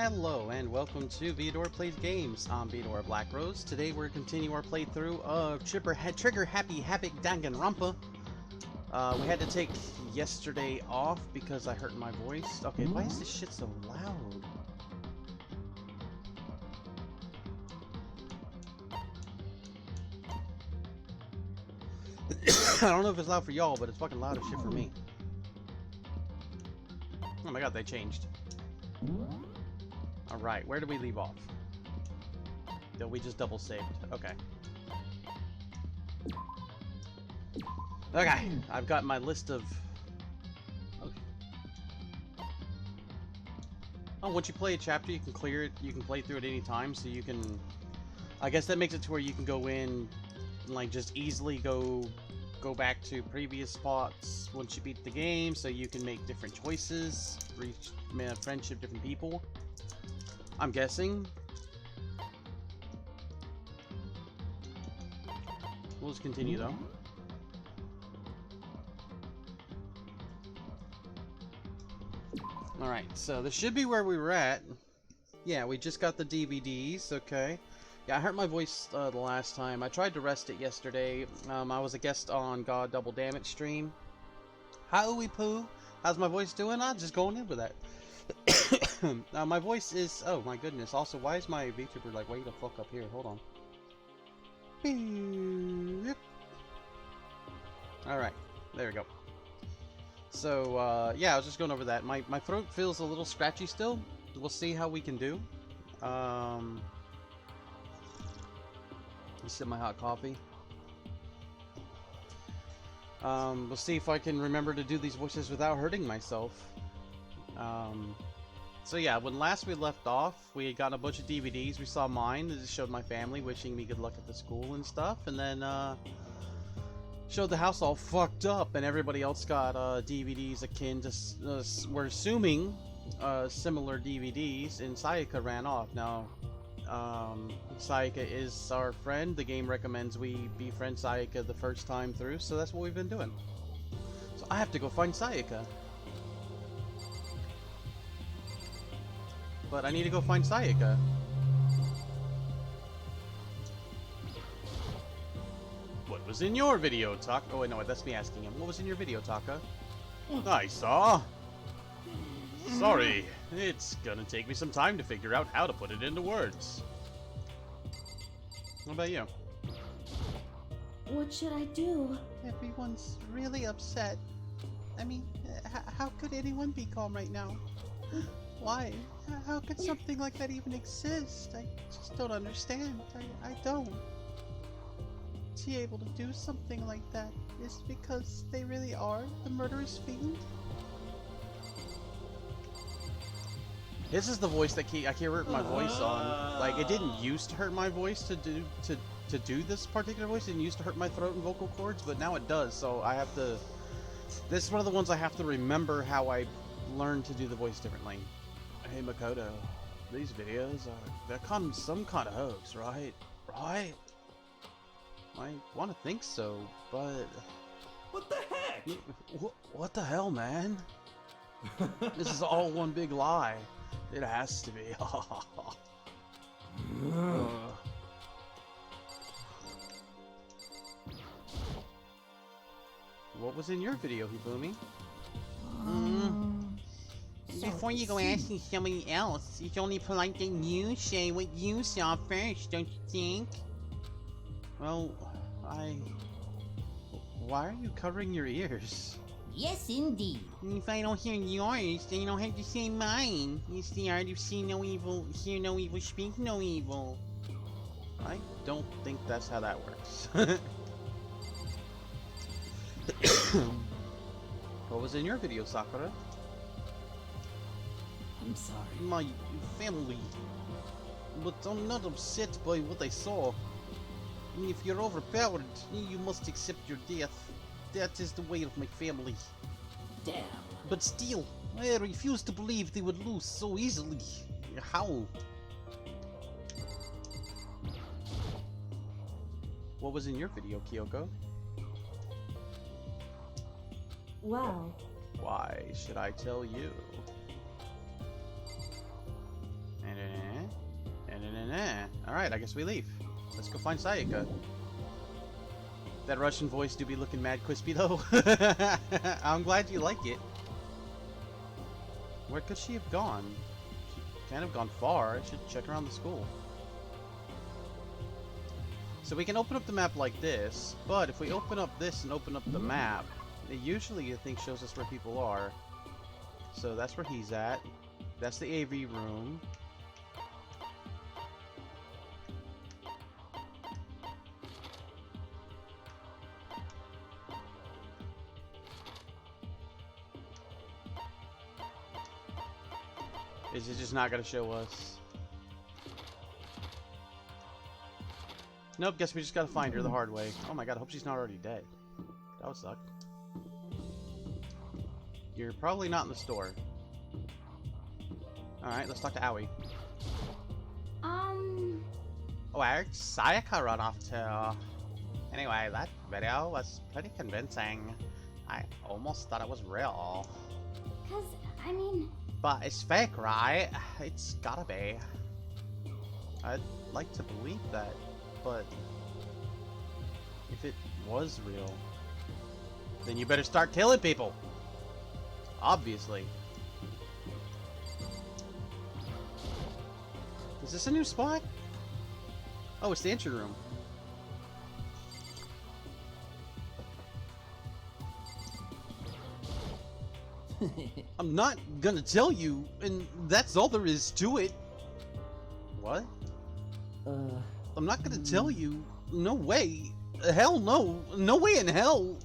Hello and welcome to Viador Plays Games. I'm Viador Blackrose. Today we're continuing our playthrough of Trigger Happy Havoc Danganronpa. We had to take yesterday off because I hurt my voice. Okay, why is this shit so loud? I don't know if it's loud for y'all, but it's fucking loud as shit for me. Oh my god, they changed. Alright, where did we leave off? No, we just double saved. Okay. Okay, I've got my list of... Okay. Oh, once you play a chapter, you can clear it, you can play through it any time, so you can... I guess that makes it to where you can go in, and, like, just easily go back to previous spots once you beat the game, so you can make different choices, reach friendship, different people. I'm guessing. We'll just continue though. Alright, so this should be where we were at. Yeah, we just got the DVDs, okay. Yeah, I hurt my voice the last time. I tried to rest it yesterday. I was a guest on God Double Damage stream. Hi, Ooey Poo. How's my voice doing? I'm just going in with that. My voice is... Oh my goodness. Also, why is my VTuber like way the fuck up here? Hold on. Beep. Alright. There we go. So, yeah, I was just going over that. My throat feels a little scratchy still. We'll see how we can do. Sip my hot coffee. We'll see if I can remember to do these voices without hurting myself. So yeah, when last we left off, we had gotten a bunch of DVDs. We saw mine, that just showed my family, wishing me good luck at the school and stuff, and then showed the house all fucked up, and everybody else got DVDs akin to, we're assuming, similar DVDs, and Sayaka ran off. Now, Sayaka is our friend. The game recommends we befriend Sayaka the first time through, so that's what we've been doing. So I have to go find Sayaka. But I need to go find Sayaka. What was in your video, Taka? Oh wait, no, that's me asking him. What was in your video, Taka? I saw. Sorry, it's gonna take me some time to figure out how to put it into words. What about you? What should I do? Everyone's really upset. I mean, how could anyone be calm right now? Why? How could something like that even exist? I just don't understand. I don't. To be able to do something like that is because they really are the murderous fiend? This is the voice that I can't hurt my voice on. Like, it didn't used to hurt my voice to do this particular voice. It didn't used to hurt my throat and vocal cords, but now it does. So I have to. This is one of the ones I have to remember how I learned to do the voice differently. Hey Makoto, these videos they're some kind of hoax, right? Right? I want to think so, but What the heck? what the hell, man? This is all one big lie. It has to be. What was in your video, Hibumi? Before you go asking somebody else, it's only polite that you say what you saw first, don't you think? Well, why are you covering your ears? Yes, indeed. If I don't hear yours, then you don't have to say mine. It's the art of see no evil, hear no evil, speak no evil. I don't think that's how that works. What was in your video, Sakura? I'm sorry. My family. But I'm not upset by what I saw. If you're overpowered, you must accept your death. That is the way of my family. Damn. But still, I refuse to believe they would lose so easily. How? What was in your video, Kyoko? Well, Why should I tell you? Alright, I guess we leave. Let's go find Sayaka. That Russian voice do be looking mad crispy though. I'm glad you like it. Where could she have gone? She can't have gone far. I should check around the school. So we can open up the map like this, but if we open up this and open up the map, it usually, I think, shows us where people are. So that's where he's at. That's the AV room. Is it just not gonna show us? Nope, guess we just gotta find her the hard way. Oh my god, I hope she's not already dead. That would suck. You're probably not in the store. Alright, let's talk to Aoi. Where'd Sayaka run off to? Anyway, that video was pretty convincing. I almost thought it was real. 'Cause, I mean... But it's fake, right? It's gotta be. I'd like to believe that, but if it was real, then you better start killing people. Obviously. Is this a new spot? Oh, it's the entry room. I'm not gonna tell you, and that's all there is to it. What? I'm not gonna tell you. No way. Hell no. No way in hell.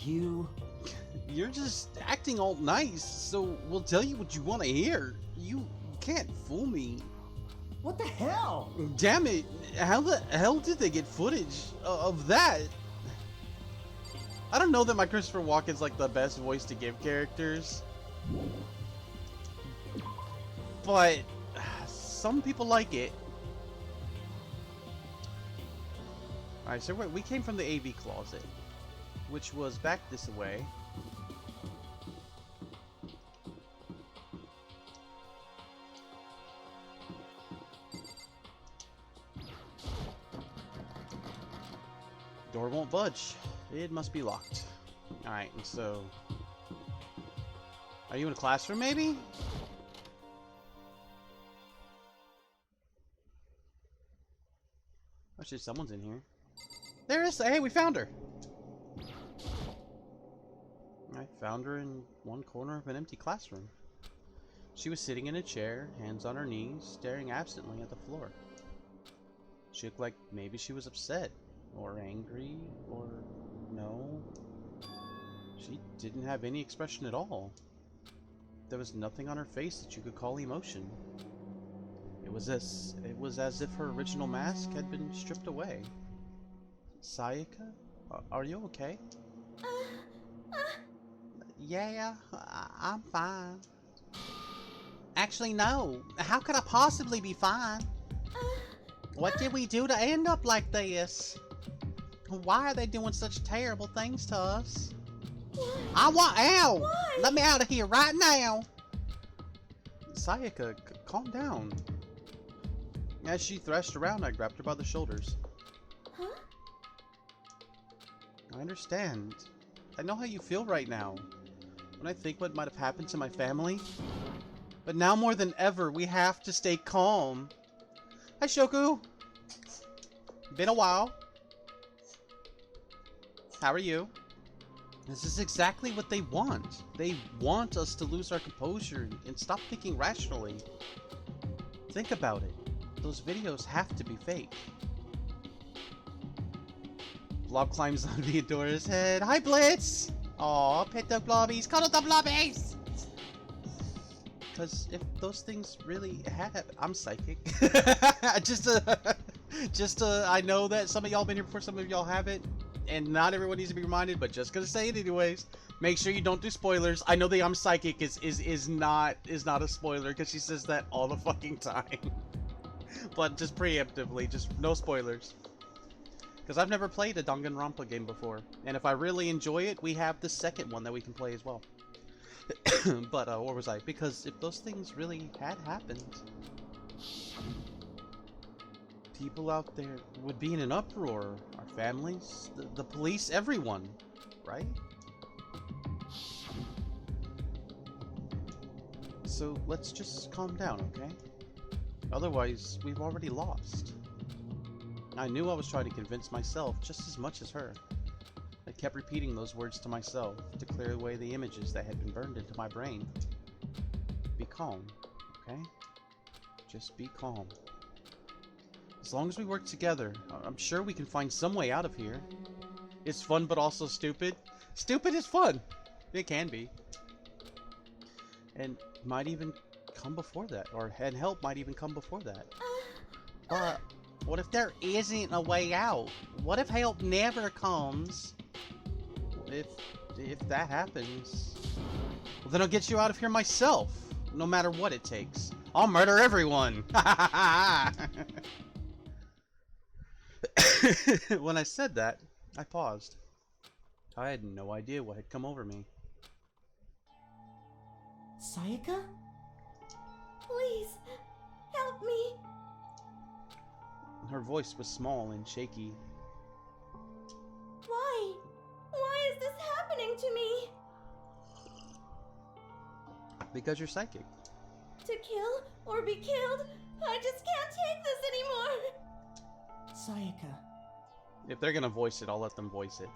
You're just acting all nice, so we'll tell you what you want to hear. You can't fool me. What the hell? Damn it. How the hell did they get footage of that? I don't know that my Christopher Walken's like the best voice to give characters, but some people like it. Alright, so we came from the AV closet, which was back this way. Door won't budge. It must be locked. Alright, and so... Are you in a classroom, maybe? Actually, someone's in here. There is! Hey, we found her! I found her in one corner of an empty classroom. She was sitting in a chair, hands on her knees, staring absently at the floor. She looked like maybe she was upset, or angry, or... no. She didn't have any expression at all. There was nothing on her face that you could call emotion. It was as if her original mask had been stripped away. Sayaka? Are you okay? Yeah, I'm fine. Actually, no. How could I possibly be fine? What did we do to end up like this? Why are they doing such terrible things to us? I want out! Why? Let me out of here right now! Sayaka, calm down. As she thrashed around, I grabbed her by the shoulders. Huh? I understand. I know how you feel right now. When I think what might have happened to my family. But now more than ever, we have to stay calm. Hi, Shoku. Been a while. How are you? This is exactly what they want. They want us to lose our composure and stop thinking rationally. Think about it. Those videos have to be fake. Blob climbs on Theodora's head. Hi, Blitz! Aw, pet the blobbies. Cuddle the blobbies! Because if those things really had... I'm psychic. I know that some of y'all been here before, some of y'all haven't. And not everyone needs to be reminded, but just gonna say it anyways. Make sure you don't do spoilers. I know the I'm psychic is not a spoiler because she says that all the fucking time. But just preemptively, just no spoilers. Because I've never played a Danganronpa game before, and if I really enjoy it, we have the second one that we can play as well. But where was I? Because if those things really had happened, people out there would be in an uproar. Our families, the police, everyone, right? So let's just calm down, okay? Otherwise, we've already lost. I knew I was trying to convince myself just as much as her. I kept repeating those words to myself to clear away the images that had been burned into my brain. Be calm, okay? Just be calm. As long as we work together, I'm sure we can find some way out of here. It's fun but also stupid. Stupid is fun! It can be. And might even come before that, and help might even come before that. But what if there isn't a way out? What if help never comes? If that happens, well, then I'll get you out of here myself, no matter what it takes. I'll murder everyone. When I said that, I paused. I had no idea what had come over me. Sayaka? Please, help me. Her voice was small and shaky. Why? Why is this happening to me? Because you're psychic. To kill or be killed? I just can't take this anymore. Sayaka. If they're gonna voice it, I'll let them voice it.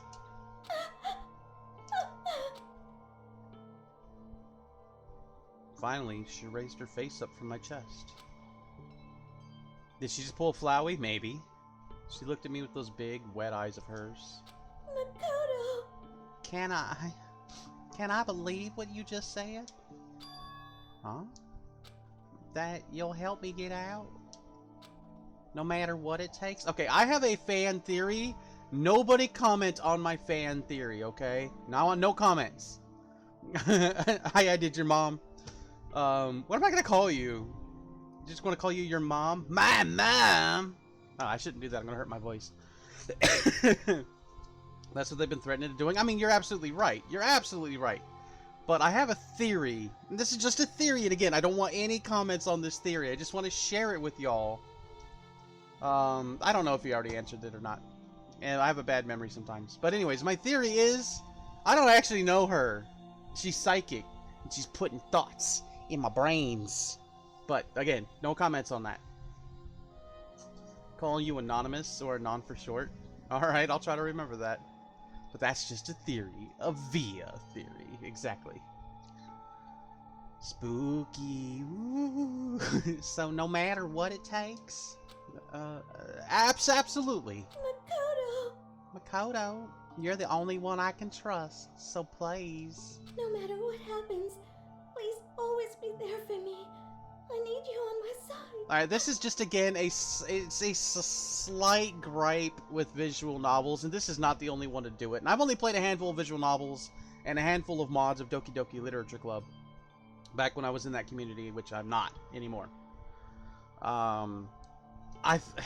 Finally, she raised her face up from my chest. Did she just pull a Flowey? Maybe. She looked at me with those big, wet eyes of hers. Makoto. Can I believe what you just said? Huh? That you'll help me get out? No matter what it takes? Okay, I have a fan theory. Nobody comment on my fan theory, okay? No comments. Hi, I did your mom. What am I gonna call you? Just want to call you your mom? My mom! Oh, I shouldn't do that. I'm gonna hurt my voice. That's what they've been threatening to doing. I mean, you're absolutely right. You're absolutely right. But I have a theory. And this is just a theory, and again, I don't want any comments on this theory. I just want to share it with y'all. I don't know if you already answered it or not. And I have a bad memory sometimes. But anyways, my theory is, I don't actually know her. She's psychic. And she's putting thoughts in my brains. But again, no comments on that. Calling you anonymous or anon for short. Alright, I'll try to remember that. But that's just a theory. A via theory. Exactly. Spooky. Ooh. So no matter what it takes. Absolutely. Makoto. Makoto, you're the only one I can trust. So please. No matter what happens, please always be there for me. I need you on my side. Alright, this is just again it's a slight gripe with visual novels, and this is not the only one to do it. And I've only played a handful of visual novels and a handful of mods of Doki Doki Literature Club back when I was in that community, which I'm not anymore.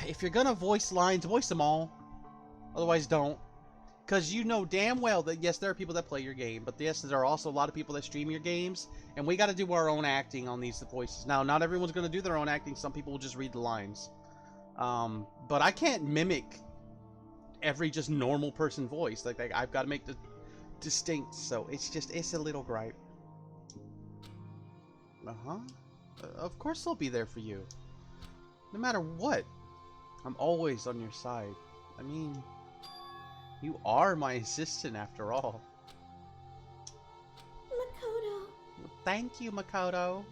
If you're gonna voice lines, voice them all. Otherwise, don't. Because you know damn well that, yes, there are people that play your game, but yes, there are also a lot of people that stream your games, and we got to do our own acting on these voices. Now, not everyone's going to do their own acting. Some people will just read the lines. But I can't mimic every just normal person voice. Like I've got to make the distinct, so it's a little gripe. Uh-huh. Of course they'll be there for you. No matter what, I'm always on your side. I mean, you are my assistant after all. Makoto. Thank you, Makoto.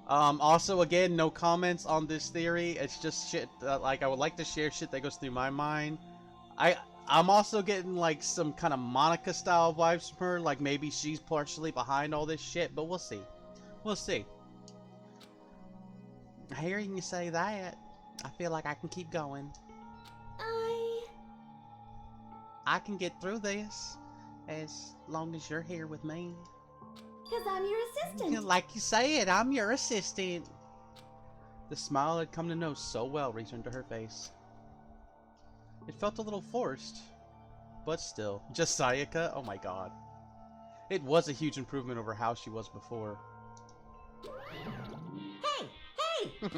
Also, again, no comments on this theory. It's just shit, like, I would like to share shit that goes through my mind. I'm also getting, like, some kind of Monica-style vibes from her. Like, maybe she's partially behind all this shit, but we'll see. We'll see. Hearing you say that, I feel like I can keep going. I can get through this as long as you're here with me. Because I'm your assistant. Like you said, I'm your assistant. The smile I'd come to know so well returned to her face. It felt a little forced, but still. Just Sayaka? Oh my god. It was a huge improvement over how she was before. Hey! Hey!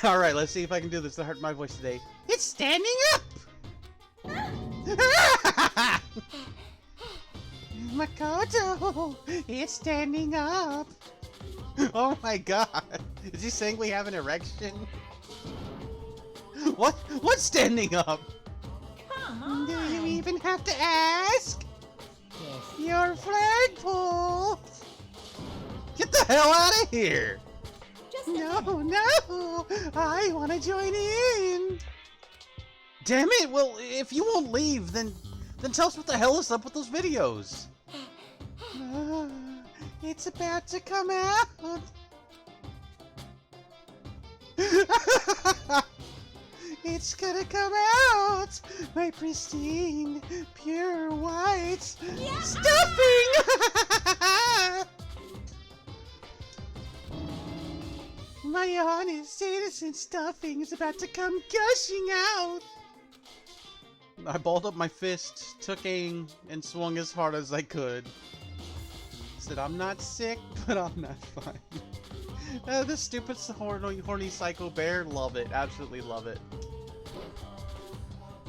Alright, let's see if I can do this to hurt my voice today. It's standing up! Makoto! It's standing up! Oh my god! Is he saying we have an erection? What? What's standing up? Come Do you on. even have to ask? Yes. Your flagpole! Get the hell out of here! Just No, no! I want to join in! Damn it! Well, if you won't leave, then tell us what the hell is up with those videos. It's about to come out. It's gonna come out! My pristine, pure white stuffing! My honest, innocent stuffing is about to come gushing out! I balled up my fist, took aim, and swung as hard as I could. Said, I'm not sick, but I'm not fine. This stupid horny psycho bear, love it, absolutely love it.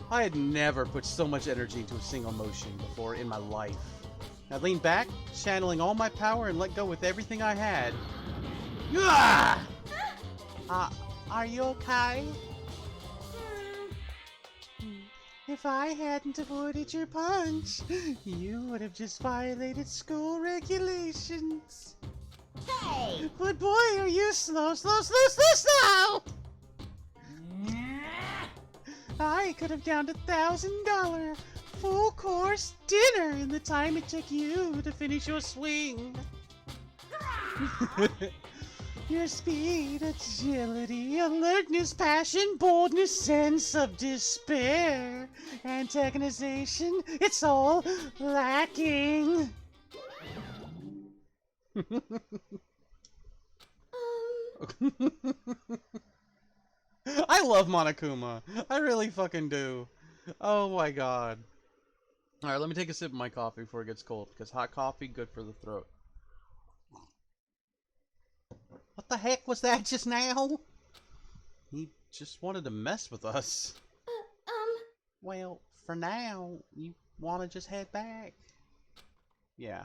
I had never put so much energy into a single motion before in my life. I leaned back, channeling all my power and let go with everything I had. Ah! Are you okay? If I hadn't avoided your punch, you would have just violated school regulations. Hey! But boy, are you slow! I could have downed $1,000 full course dinner in the time it took you to finish your swing. Your speed, agility, alertness, passion, boldness, sense of despair, antagonization, it's all lacking. I love Monokuma. I really fucking do. Oh my god. Alright, let me take a sip of my coffee before it gets cold, because hot coffee, good for the throat. What the heck was that just now? He just wanted to mess with us. Well, for now, you want to just head back? Yeah.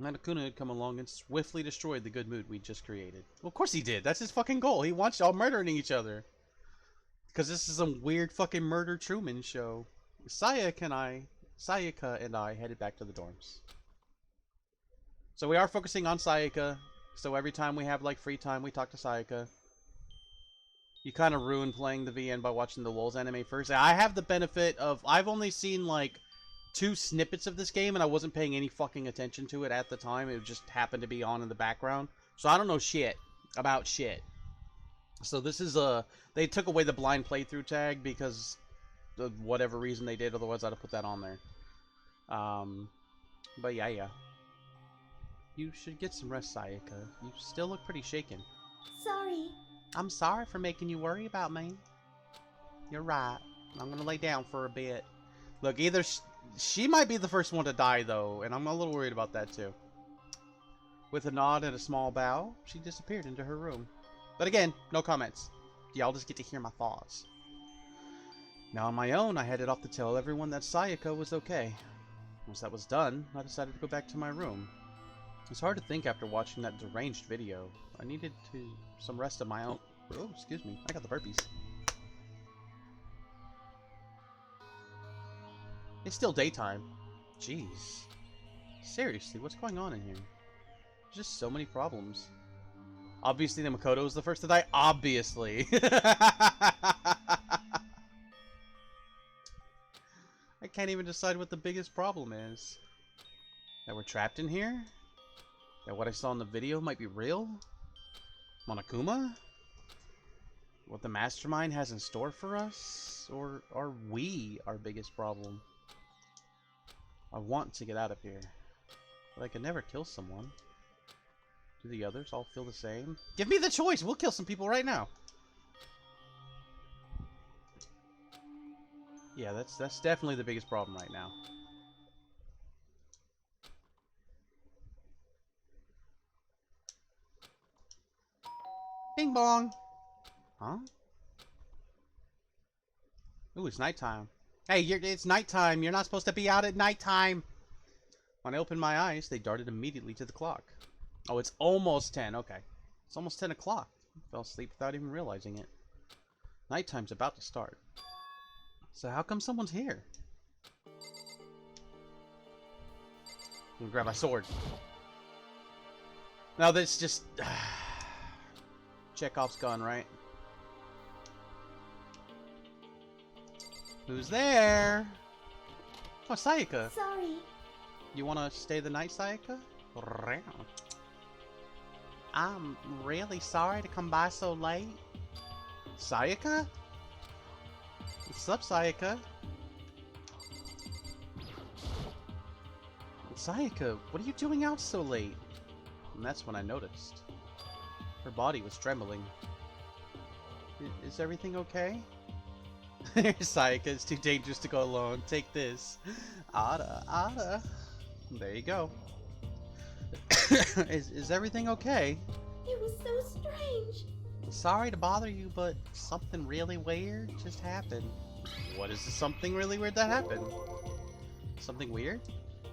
Monokuma had come along and swiftly destroyed the good mood we'd just created. Well, of course he did. That's his fucking goal. He wants y'all murdering each other. Because this is some weird fucking murder Truman show. Sayaka and I headed back to the dorms. So we are focusing on Sayaka. So every time we have like free time, we talk to Sayaka. You kind of ruined playing the VN by watching the Wolves anime first. I have the benefit of I've only seen like 2 snippets of this game, and I wasn't paying any fucking attention to it at the time. It just happened to be on in the background. So I don't know shit about shit. So this is they took away the blind playthrough tag because of whatever reason they did. Otherwise, I'd have put that on there. But yeah. You should get some rest, Sayaka. You still look pretty shaken. Sorry. I'm sorry for making you worry about me. You're right. I'm gonna lay down for a bit. Look, either she might be the first one to die, though, and I'm a little worried about that, too. With a nod and a small bow, she disappeared into her room. But again, no comments. Y'all just get to hear my thoughts. Now on my own, I headed off to tell everyone that Sayaka was okay. Once that was done, I decided to go back to my room. It's hard to think after watching that deranged video. I needed some rest of my own. Oh, excuse me. I got the burpees. It's still daytime. Jeez. Seriously, what's going on in here? There's just so many problems. Obviously, the Makoto was the first to die. Obviously. I can't even decide what the biggest problem is. That we're trapped in here? That what I saw in the video might be real? Monokuma? What the Mastermind has in store for us? Or are we our biggest problem? I want to get out of here. But I could never kill someone. Do the others all feel the same? Give me the choice! We'll kill some people right now! Yeah, that's definitely the biggest problem right now. Bing bong. Huh? Ooh, it's nighttime. Hey, it's nighttime. You're not supposed to be out at nighttime. When I opened my eyes, they darted immediately to the clock. Oh, it's almost 10. Okay. It's almost 10 o'clock. Fell asleep without even realizing it. Nighttime's about to start. So how come someone's here? I'm gonna grab my sword. Now that's just... Chekhov's gun, right? Who's there? Oh, Sayaka. Sorry. You wanna stay the night, Sayaka? I'm really sorry to come by so late. Sayaka? What's up, Sayaka? Sayaka, what are you doing out so late? And that's when I noticed. Her body was trembling. Is everything okay? Sayaka, it's too dangerous to go alone. Take this. Ada. There you go. Is everything okay? It was so strange. Sorry to bother you, but something really weird just happened. What is something really weird that happened? Something weird?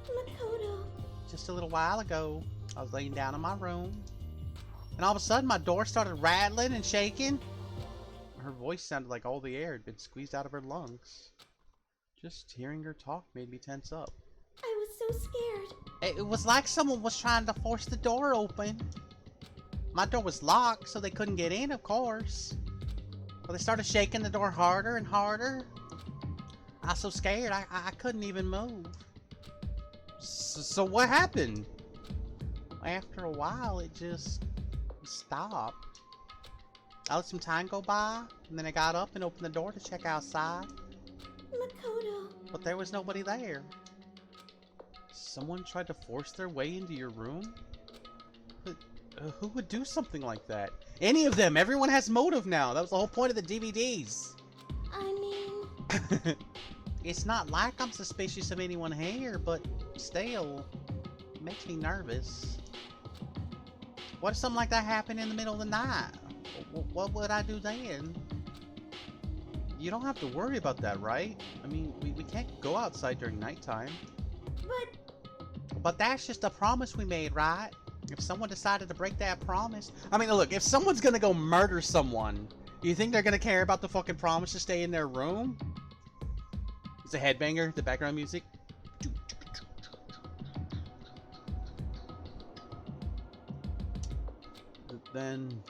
Makoto. Just a little while ago, I was laying down in my room, and all of a sudden my door started rattling and shaking. Her voice sounded like all the air had been squeezed out of her lungs. Just hearing her talk made me tense up. I was so scared. It was like someone was trying to force the door open. My door was locked, so they couldn't get in, of course. But they started shaking the door harder and harder. I was so scared, I couldn't even move. So what happened? After a while, it just stopped. I let some time go by, and then I got up and opened the door to check outside. Makoto. But there was nobody there. Someone tried to force their way into your room? But who would do something like that? Any of them! Everyone has motive now! That was the whole point of the DVDs! I mean... It's not like I'm suspicious of anyone here, but still, it makes me nervous. What if something like that happened in the middle of the night? What would I do then? You don't have to worry about that, right? I mean, we can't go outside during nighttime. But that's just a promise we made, right? If someone decided to break that promise... I mean, look, if someone's gonna go murder someone, do you think they're gonna care about the fucking promise to stay in their room? It's a headbanger, the background music. Then,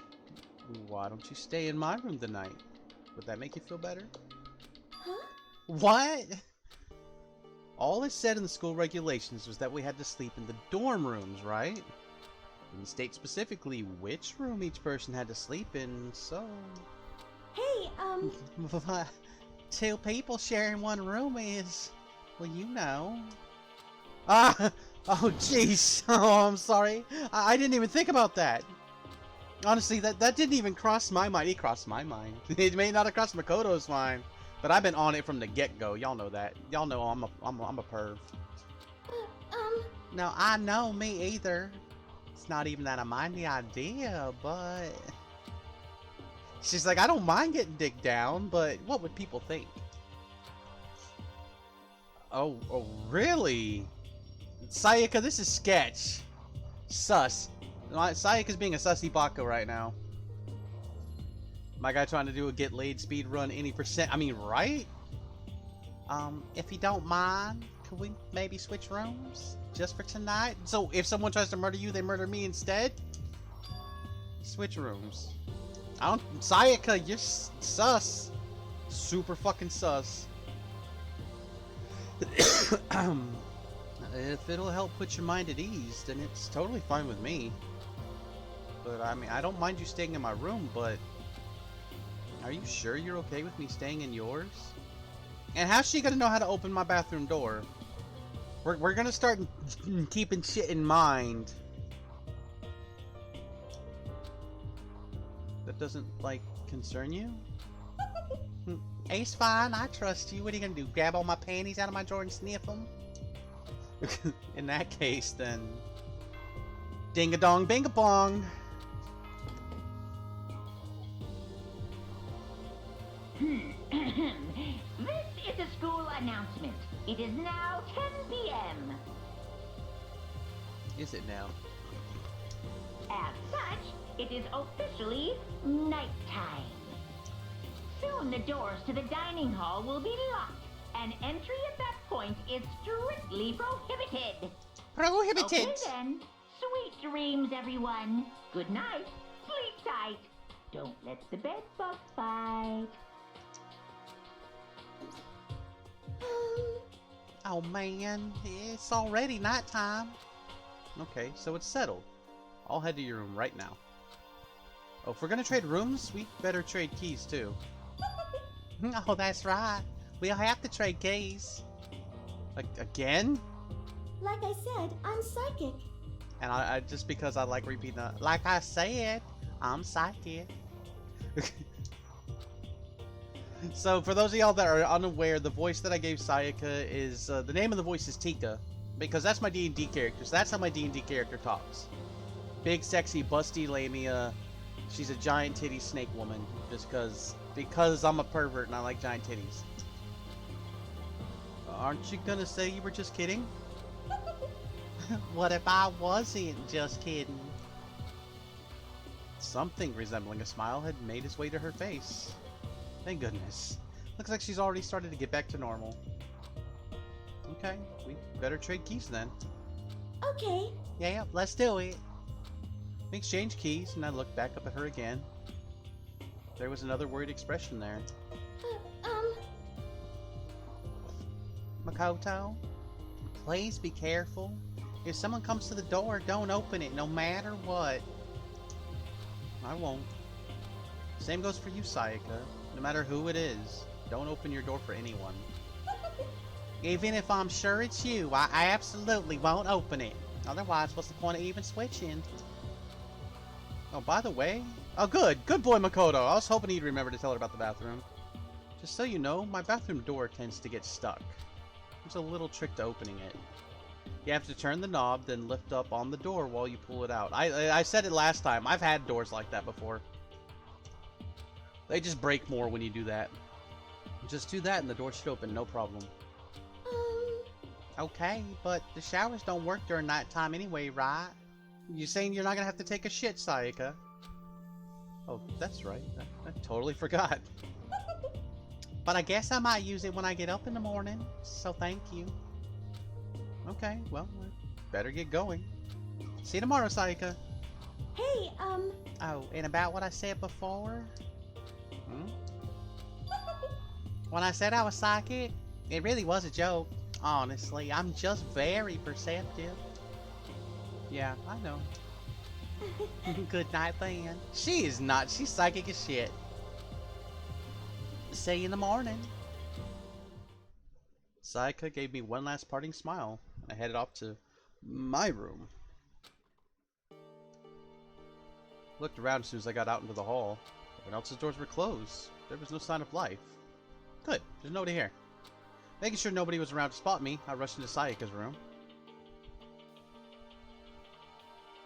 why don't you stay in my room tonight? Would that make you feel better? Huh? What? All it said in the school regulations was that we had to sleep in the dorm rooms, right? Didn't state specifically which room each person had to sleep in, so... Hey, Two people sharing one room is... well, you know. Ah! Oh, jeez! Oh, I'm sorry. I didn't even think about that. Honestly, that didn't even cross my mind. It crossed my mind. It may not have crossed Makoto's mind, but I've been on it from the get-go. Y'all know that. Y'all know I'm a perv. No, I know, me either. It's not even that I mind the idea, but... She's like, I don't mind getting digged down, but what would people think? Oh, really? Sayaka, this is sketch. Sus. Sayaka's being a sussy baka right now. My guy trying to do a get laid speed run any percent. I mean, right? If you don't mind, could we maybe switch rooms? Just for tonight? So if someone tries to murder you, they murder me instead? Switch rooms. Sayaka, you're sus. Super fucking sus. If it'll help put your mind at ease, then it's totally fine with me. But I mean, I don't mind you staying in my room, but... are you sure you're okay with me staying in yours? And how's she gonna know how to open my bathroom door? We're gonna start keeping shit in mind. That doesn't, like, concern you? Ace, fine, I trust you. What are you gonna do? Grab all my panties out of my drawer and sniff them? In that case, then... ding-a-dong, bing-a-bong! This is a school announcement. It is now 10 p.m. Is it now? As such, it is officially nighttime. Soon the doors to the dining hall will be locked, and entry at that point is strictly prohibited. Prohibited! Okay then. Sweet dreams, everyone. Good night. Sleep tight. Don't let the bed bug bite. Oh man, it's already nighttime. Okay, so it's settled. I'll head to your room right now. Oh, if we're gonna trade rooms, we better trade keys too. Oh, that's right. We'll have to trade keys. Like, again? Like I said, I'm psychic. And I just because I like repeating that. Like I said, I'm psychic. So, for those of y'all that are unaware, the voice that I gave Sayaka is, the name of the voice is Tika. Because that's my D&D character, so that's how my D&D character talks. Big, sexy, busty Lamia. She's a giant titty snake woman. Just because I'm a pervert and I like giant titties. Aren't you gonna say you were just kidding? What if I wasn't just kidding? Something resembling a smile had made its way to her face. Thank goodness. Looks like she's already started to get back to normal. Okay, we better trade keys then. Okay. Yeah, let's do it. We exchanged keys, and I looked back up at her again. There was another worried expression there. Makoto, please be careful. If someone comes to the door, don't open it, no matter what. I won't. Same goes for you, Sayaka. No matter who it is, don't open your door for anyone. Even if I'm sure it's you, I absolutely won't open it. Otherwise, what's the point of even switching? Oh, by the way... Oh, good! Good boy, Makoto! I was hoping he'd remember to tell her about the bathroom. Just so you know, my bathroom door tends to get stuck. There's a little trick to opening it. You have to turn the knob, then lift up on the door while you pull it out. I said it last time. I've had doors like that before. They just break more when you do that. Just do that and the door should open, no problem. Okay, but the showers don't work during nighttime anyway, right? You saying you're not gonna have to take a shit, Sayaka? Oh, that's right. I totally forgot. But I guess I might use it when I get up in the morning, so thank you. Okay, well, I better get going. See you tomorrow, Sayaka. Hey, Oh, and about what I said before? Hmm? When I said I was psychic, it really was a joke. Honestly, I'm just very perceptive. Yeah, I know. Good night then. She is not. She's psychic as shit. See you in the morning. Sayaka gave me one last parting smile. I headed off to my room. Looked around as soon as I got out into the hall. Everyone else's doors were closed. There was no sign of life. Good. There's nobody here. Making sure nobody was around to spot me, I rushed into Sayaka's room.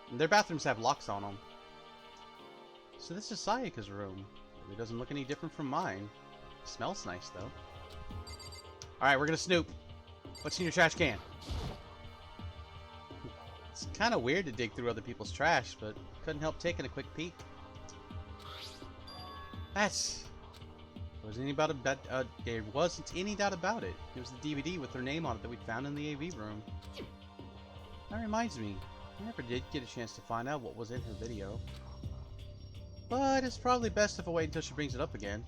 And their bathrooms have locks on them. So this is Sayaka's room. It doesn't look any different from mine. It smells nice, though. Alright, we're gonna snoop. What's in your trash can? It's kind of weird to dig through other people's trash, but couldn't help taking a quick peek. There wasn't any doubt about it. It was the DVD with her name on it that we'd found in the AV room. That reminds me, I never did get a chance to find out what was in her video. But it's probably best if I wait until she brings it up again.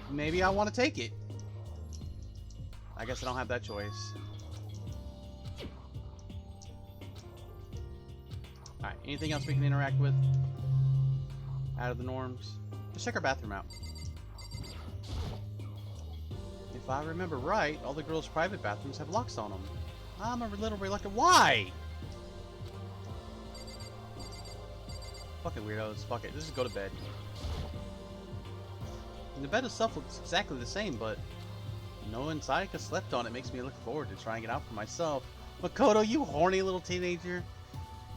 Maybe I want to take it. I guess I don't have that choice. Alright, anything else we can interact with? Out of the norms? Let's check our bathroom out. If I remember right, all the girls' private bathrooms have locks on them. I'm a little reluctant. Why? Fuck it, weirdos. Fuck it. Let's just go to bed. And the bed itself looks exactly the same, but knowing Sayaka slept on it makes me look forward to trying it out for myself. Makoto, you horny little teenager.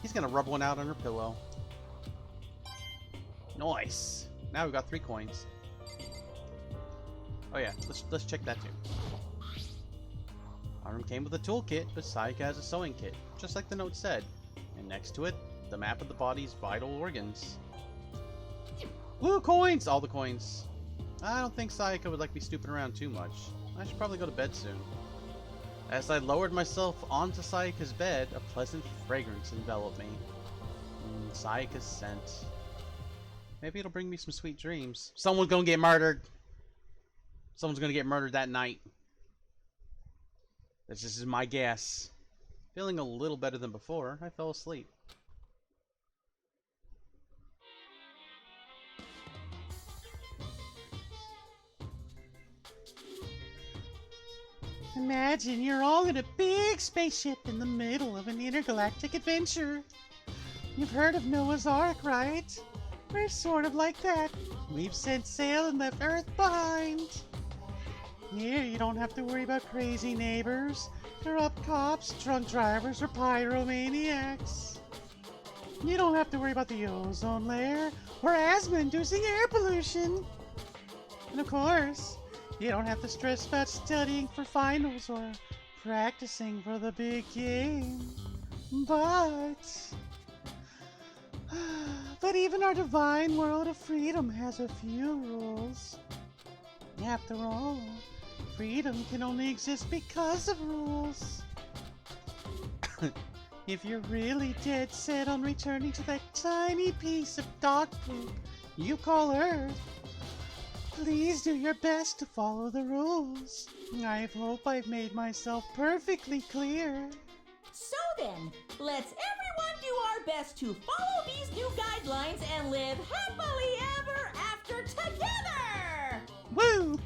He's gonna rub one out on her pillow. Nice. Now we've got 3 coins. Oh yeah, let's check that too. Our room came with a toolkit, but Sayaka has a sewing kit, just like the note said. And next to it, the map of the body's vital organs. Woo, coins! All the coins. I don't think Sayaka would like me snooping around too much. I should probably go to bed soon. As I lowered myself onto Sayaka's bed, a pleasant fragrance enveloped me. Sayaka's scent. Maybe it'll bring me some sweet dreams. Someone's gonna get murdered. Someone's gonna get murdered that night. This is my guess. Feeling a little better than before, I fell asleep. Imagine you're all in a big spaceship in the middle of an intergalactic adventure. You've heard of Noah's Ark, right? We're sort of like that. We've set sail and left Earth behind. Here, you don't have to worry about crazy neighbors, corrupt cops, drunk drivers, or pyromaniacs. You don't have to worry about the ozone layer or asthma-inducing air pollution. And of course, you don't have to stress about studying for finals or practicing for the big game. But even our divine world of freedom has a few rules. After all, freedom can only exist because of rules. If you're really dead set on returning to that tiny piece of dog poop you call Earth, please do your best to follow the rules. I hope I've made myself perfectly clear. So then, let's everyone do our best to follow these new guidelines and live happily ever after together! Woo!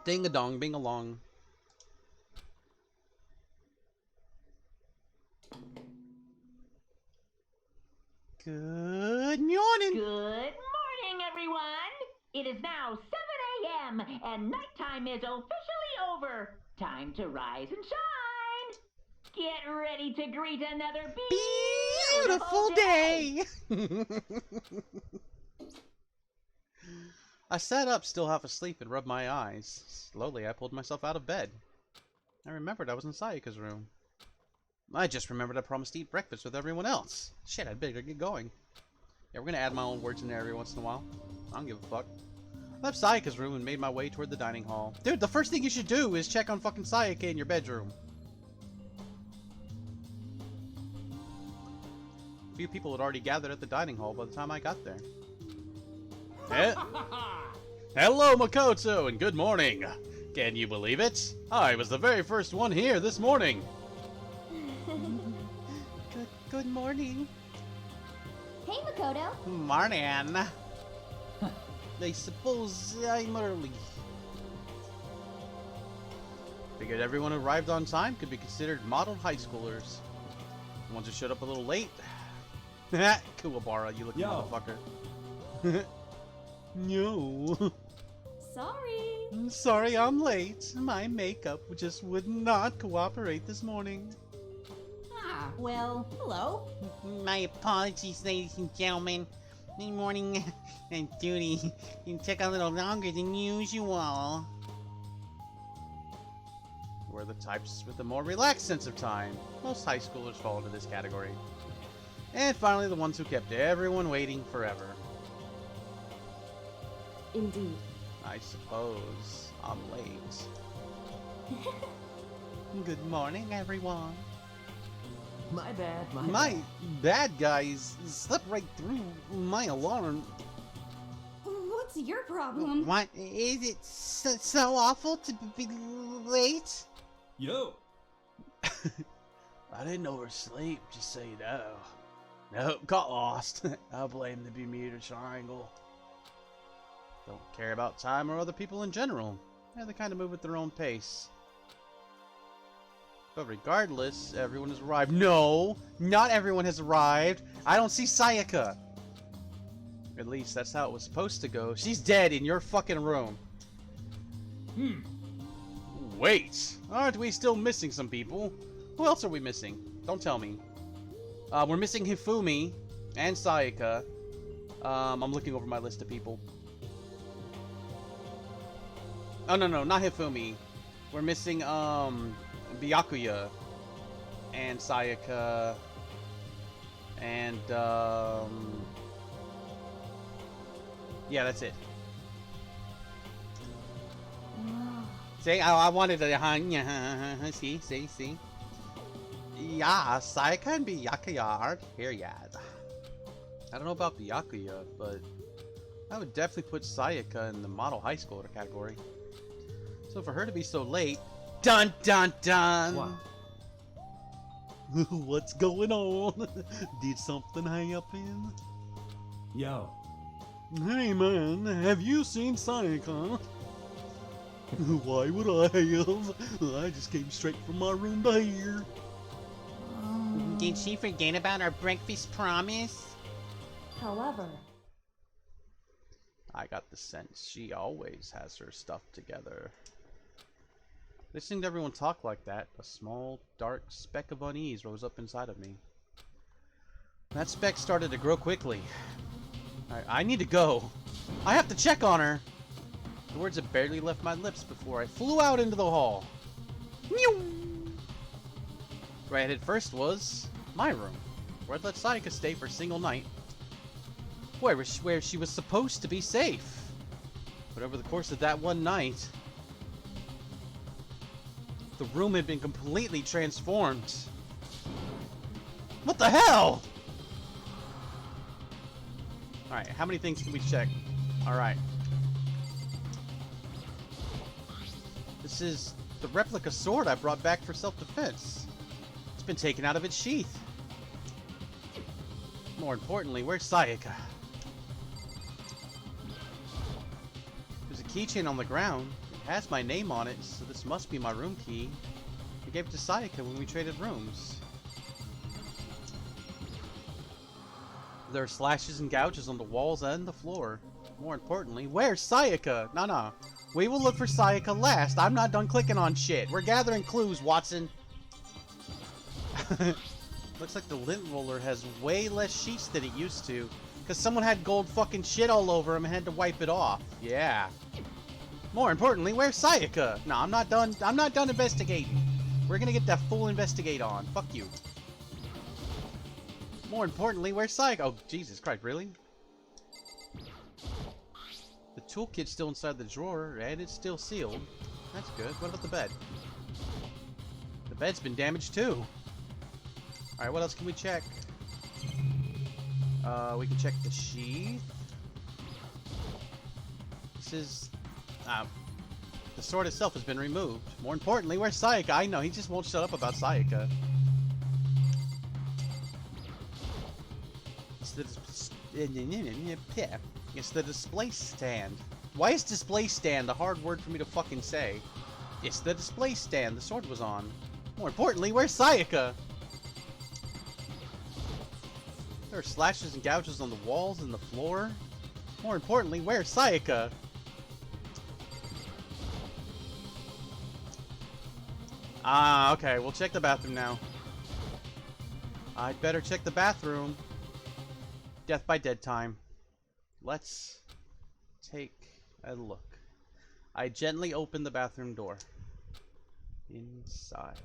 Ding-a-dong, bing-along. Good morning! Good morning, everyone! It is now 7 a.m. and nighttime is officially over. Time to rise and shine. Get ready to greet another Beautiful day! I sat up, still half asleep, and rubbed my eyes. Slowly, I pulled myself out of bed. I remembered I was in Sayaka's room. I just remembered I promised to eat breakfast with everyone else. Shit, I'd better get going. Yeah, we're gonna add my own words in there every once in a while. I don't give a fuck. I left Sayaka's room and made my way toward the dining hall. Dude, the first thing you should do is check on fucking Sayaka in your bedroom. A few people had already gathered at the dining hall by the time I got there. Hello, Makoto, and good morning. Can you believe it? I was the very first one here this morning. Good morning. Hey, Makoto. Morning. I suppose I'm early. Figured everyone who arrived on time could be considered model high schoolers. The ones who showed up a little late. Kuwabara, you looking motherfucker. No. Sorry. Sorry I'm late. My makeup just would not cooperate this morning. Ah, well, hello. My apologies, ladies and gentlemen. Good morning and duty. It took a little longer than usual. We're the types with a more relaxed sense of time. Most high schoolers fall into this category. And finally, the ones who kept everyone waiting forever. Indeed. I suppose I'm late. Good morning, everyone. My bad, My bad guys slept right through my alarm. What's your problem? What? Is it so awful to be late? Yo! I didn't oversleep, just so you know. Nope, got lost. I'll blame the Bermuda Triangle. Don't care about time or other people in general. They kind of move at their own pace. But regardless, everyone has arrived. No! Not everyone has arrived! I don't see Sayaka! At least that's how it was supposed to go. She's dead in your fucking room. Wait! Aren't we still missing some people? Who else are we missing? Don't tell me. We're missing Hifumi. and Sayaka. I'm looking over my list of people. Oh, no, not Hifumi. We're missing, Byakuya. And Sayaka. And, yeah, that's it. See, I wanted to, see. Yeah, Sayaka and Byakuya aren't here yet. I don't know about Byakuya, but I would definitely put Sayaka in the model high schooler category. So for her to be so late, dun dun dun! Wow. What's going on? Did something hang up in? Yo. Hey man, have you seen Sayaka? Why would I have? I just came straight from my room to here. Did she forget about our breakfast promise? However, I got the sense she always has her stuff together. Listening to everyone talk like that, a small, dark speck of unease rose up inside of me. That speck started to grow quickly. I need to go. I have to check on her. The words had barely left my lips before I flew out into the hall. Where I headed first was my room, where I'd let Sayaka stay for a single night. Where she was supposed to be safe. But over the course of that one night, the room had been completely transformed. What the hell? Alright, how many things can we check? Alright. This is the replica sword I brought back for self-defense. It's been taken out of its sheath. More importantly, where's Sayaka? There's a keychain on the ground. It has my name on it, so this must be my room key. I gave it to Sayaka when we traded rooms. There are slashes and gouges on the walls and the floor. More importantly, where's Sayaka? No. We will look for Sayaka last. I'm not done clicking on shit. We're gathering clues, Watson. Looks like the lint roller has way less sheets than it used to. Because someone had gold fucking shit all over him and had to wipe it off. Yeah. More importantly, where's Sayaka? No, I'm not done. I'm not done investigating. We're gonna get that full investigate on. Fuck you. More importantly, where's Sayaka? Oh, Jesus Christ, really? The toolkit's still inside the drawer, and it's still sealed. That's good. What about the bed? The bed's been damaged too. Alright, what else can we check? We can check the sheath. This is... the sword itself has been removed. More importantly, where's Sayaka? I know, he just won't shut up about Sayaka. It's the display stand. Why is display stand a hard word for me to fucking say? It's the display stand the sword was on. More importantly, where's Sayaka? There are slashes and gouges on the walls and the floor. More importantly, where's Sayaka? Ah, okay, we'll check the bathroom now. I'd better check the bathroom. Death by dead time. Let's take a look. I gently open the bathroom door. Inside.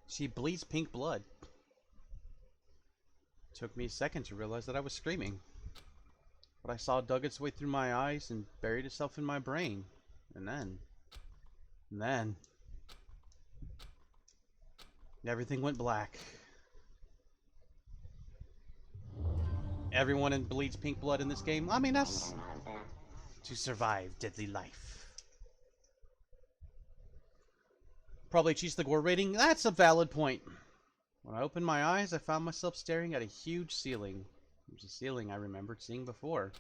She bleeds pink blood. Took me a second to realize that I was screaming. What I saw dug its way through my eyes and buried itself in my brain. And then everything went black. Everyone bleeds pink blood in this game. I mean, that's to survive deadly life. Probably cheats the gore rating. That's a valid point. When I opened my eyes, I found myself staring at a huge ceiling. It was a ceiling I remembered seeing before.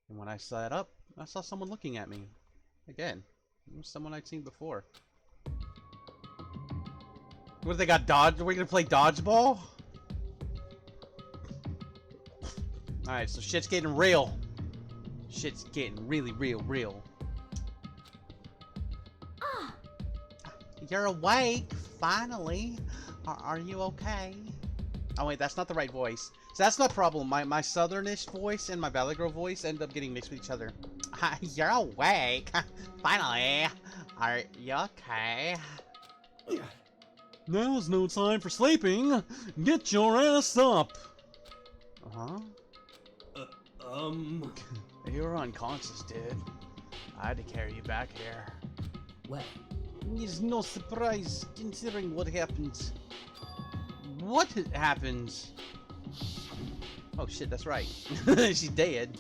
And when I sat up, I saw someone looking at me. Again, it was someone I'd seen before. What, they got dodge? Are we gonna play dodgeball? Alright, so shit's getting real. Shit's getting really real. you're awake, finally. Are you okay? Oh wait, that's not the right voice. So that's not the problem. My southernish voice and my Valley Girl voice end up getting mixed with each other. You're awake, finally. Are you okay? Now's no time for sleeping. Get your ass up. Uh-huh. You were unconscious, dude. I had to carry you back here. Well, It's no surprise, considering what happened. What happened? Oh shit, that's right. She's dead.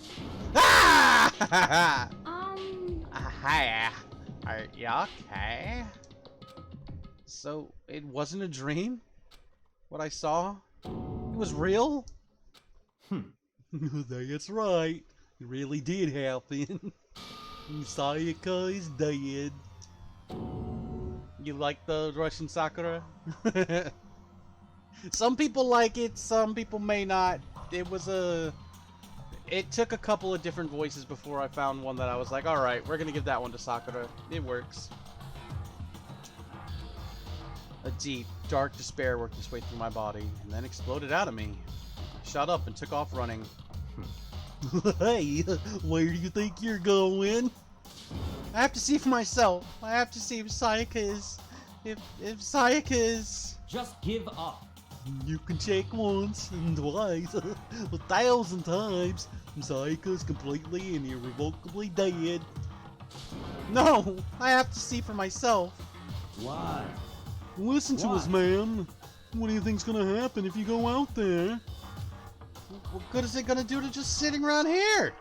Ah! Hi. Are you okay? So, it wasn't a dream? What I saw? It was real? That's right. It really did happen. Sayaka is dead. You like the Russian Sakura? Some people like it, some people may not. It took a couple of different voices before I found one that I was like, alright, we're gonna give that one to Sakura. It works. A deep, dark despair worked its way through my body, and then exploded out of me. I shot up and took off running. Hey, where do you think you're going? I have to see for myself. I have to see if Sayaka is... If Sayaka is... just give up. You can check once and twice, 1,000 times. Sayaka's completely and irrevocably dead. No! I have to see for myself. Why? Listen to us, man. What do you think's gonna happen if you go out there? What good is it gonna do to just sitting around here?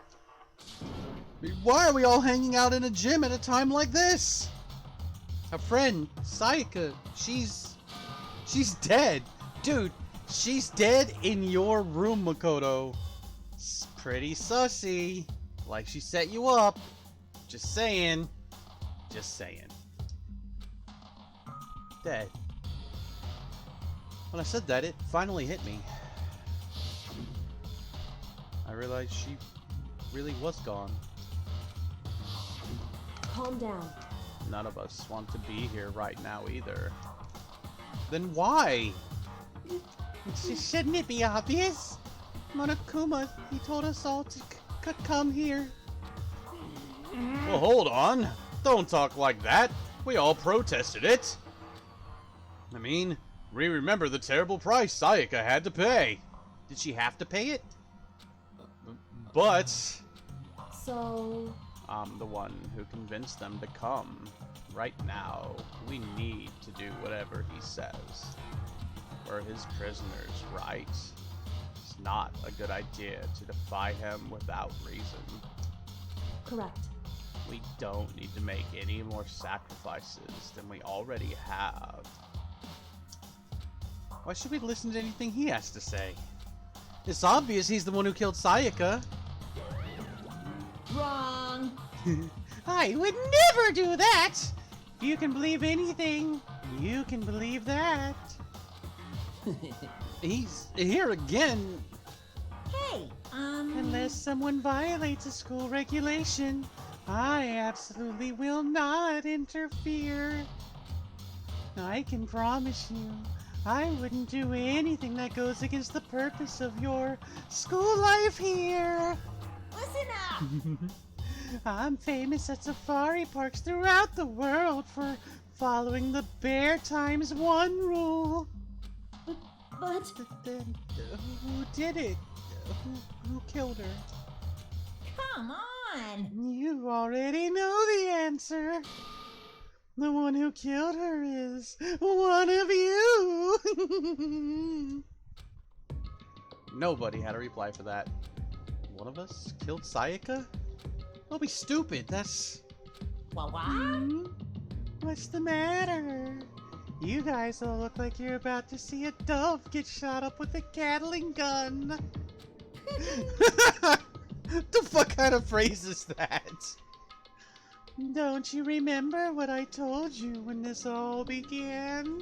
Why are we all hanging out in a gym at a time like this? A friend, Sayaka, she's dead. Dude, she's dead in your room, Makoto. It's pretty sussy. Like she set you up. Just saying. Just saying. Dead. When I said that, it finally hit me. I realized she really was gone. Calm down. None of us want to be here right now either. Then why? Shouldn't it be obvious? Monokuma, he told us all to come here. Well, hold on. Don't talk like that. We all protested it. I mean, we remember the terrible price Sayaka had to pay. Did she have to pay it? But So, I'm the one who convinced them to come. Right now, we need to do whatever he says. We're his prisoners, right? It's not a good idea to defy him without reason. correct. We don't need to make any more sacrifices than we already have. Why should we listen to anything he has to say? It's obvious he's the one who killed Sayaka. Wrong. I would never do that! If you can believe anything, you can believe that. He's here again. Hey, Unless someone violates a school regulation, I absolutely will not interfere. I can promise you, I wouldn't do anything that goes against the purpose of your school life here. listen up. I'm famous at safari parks throughout the world for following the Bear Times 1 rule. But Then, who did it? Who killed her? Come on. You already know the answer. The one who killed her is one of you. Nobody had a reply for that. One of us killed Sayaka? Don't be stupid. That's... What? Hmm? What's the matter? You guys all look like you're about to see a dove get shot up with a Gatling gun. the fuck kind of phrase is that? Don't you remember what I told you when this all began?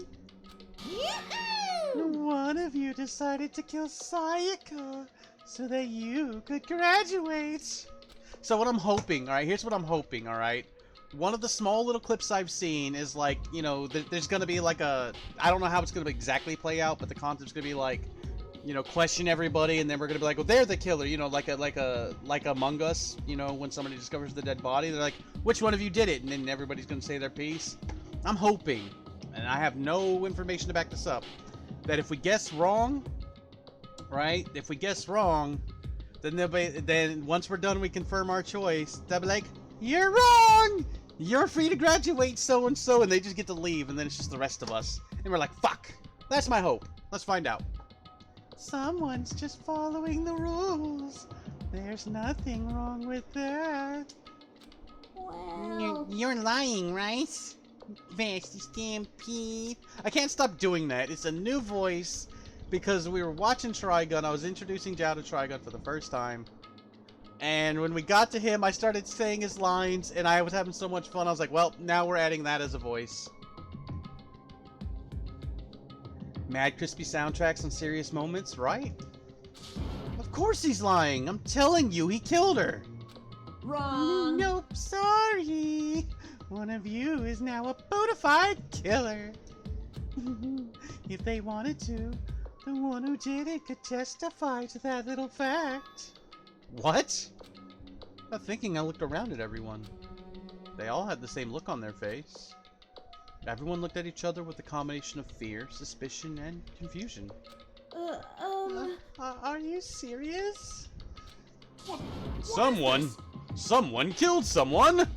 Yoo-hoo! One of you decided to kill Sayaka so that you could graduate. So what I'm hoping, alright, here's what I'm hoping, alright? one of the small little clips I've seen is like, you know, there's gonna be like a, I don't know how it's gonna exactly play out, but the concept's gonna be like, you know, question everybody, and then we're gonna be like, well, they're the killer, you know, like Among Us, you know, when somebody discovers the dead body, they're like, which one of you did it? And then everybody's gonna say their piece. I'm hoping, and I have no information to back this up, that if we guess wrong, right? If we guess wrong, then once we're done, we confirm our choice. They'll be like, "You're wrong. You're free to graduate, so and so," and they just get to leave, and then it's just the rest of us, and we're like, "Fuck." That's my hope. Let's find out. Someone's just following the rules. There's nothing wrong with that. Well, You're lying, right? Vasty Stampede. I can't stop doing that. It's a new voice because we were watching Trigun. I was introducing Jao to Trigun for the first time. And when we got to him, I started saying his lines, and I was having so much fun. I was like, well, now we're adding that as a voice. Mad Crispy soundtracks on serious moments, right? Of course he's lying. I'm telling you, he killed her. Wrong. Nope, sorry. One of you is now a bona fide killer. If they wanted to, the one who did it could testify to that little fact. What? Not thinking, I looked around at everyone. They all had the same look on their face. Everyone looked at each other with a combination of fear, suspicion, and confusion. Are you serious? Someone killed someone!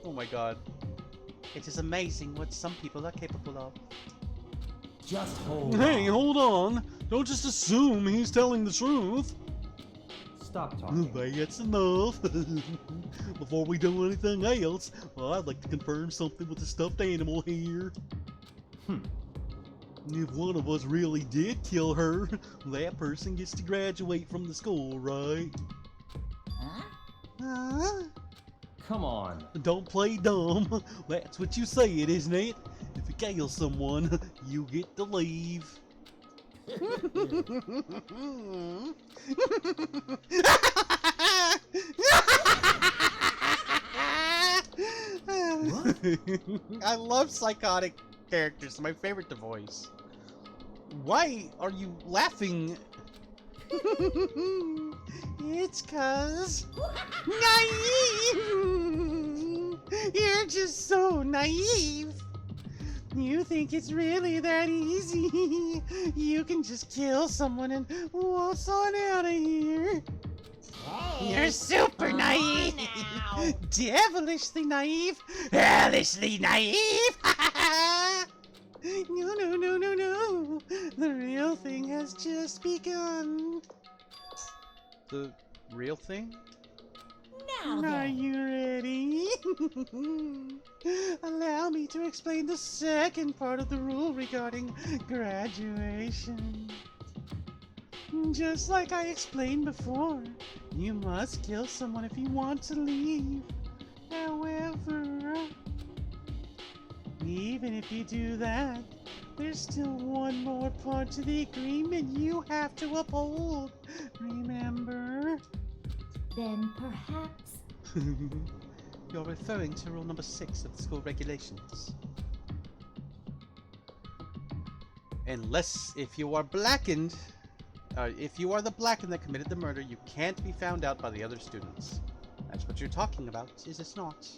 Oh my god. It is amazing what some people are capable of. Just hold Hey, on. hold on. Don't just assume he's telling the truth. Stop talking. That's enough. Before we do anything else, I'd like to confirm something with the stuffed animal here. If one of us really did kill her, that person gets to graduate from the school, right? Come on. Don't play dumb. That's what you say it, isn't it? If you kill someone, you get to leave. I love psychotic characters. My favorite to voice. Why are you laughing? It's 'cause naive. You're just so naive. You think it's really that easy. You can just kill someone and waltz on out of here. You're super naive. Devilishly naive. Hellishly naive. No. The real thing has just begun. The real thing? Now Are then. you ready? Allow me to explain the second part of the rule regarding graduation. Just like I explained before, you must kill someone if you want to leave. However, even if you do that, there's still one more part to the agreement you have to uphold. Remember? then perhaps. You're referring to rule number 6 of the school regulations. Unless if you are blackened, if you are the blackened that committed the murder, you can't be found out by the other students. That's what you're talking about, is it not?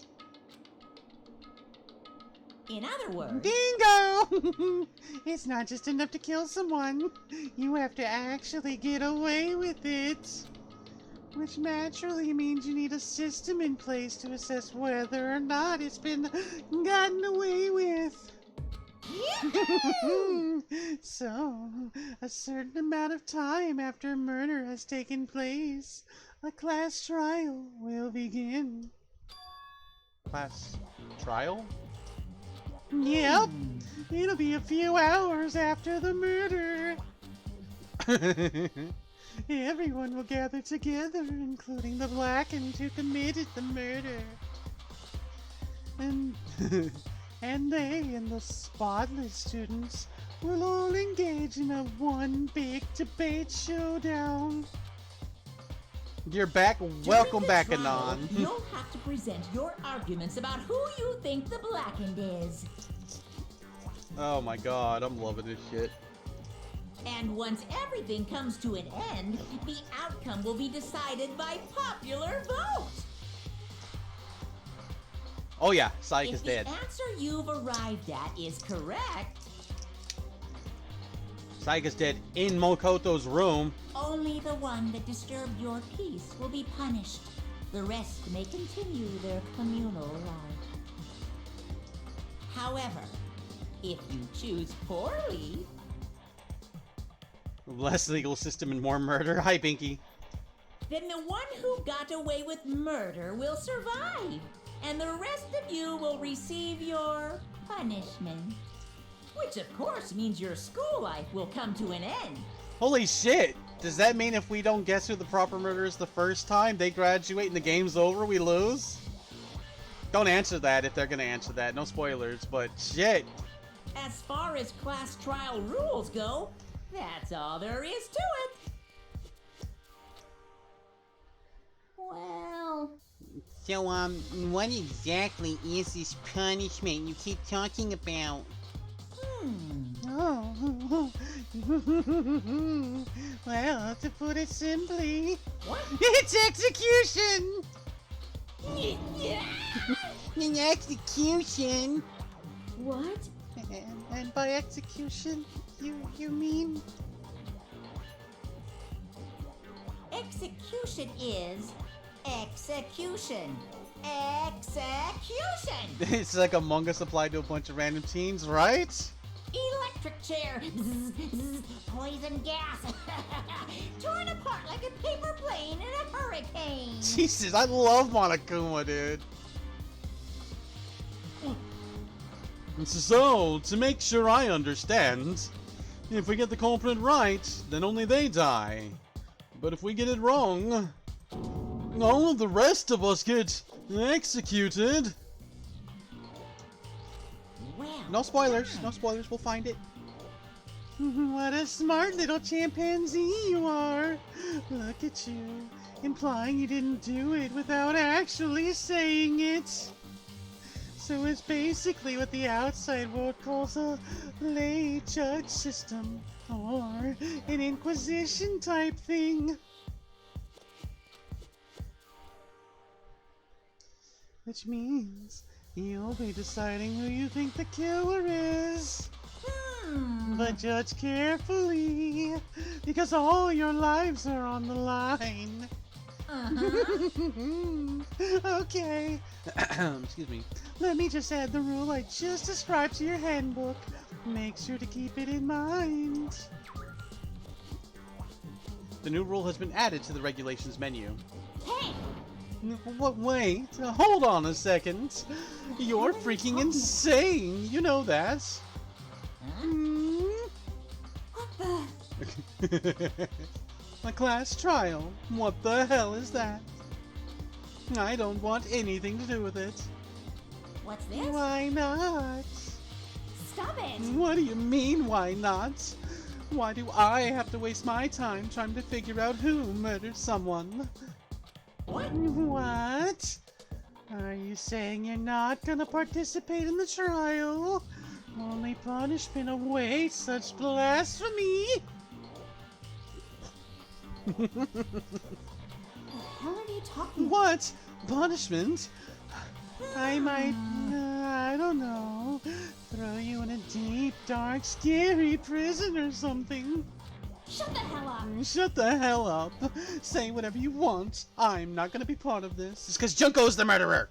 In other words, Bingo! It's not just enough to kill someone. You have to actually get away with it. Which naturally means you need a system in place to assess whether or not it's been gotten away with. So, a certain amount of time after murder has taken place, a class trial will begin. Class trial? Yep. It'll be a few hours after the murder. Everyone will gather together, including the blackened who committed the murder. And they and the spotless students will all engage in a one big debate showdown. You're back. Welcome During back, the trial, Anon. You'll have to present your arguments about who you think the Blackened is. Oh my god, I'm loving this shit. And once everything comes to an end, the outcome will be decided by popular vote. Oh yeah, Psych If is the dead. answer you've arrived at is correct, Psych is dead in Mokoto's room. only the one that disturbed your peace will be punished. The rest may continue their communal life. However, if you choose poorly, Less legal system and more murder. Hi, Binky. then the one who got away with murder will survive, and the rest of you will receive your punishment. Which, of course, means your school life will come to an end. Holy shit! Does that mean if we don't guess who the proper murderer is the first time, they graduate and the game's over, we lose? Don't answer that if they're gonna answer that. No spoilers, but shit. As far as class trial rules go, that's all there is to it. Well, So, what exactly is this punishment you keep talking about? Oh, well, to put it simply, what? it's execution! An execution? What? And by execution, you mean? Execution is execution. Execution! It's like Among Us applied to a bunch of random teens, right? Electric chair. Poison gas. Torn apart like a paper plane in a hurricane. Jesus, I love Monokuma, dude. So, to make sure I understand, if we get the culprit right, then only they die. But if we get it wrong, all of the rest of us get executed. Well, No spoilers, no spoilers, we'll find it. What a smart little chimpanzee you are! Look at you, implying you didn't do it without actually saying it. So it's basically what the outside world calls a lay judge system, or an inquisition type thing. Which means you'll be deciding who you think the killer is. But judge carefully, because all your lives are on the line. Okay, Excuse me. let me just add the rule I just described to your handbook. Make sure to keep it in mind. The new rule has been added to the regulations menu. hey, What? Wait, hold on a second. You're freaking insane. You know that. Hmm? What the? A class trial. What the hell is that? I don't want anything to do with it. what's this? Why not? Stop it! What do you mean, why not? Why do I have to waste my time trying to figure out who murdered someone? What? What? Are you saying you're not gonna participate in the trial? Only punishment awaits such blasphemy? What the hell are you talking about? What? Punishment? I might, I don't know, throw you in a deep, dark, scary prison or something. Shut the hell up! Shut the hell up. Say whatever you want. I'm not gonna be part of this. It's because Junko's the murderer.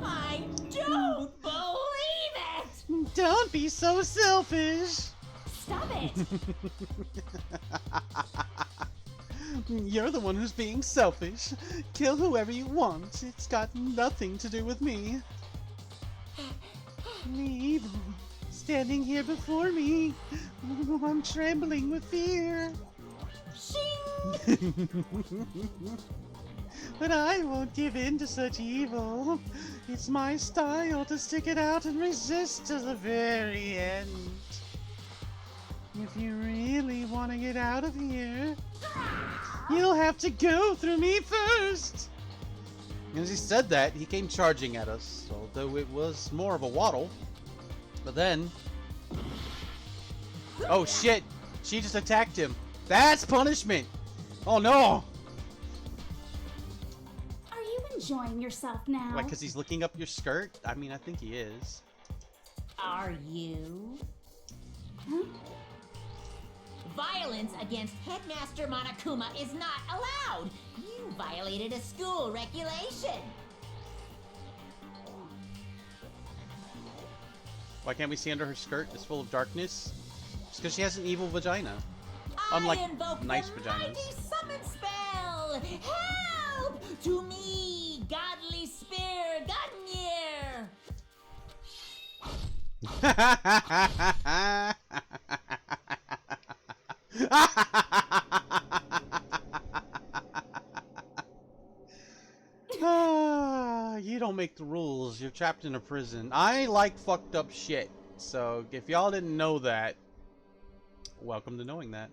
I don't believe it! Don't be so selfish. Stop it! You're the one who's being selfish. Kill whoever you want. It's got nothing to do with me. Evil, standing here before me. I'm trembling with fear. Shing! But I won't give in to such evil. It's my style to stick it out and resist to the very end. If you really want to get out of here, You'll have to go through me first! And as he said that, he came charging at us, although it was more of a waddle. But then... Oh shit! She just attacked him. That's punishment! Oh no! Are you enjoying yourself now? Like, because he's looking up your skirt? I mean, I think he is. Are you? Huh? Violence against Headmaster Monokuma is not allowed. You violated a school regulation. Why can't we see under her skirt? It's full of darkness. It's because she has an evil vagina. Unlike I invoke nice the vaginas. mighty summon spell. Help to me, godly spear, Gungnir. You don't make the rules. You're trapped in a prison. I like fucked up shit. So if y'all didn't know that, welcome to knowing that.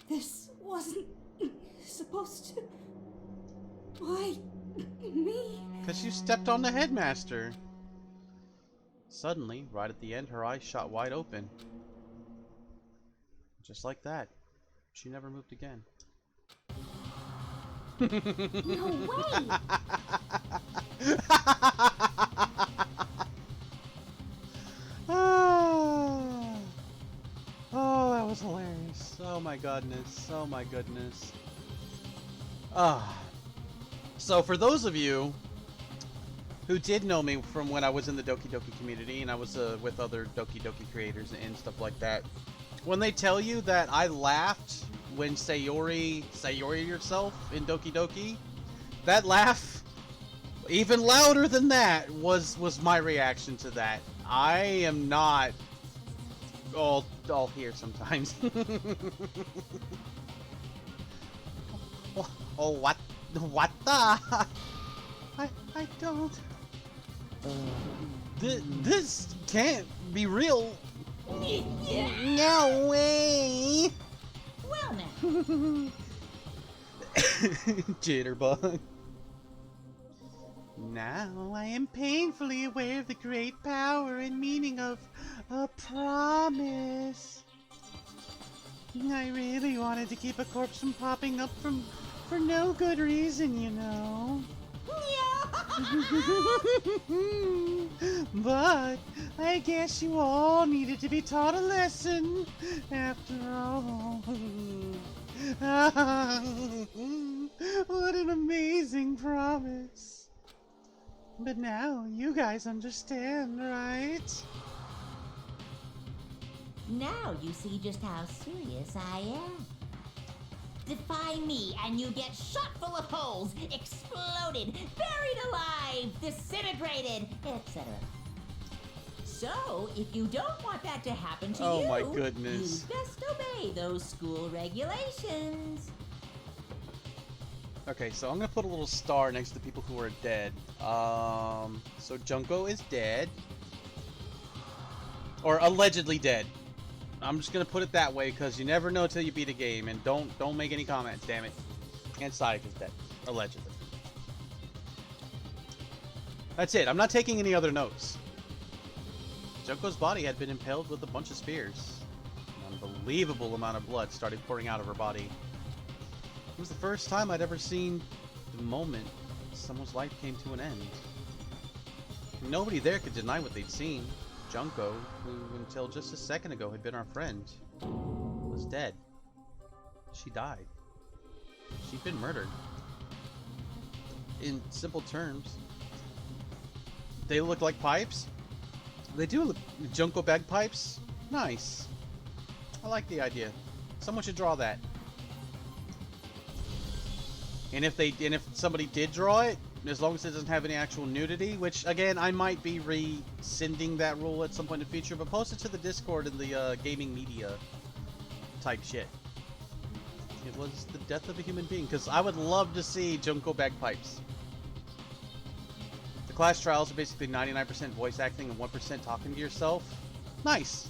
This wasn't supposed to. Why me? Because you stepped on the headmaster. Suddenly, right at the end, her eyes shot wide open. Just like that. She never moved again. No way! Oh, that was hilarious. Oh my goodness. Oh my goodness. Ah. So for those of you who did know me from when I was in the Doki Doki community and I was with other Doki Doki creators and stuff like that, when they tell you that I laughed when Sayori yourself in Doki Doki, that laugh, even louder than that, was my reaction to that. I am not all here sometimes. Oh, what the? I don't. This can't be real. No way. Well now, Jitterbug. Now I am painfully aware of the great power and meaning of a promise. I really wanted to keep a corpse from popping up for no good reason, you know. But I guess you all needed to be taught a lesson after all. What an amazing promise. But now you guys understand, right? now you see just how serious I am. Defy me and you get shot full of holes, exploded, buried alive, disintegrated, etc. So, if you don't want that to happen to Oh you, my goodness. you best obey those school regulations. Okay, so I'm gonna put a little star next to people who are dead. So Junko is dead. Or allegedly dead. I'm just gonna put it that way because you never know till you beat a game, and don't make any comments, damn it. And Sonic is dead, allegedly. That's it. I'm not taking any other notes. Junko's body had been impaled with a bunch of spears. An unbelievable amount of blood started pouring out of her body. It was the first time I'd ever seen the moment someone's life came to an end. Nobody there could deny what they'd seen. Junko, who until just a second ago had been our friend, was dead. She died. She'd been murdered. In simple terms, they look like pipes. They do look Junko bagpipes. Nice. I like the idea. Someone should draw that. And if somebody did draw it, as long as it doesn't have any actual nudity, which again I might be rescinding that rule at some point in the future, but post it to the Discord and the gaming media type shit. It was the death of a human being, because I would love to see Junko bagpipes. The class trials are basically 99% voice acting and 1% talking to yourself. Nice.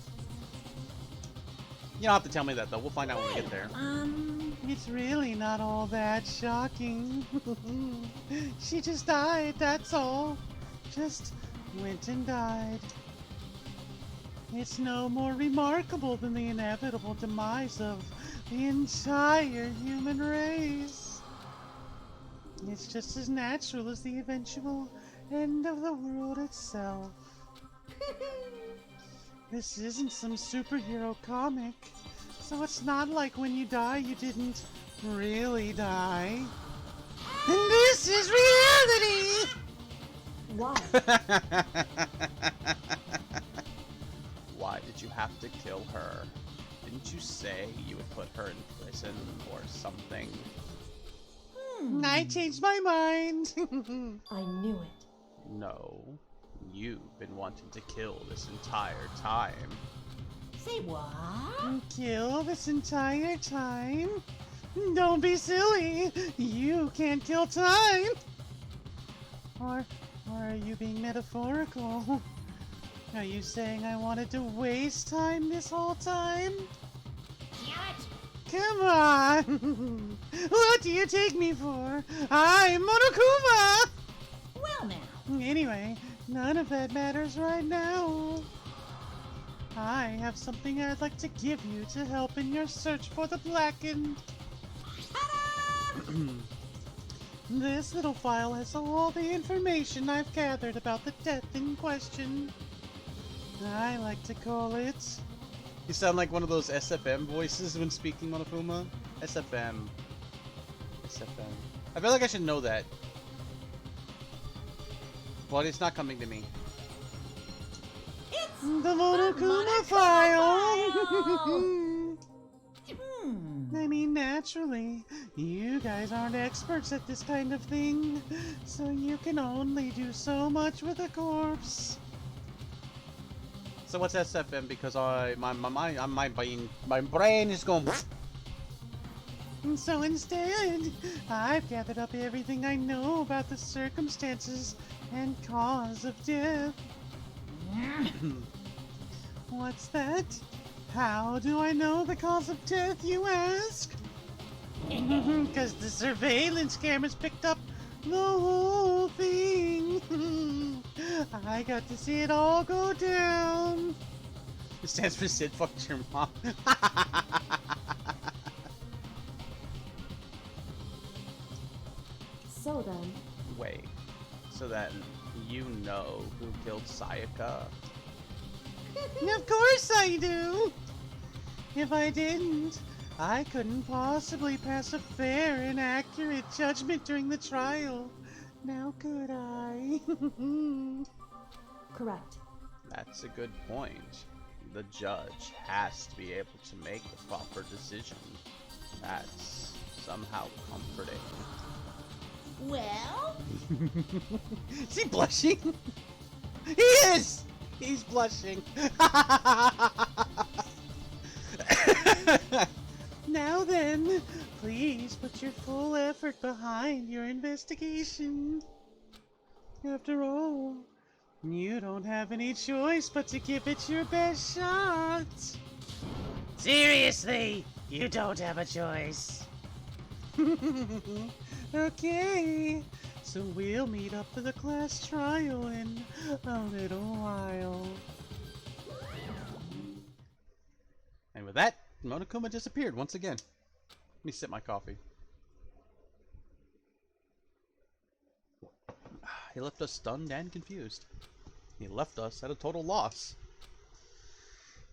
You don't have to tell me that though. We'll find out when we get there. It's really not all that shocking. She just died, that's all. Just went and died. It's no more remarkable than the inevitable demise of the entire human race. It's just as natural as the eventual end of the world itself. This isn't some superhero comic, so it's not like when you die you didn't really die. And this is reality! Why? Why did you have to kill her? Didn't you say you would put her in prison or something? I changed my mind. I knew it. No. You've been wanting to kill this entire time. Say what? Kill this entire time? Don't be silly. You can't kill time. Or are you being metaphorical? Are you saying I wanted to waste time this whole time? Come on! What do you take me for? I'm Monokuma! Well now. Anyway, none of that matters right now. I have something I'd like to give you to help in your search for the Blackened. This little file has all the information I've gathered about the death in question. I like to call it... You sound like one of those SFM voices when speaking, Monofuma. SFM. SFM. I feel like I should know that. But it's not coming to me. It's The Monokuma file! I mean, naturally, you guys aren't experts at this kind of thing, so you can only do so much with a corpse. So what's SFM? Because my brain is going. And so instead, I've gathered up everything I know about the circumstances and cause of death. What's that? How do I know the cause of death, you ask? Because the surveillance cameras picked up the whole thing. I got to see it all go down. It stands for Sid fucked your mom. So then, Wait. So that you know who killed Sayaka? Of course I do! If I didn't, I couldn't possibly pass a fair and accurate judgment during the trial. Now could I? correct. That's a good point. The judge has to be able to make the proper decision. That's somehow comforting. Well, Is he blushing? He is! He's blushing. Now then, please put your full effort behind your investigation. After all, you don't have any choice but to give it your best shot. Seriously, you don't have a choice. Okay, so we'll meet up for the class trial in a little while. And with that, Monokuma disappeared once again. Let me sip my coffee. He left us stunned and confused. He left us at a total loss.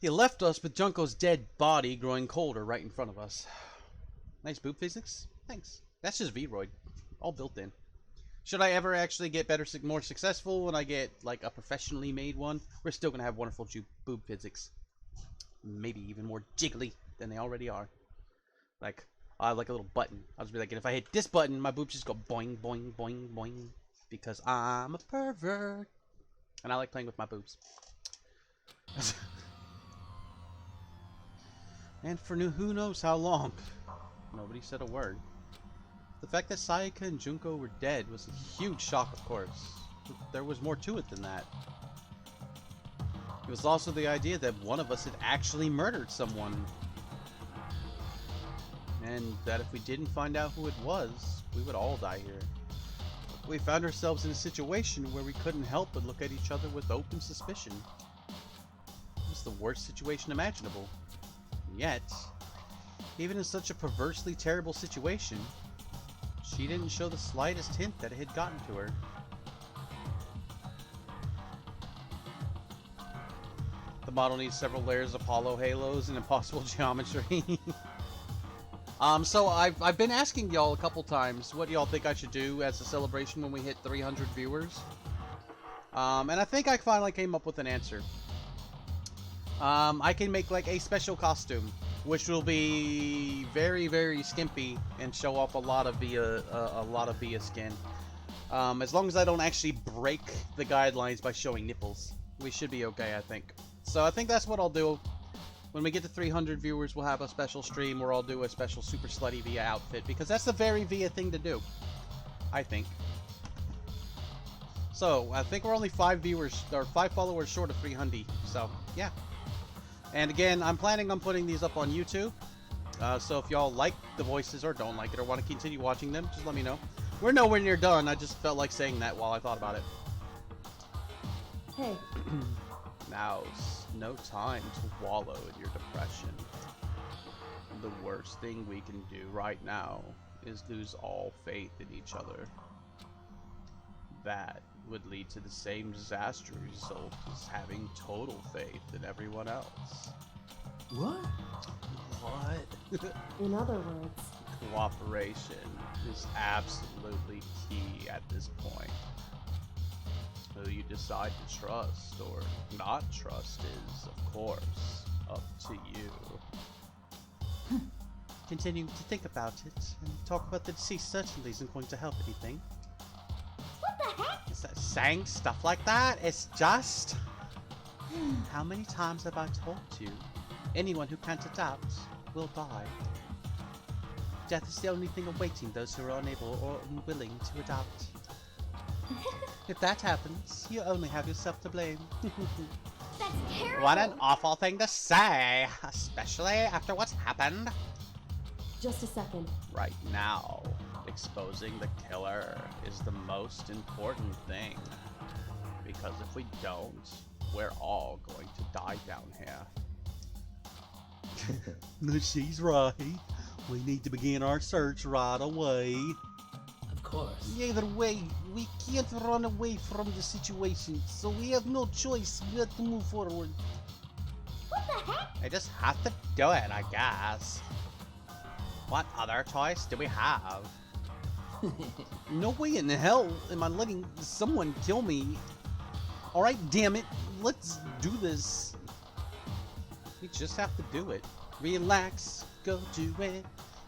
He left us with Junko's dead body growing colder right in front of us. Nice boob physics. Thanks. That's just Vroid. All built in. Should I ever actually get better, more successful when I get like a professionally made one, we're still going to have wonderful boob physics. Maybe even more jiggly than they already are. Like a little button. I'll just be like, if I hit this button, my boobs just go boing, boing, boing, boing. Because I'm a pervert. And I like playing with my boobs. And for who knows how long. Nobody said a word. The fact that Sayaka and Junko were dead was a huge shock, of course. But there was more to it than that. It was also the idea that one of us had actually murdered someone. And that if we didn't find out who it was, we would all die here. We found ourselves in a situation where we couldn't help but look at each other with open suspicion. It was the worst situation imaginable. And yet, even in such a perversely terrible situation, she didn't show the slightest hint that it had gotten to her. The model needs several layers of hollow halos and impossible geometry. So I've been asking y'all a couple times what y'all think I should do as a celebration when we hit 300 viewers. And I think I finally came up with an answer. I can make like a special costume, which will be very, very skimpy and show off a lot of Via skin. As long as I don't actually break the guidelines by showing nipples, we should be okay, I think. So I think that's what I'll do. When we get to 300 viewers, we'll have a special stream where I'll do a special super slutty Via outfit, because that's the very Via thing to do, I think. So I think we're only 5 followers short of 300. So yeah. And again, I'm planning on putting these up on YouTube. So if y'all like the voices or don't like it or want to continue watching them, just let me know. We're nowhere near done. I just felt like saying that while I thought about it. Hey, Now's no time to wallow in your depression. The worst thing we can do right now is lose all faith in each other. That would lead to the same disastrous result as having total faith in everyone else. What? What? in other words, Cooperation is absolutely key at this point. Who you decide to trust or not trust is, of course, up to you. Continuing to think about it and talk about the deceased certainly isn't going to help anything. what the heck? Is that saying stuff like that? It's just... How many times have I told you? Anyone who can't adapt will die. Death is the only thing awaiting those who are unable or unwilling to adapt. If that happens, you only have yourself to blame. That's terrible. What an awful thing to say, especially after what's happened. Just a second. Right now, exposing the killer is the most important thing. Because if we don't, we're all going to die down here. No, she's right. We need to begin our search right away. Of course. Either way, we can't run away from the situation, so we have no choice but to move forward. What the heck? I just have to do it, I guess. What other choice do we have? No way in hell am I letting someone kill me. Alright, damn it, let's do this. We just have to do it. Relax, go do it.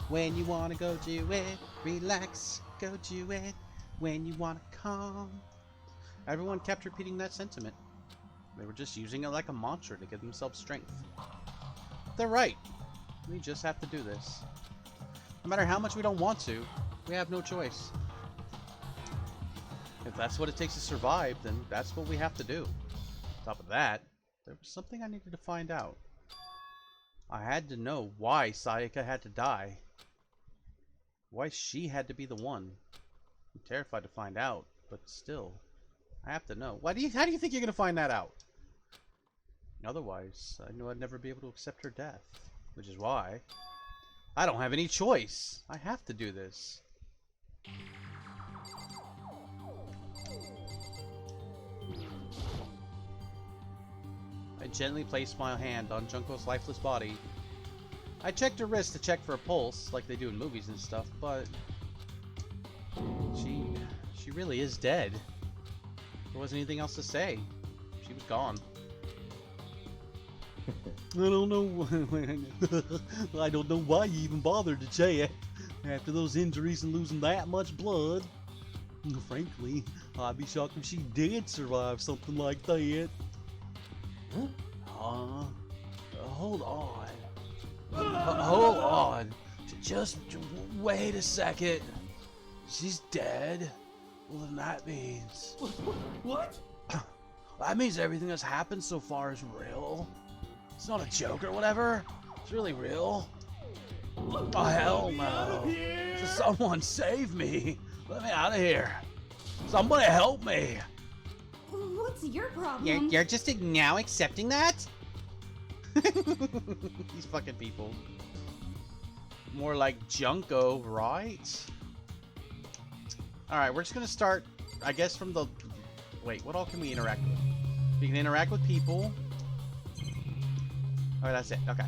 When you wanna go do it. Relax, go do it. When you wanna calm. Everyone kept repeating that sentiment. They were just using it like a mantra to give themselves strength. They're right. We just have to do this. No matter how much we don't want to, we have no choice. If that's what it takes to survive, then that's what we have to do. On top of that, there was something I needed to find out. I had to know why Sayaka had to die. Why she had to be the one. I'm terrified to find out, but still, I have to know. How do you think you're going to find that out? Otherwise, I knew I'd never be able to accept her death. Which is why I don't have any choice. I have to do this. I gently placed my hand on Junko's lifeless body. I checked her wrist to check for a pulse, like they do in movies and stuff, but she really is dead. There wasn't anything else to say. She was gone. I don't know. I don't know why you even bothered to check after those injuries and losing that much blood. Frankly, I'd be shocked if she did survive something like that. Hold on. Hold on. Just wait a second. She's dead. Well, then that means... What? That means everything that's happened so far is real. It's not a joke or whatever. It's really real. Oh, hell no. Someone save me. Let me out of here. Somebody help me. What's your problem? You're just now accepting that? These fucking people. More like Junko, right? Alright, we're just gonna start, I guess, from the... Wait, what all can we interact with? We can interact with people. Alright, that's it. Okay.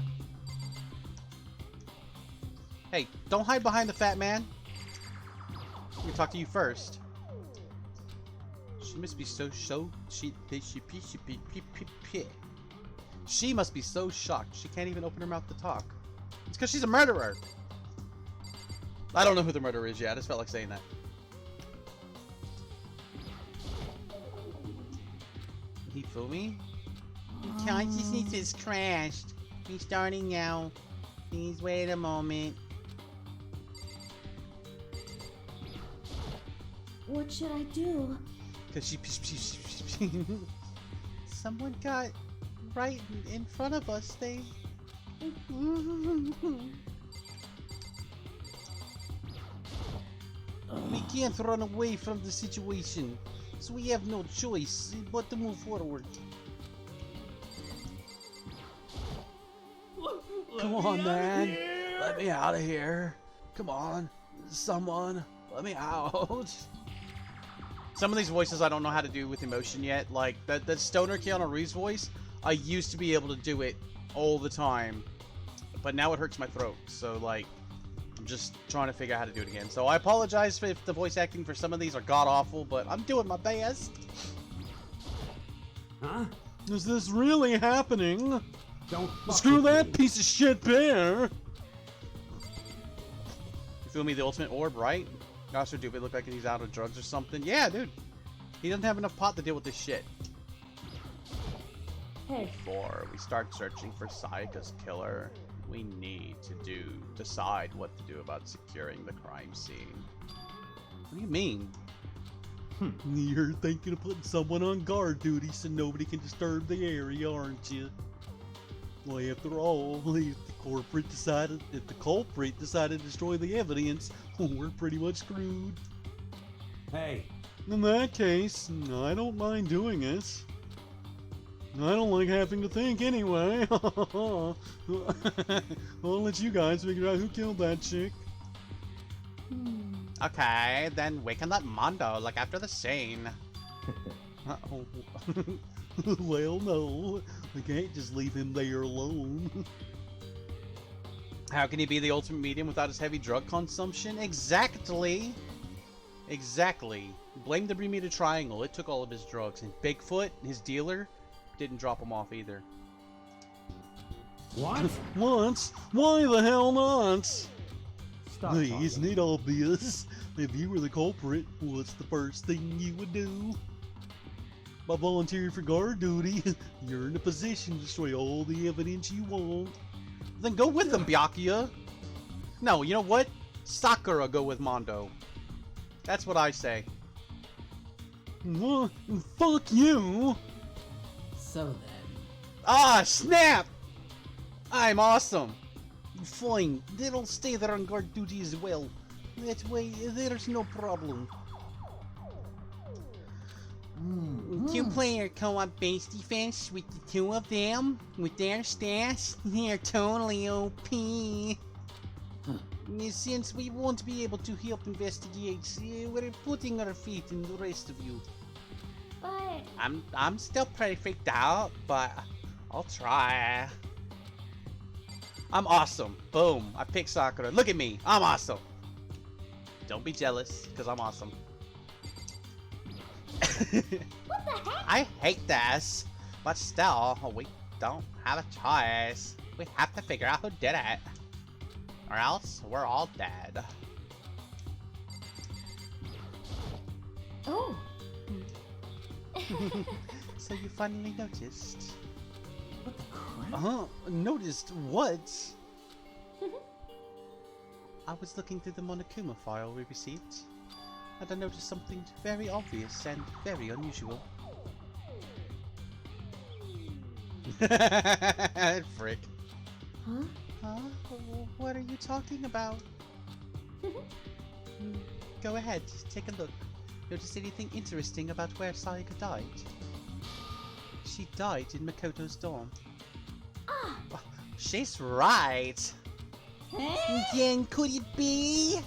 Hey, don't hide behind the fat man. I'm gonna talk to you first. She must be so she must be so shocked she can't even open her mouth to talk. It's because she's a murderer. I don't know who the murderer is yet. I just felt like saying that. He fool me? Consciousness is crashed. He's starting now. Please wait a moment. What should I do? Cause she someone got right in front of us. They we can't run away from the situation, so we have no choice but to move forward. Come on, man. Let me out of here. Come on. Someone, let me out. Some of these voices I don't know how to do with emotion yet. Like that Stoner Keanu Reeves voice, I used to be able to do it all the time, but now it hurts my throat. So like, I'm just trying to figure out how to do it again. So I apologize if the voice acting for some of these are god awful, but I'm doing my best. Huh? Is this really happening? Don't fuck Screw with that me. piece of shit bear. You feel me? The ultimate orb, right? Gosh, dude, it look like he's out of drugs or something. Yeah, dude. He doesn't have enough pot to deal with this shit. Hey, Before we start searching for Sayaka's killer, we need to decide what to do about securing the crime scene. What do you mean? You're thinking of putting someone on guard duty so nobody can disturb the area, aren't you? Well, after all, if the culprit decided to destroy the evidence, we're pretty much screwed. Hey, In that case, I don't mind doing it. I don't like having to think anyway. I'll let you guys figure out who killed that chick. Okay, then we can let Mondo look after the scene. Uh-oh. Well, no. I can't just leave him there alone. How can he be the ultimate medium without his heavy drug consumption? Exactly. Exactly. Blame the Bermuda Triangle. It took all of his drugs. And Bigfoot, his dealer, didn't drop him off either. what? What? Why the hell not? Stop Hey, talking. isn't it obvious? If you were the culprit, what's the first thing you would do? By volunteering for guard duty, you're in a position to destroy all the evidence you want. Then go with them, Byakuya. No, you know what? Sakura go with Mondo. That's what I say. What? Fuck you! So then, Ah, snap! I'm awesome. Fine, then I'll stay there on guard duty as well. That way, there's no problem. Two-player co-op based defense with the two of them, with their stats, they're totally OP. Since we won't be able to help investigate, we're putting our faith in the rest of you. but I'm still pretty freaked out, but I'll try. I'm awesome. Boom. I picked Sakura. Look at me. I'm awesome. Don't be jealous, because I'm awesome. what the heck? I hate this, but still, we don't have a choice. We have to figure out who did it, or else we're all dead. Oh, So you finally noticed? what the crap? Noticed what? I was looking through the Monokuma file we received, and I noticed something very obvious and very unusual. Frick. Huh? Huh? What are you talking about? Go ahead, take a look. Notice anything interesting about where Sayaka died? She died in Makoto's dorm. Ah! She's right. Huh? Then could it be?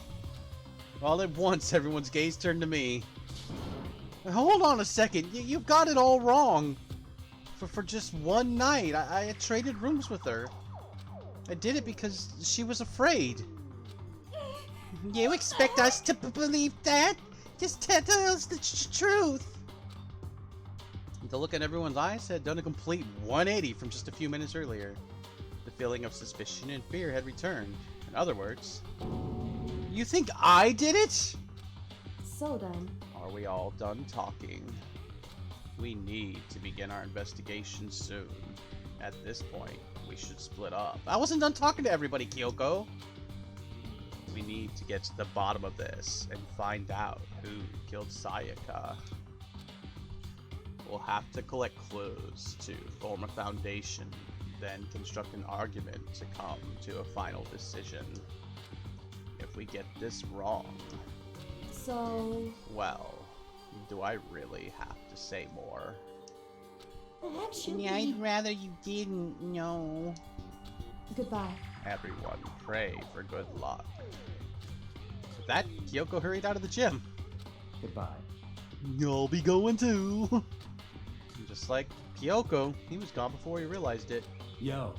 All at once, everyone's gaze turned to me. Hold on a second, you've got it all wrong. For just one night, I had traded rooms with her. I did it because she was afraid. You expect us to believe that? Just tell us the truth. The look in everyone's eyes had done a complete 180 from just a few minutes earlier. The feeling of suspicion and fear had returned. In other words, you think I did it? So then, Are we all done talking? We need to begin our investigation soon. At this point, we should split up. I wasn't done talking to everybody, Kyoko. We need to get to the bottom of this and find out who killed Sayaka. We'll have to collect clues to form a foundation, then construct an argument to come to a final decision. If we get this wrong, so well, do I really have to say more? actually, I'd rather you didn't know. goodbye. Everyone, pray for good luck. With that, Kyoko hurried out of the gym. Goodbye. I'll be going too. And just like Kyoko, he was gone before he realized it. Yo.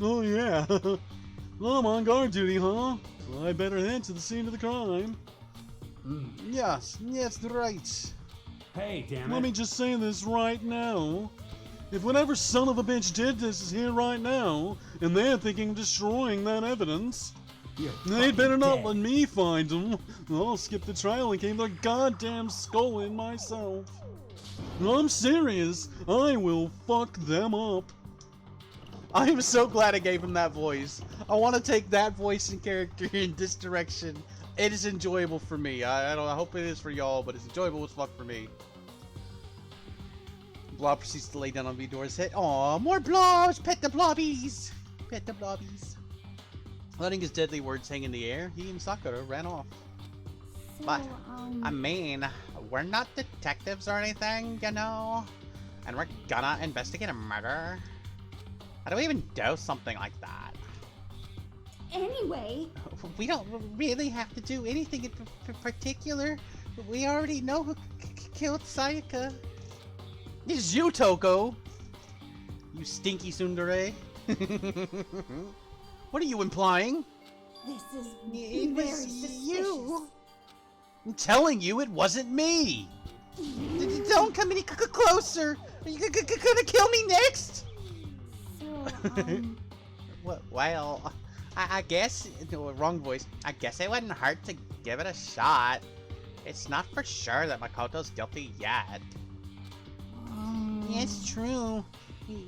Oh yeah. Well, I'm on guard duty, huh? Well, I better head to the scene of the crime. Yes, right. Hey, damn it. Let me just say this right now. If whatever son of a bitch did this is here right now, and they're thinking of destroying that evidence, You're they'd better fucking not dead. let me find them. I'll skip the trial and cave their goddamn skull in myself. I'm serious. I will fuck them up. I am so glad I gave him that voice. I want to take that voice and character in this direction. It is enjoyable for me. I hope it is for y'all, but it's enjoyable as fuck for me. Blob proceeds to lay down on Vidor's head. Aw, more blobs! Pet the blobbies! Pet the blobbies. Letting his deadly words hang in the air, he and Sakura ran off. So, But, I mean, we're not detectives or anything, you know? And we're gonna investigate a murder? How do we even do something like that? anyway, We don't really have to do anything in particular. We already know who killed Sayaka. It's you, Toko! You stinky tsundere. What are you implying? this is It very was suspicious. you. I'm telling you, it wasn't me! Don't come any closer. Are you gonna kill me next? So, Well, I guess... No, wrong voice. I guess it wouldn't hurt to give it a shot. It's not for sure that Makoto's guilty yet. It's true.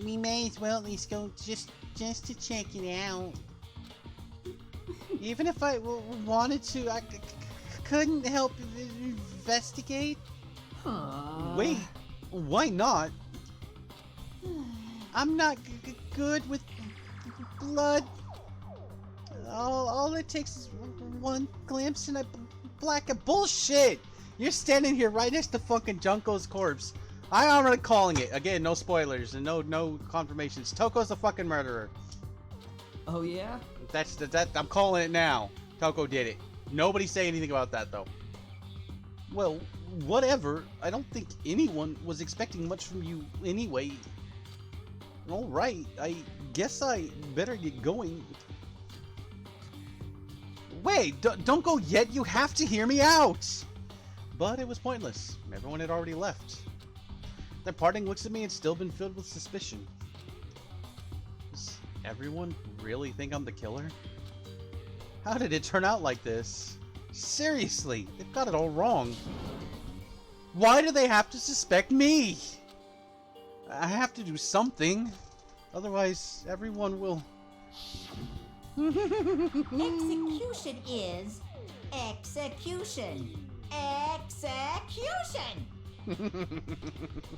We may as well at least go just to check it out. Even if I wanted to, I couldn't help investigate. Wait, why not? I'm not good with blood. All it takes is one glimpse and I black a Bullshit! You're standing here right next to fucking Junko's corpse. I'm already calling it. Again, no spoilers and no confirmations. Toko's the fucking murderer. Oh, yeah? That I'm calling it now. Toko did it. Nobody say anything about that though. Well, whatever. I don't think anyone was expecting much from you anyway. Alright, I guess I better get going. Wait, don't go yet. You have to hear me out. But it was pointless. Everyone had already left. Their parting looks at me had still been filled with suspicion. Does everyone really think I'm the killer? How did it turn out like this? Seriously, they've got it all wrong. Why do they have to suspect me? I have to do something. Otherwise, everyone will... Execution is execution. Execution!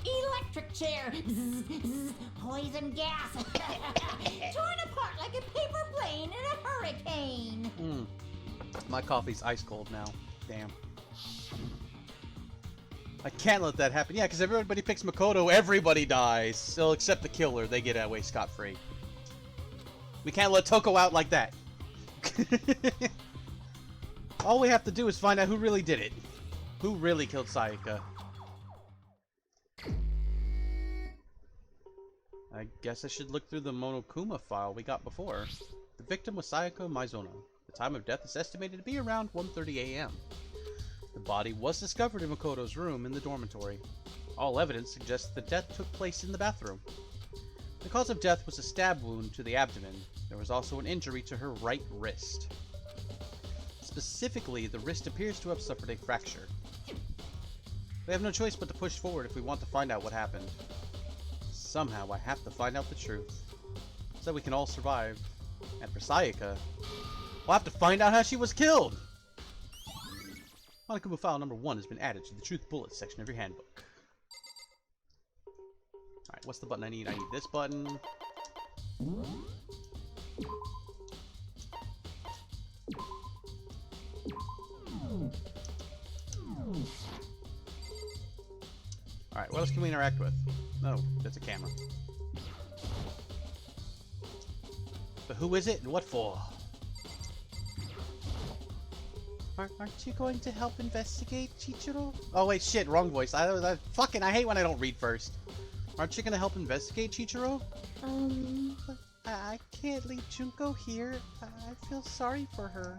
Electric chair. Zzz, zzz. poison gas. Torn apart like a paper plane in a hurricane. My coffee's ice cold now. Damn. I can't let that happen. Yeah, because everybody picks Makoto, everybody dies. So except the killer, they get away scot-free. We can't let Toko out like that. All we have to do is find out who really did it. Who really killed Sayaka. I guess I should look through the Monokuma file we got before. The victim was Sayaka Maizono. The time of death is estimated to be around 1:30 a.m. The body was discovered in Makoto's room in the dormitory. All evidence suggests the death took place in the bathroom. The cause of death was a stab wound to the abdomen. There was also an injury to her right wrist. Specifically, the wrist appears to have suffered a fracture. We have no choice but to push forward if we want to find out what happened. Somehow I have to find out the truth, so that we can all survive. And for Sayaka, we'll have to find out how she was killed! Monokuma file number 1 has been added to the Truth Bullets section of your handbook. Alright, what's the button I need? I need this button. Alright, what else can we interact with? No, that's a camera. But who is it and what for? Aren't you going to help investigate, Chichiro? Oh wait, shit, wrong voice. I hate when I don't read first. Aren't you gonna help investigate, Chichiro? I can't leave Junko here. I feel sorry for her.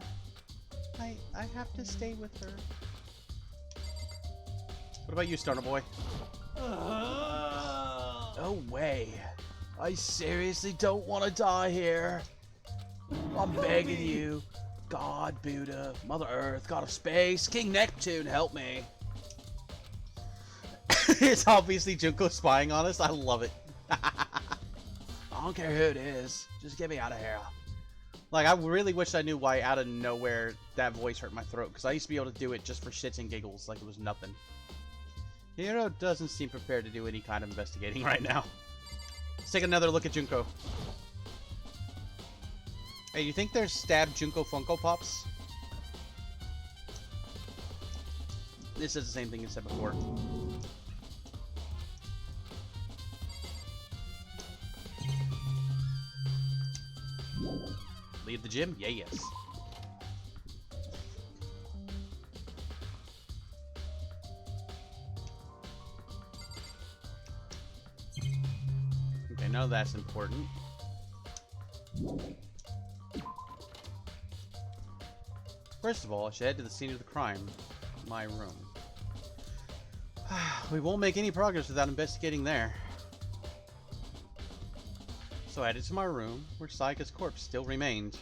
I have to stay with her. What about you, Stoner Boy? No way. I seriously don't want to die here. I'm begging you. God, Buddha, Mother Earth, God of Space, King Neptune, help me. It's obviously Junko spying on us. I love it. I don't care who it is. Just get me out of here. Like, I really wish I knew why out of nowhere that voice hurt my throat, because I used to be able to do it just for shits and giggles like it was nothing. Hiro doesn't seem prepared to do any kind of investigating right now. Let's take another look at Junko. Hey, you think there's Stab Junko Funko Pops? This is the same thing I said before. Leave the gym? Yeah, yes. Okay, now that's important. First of all, I should head to the scene of the crime. My room. We won't make any progress without investigating there. So I headed to my room, where Sayaka's corpse still remained.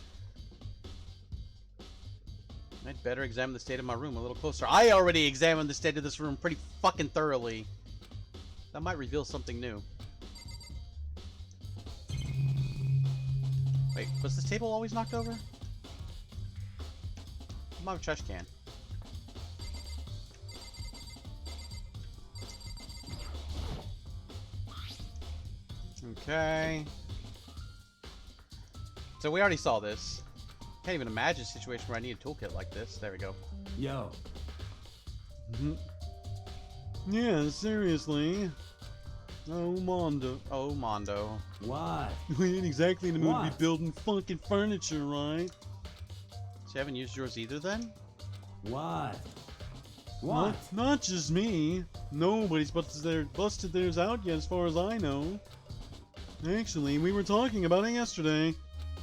I'd better examine the state of my room a little closer. I already examined the state of this room pretty fucking thoroughly. That might reveal something new. Wait, was this table always knocked over? I have a trash can. Okay. So we already saw this. Can't even imagine a situation where I need a toolkit like this. There we go. Yo. Yeah, seriously. Oh, Mondo. Oh, Mondo. What? We ain't exactly in the mood to be What? building fucking furniture, right? So you haven't used yours either then? What? What? Not just me. Nobody's busted theirs out yet, as far as I know. Actually, we were talking about it yesterday.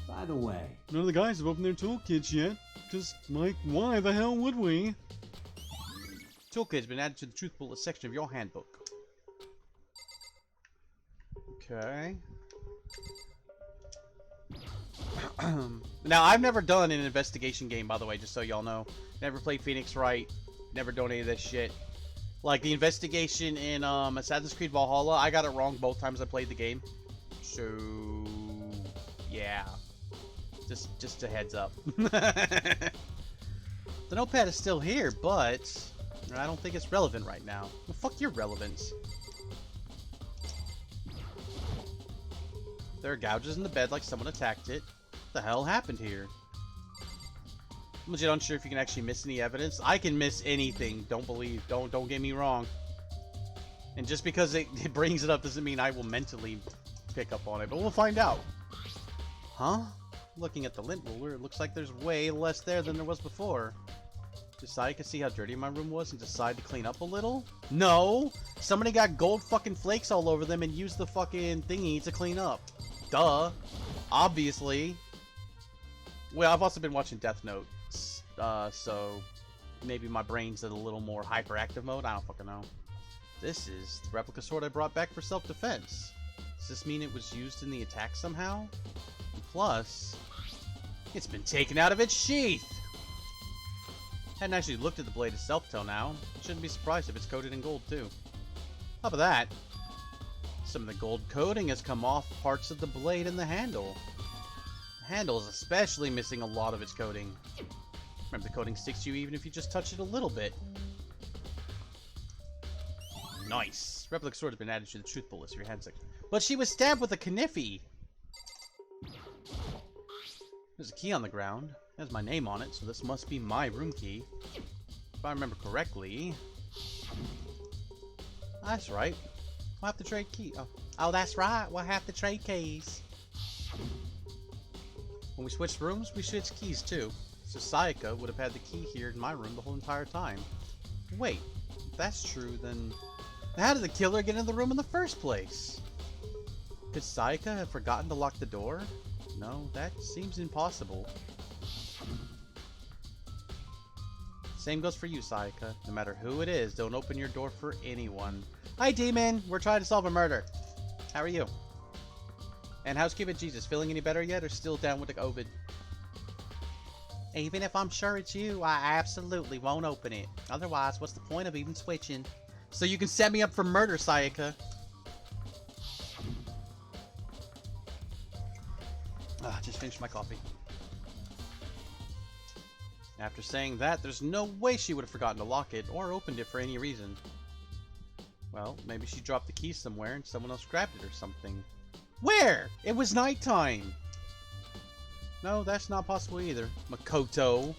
By the way, None of the guys have opened their toolkits yet. Just, like, why the hell would we? Toolkit's been added to the Truth Bullet section of your handbook. Okay. Now, I've never done an investigation game, by the way, just so y'all know. Never played Phoenix Wright. Never done any of this shit. Like, the investigation in Assassin's Creed Valhalla, I got it wrong both times I played the game. So, yeah. Just a heads up. The notepad is still here, but I don't think it's relevant right now. Well, fuck your relevance. There are gouges in the bed like someone attacked it. What the hell happened here? I'm legit unsure if you can actually miss any evidence. I can miss anything. Don't get me wrong. And just because it brings it up doesn't mean I will mentally pick up on it. But we'll find out. Huh? Looking at the lint ruler, it looks like there's way less there than there was before. Decide to see how dirty my room was and decide to clean up a little? No! Somebody got gold fucking flakes all over them and used the fucking thingy to clean up. Duh. Obviously. Well, I've also been watching Death Note. So maybe my brain's in a little more hyperactive mode. I don't fucking know. This is the replica sword I brought back for self-defense. Does this mean it was used in the attack somehow? And plus, it's been taken out of its sheath! Hadn't actually looked at the blade itself till now. Shouldn't be surprised if it's coated in gold too. Top of that, some of the gold coating has come off parts of the blade and the handle. The handle is especially missing a lot of its coating. Remember, the coating sticks to you even if you just touch it a little bit. Nice. Replica sword has been added to the truth bullet, so your hand section. But she was stabbed with a kniffy! There's a key on the ground. It has my name on it, so this must be my room key. If I remember correctly. That's right. We'll have to trade key. Oh, that's right. We'll have to trade keys. When we switched rooms, we switched keys too. So Sayaka would have had the key here in my room the whole entire time. Wait, if that's true, then how did the killer get in the room in the first place? Could Sayaka have forgotten to lock the door? No, that seems impossible. Same goes for you, Sayaka. No matter who it is, don't open your door for anyone. Hi, Demon! We're trying to solve a murder. How are you? And how's Cupid Jesus? Feeling any better yet, or still down with the COVID? Even if I'm sure it's you, I absolutely won't open it. Otherwise, what's the point of even switching? So you can set me up for murder, Sayaka. Just finished my coffee. After saying that, there's no way she would have forgotten to lock it, or opened it for any reason. Well, maybe she dropped the key somewhere and someone else grabbed it or something. Where? It was nighttime! No, that's not possible either. Makoto!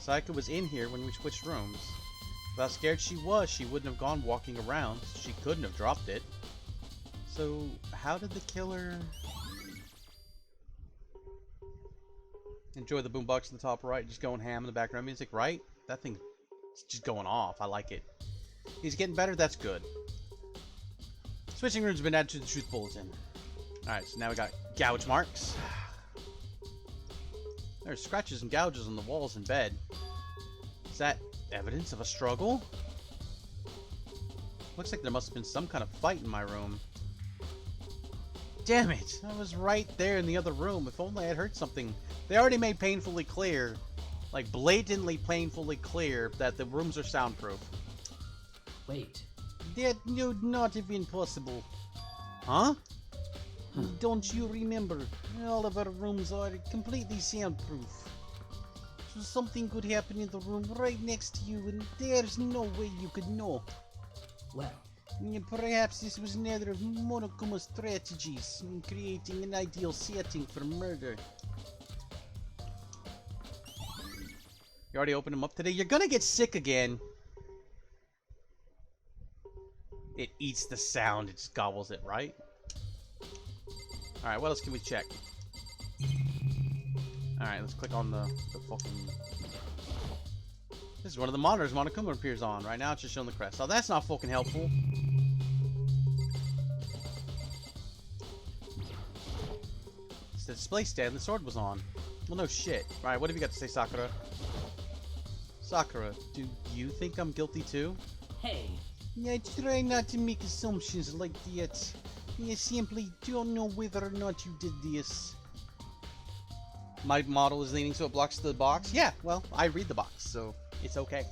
Sayaka was in here when we switched rooms. If how scared she was, she wouldn't have gone walking around. She couldn't have dropped it. So, how did the killer... Enjoy the boombox in the top right, just going ham in the background music, right? That thing's just going off. I like it. He's getting better, that's good. Switching rooms have been added to the truth bulletin. Alright, so now we got gouge marks. There's scratches and gouges on the walls and bed. Is that evidence of a struggle? Looks like there must have been some kind of fight in my room. Damn it! I was right there in the other room. If only I had heard something. They already made painfully clear, like blatantly painfully clear, that the rooms are soundproof. Wait. That would not have been possible. Huh? Don't you remember? All of our rooms are completely soundproof. So something could happen in the room right next to you and there's no way you could know. Well, Perhaps this was another of Monokuma's strategies in creating an ideal setting for murder. You already opened them up today? You're gonna get sick again. It eats the sound, it just gobbles it, right? Alright, what else can we check? Alright, let's click on the fucking... This is one of the monitors Monokuma appears on. Right now it's just showing the crest. Oh, that's not fucking helpful. It's the display stand the sword was on. Well, no shit. Alright, what have you got to say, Sakura? Sakura, do you think I'm guilty too? hey, I try not to make assumptions like that. I simply don't know whether or not you did this. My model is leaning so it blocks the box? Yeah, well, I read the box, so it's okay.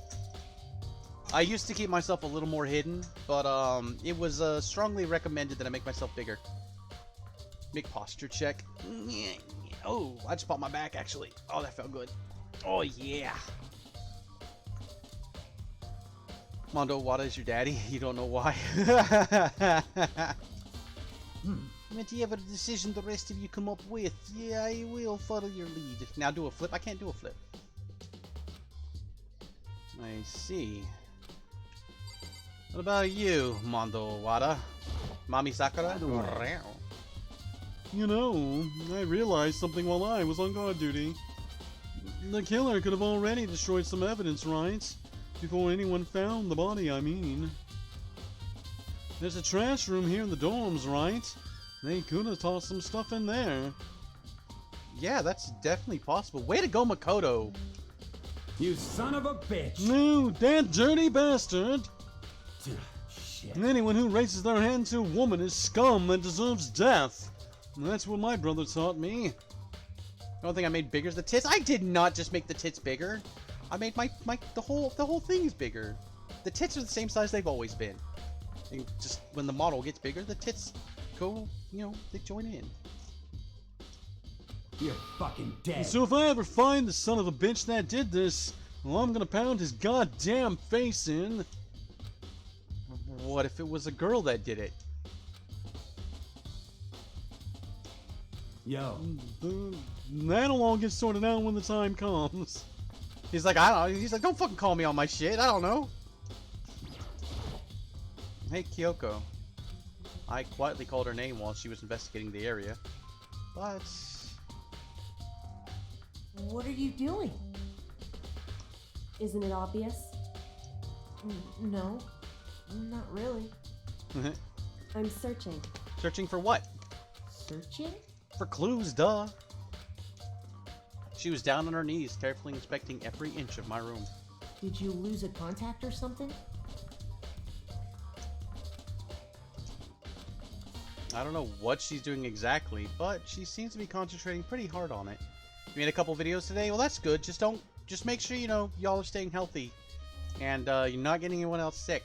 I used to keep myself a little more hidden, but it was strongly recommended that I make myself bigger. Make posture check. Oh, I just popped my back actually. Oh, that felt good. Oh yeah. Mondo Wada is your daddy? You don't know why? Whatever decision the rest of you come up with, yeah, I will follow your lead. Now do a flip. I can't do a flip. I see. What about you, Mondo Wada? Mami Sakura? By the way. You know, I realized something while I was on guard duty. The killer could have already destroyed some evidence, right? Before anyone found the body, I mean. There's a trash room here in the dorms, right? They could have tossed some stuff in there. Yeah, that's definitely possible. Way to go, Makoto! You son of a bitch! No, that dirty bastard! Shit. Anyone who raises their hand to a woman is scum and deserves death. That's what my brother taught me. The only thing I made bigger is the tits. I did not just make the tits bigger. I made the whole thing is bigger. The tits are the same size they've always been. And just when the model gets bigger, the tits go, you know, they join in. You're fucking dead. So if I ever find the son of a bitch that did this, well, I'm gonna pound his goddamn face in. What if it was a girl that did it? Yo. That'll all get sorted out when the time comes. He's like, I don't know. He's like, don't fucking call me on my shit. I don't know. Hey, Kyoko. I quietly called her name while she was investigating the area. But... What are you doing? Isn't it obvious? No, not really. I'm searching. Searching for what? Searching? For clues, duh. She was down on her knees, carefully inspecting every inch of my room. Did you lose a contact or something? I don't know what she's doing exactly, but she seems to be concentrating pretty hard on it. You made a couple videos today? Well, that's good. Just make sure, you know, y'all are staying healthy. And you're not getting anyone else sick.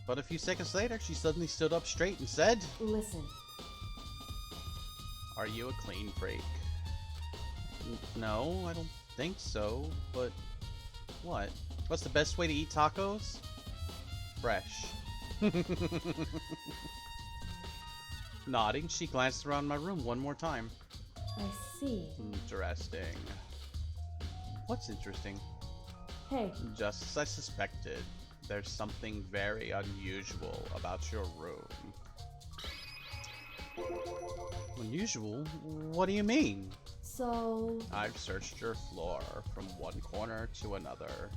But a few seconds later, she suddenly stood up straight and said, Listen, "Are you a clean freak?" No, I don't think so, but what? What's the best way to eat tacos? Fresh. Nodding, she glanced around my room one more time. I see. Interesting. What's interesting? Hey, Just as I suspected, there's something very unusual about your room. Unusual? What do you mean? so... I've searched your floor from one corner to another,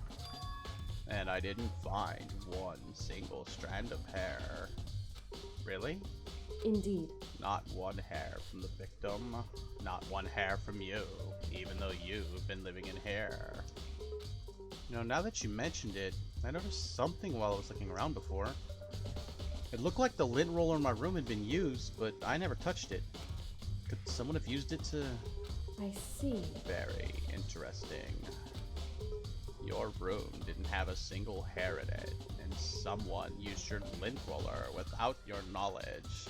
and I didn't find one single strand of hair. Really? Indeed. Not one hair from the victim, not one hair from you, even though you've been living in hair. You know, now that you mentioned it, I noticed something while I was looking around before. It looked like the lint roller in my room had been used, but I never touched it. Could someone have used it to... I see. Very interesting. Your room didn't have a single hair in it, and someone used your lint roller without your knowledge.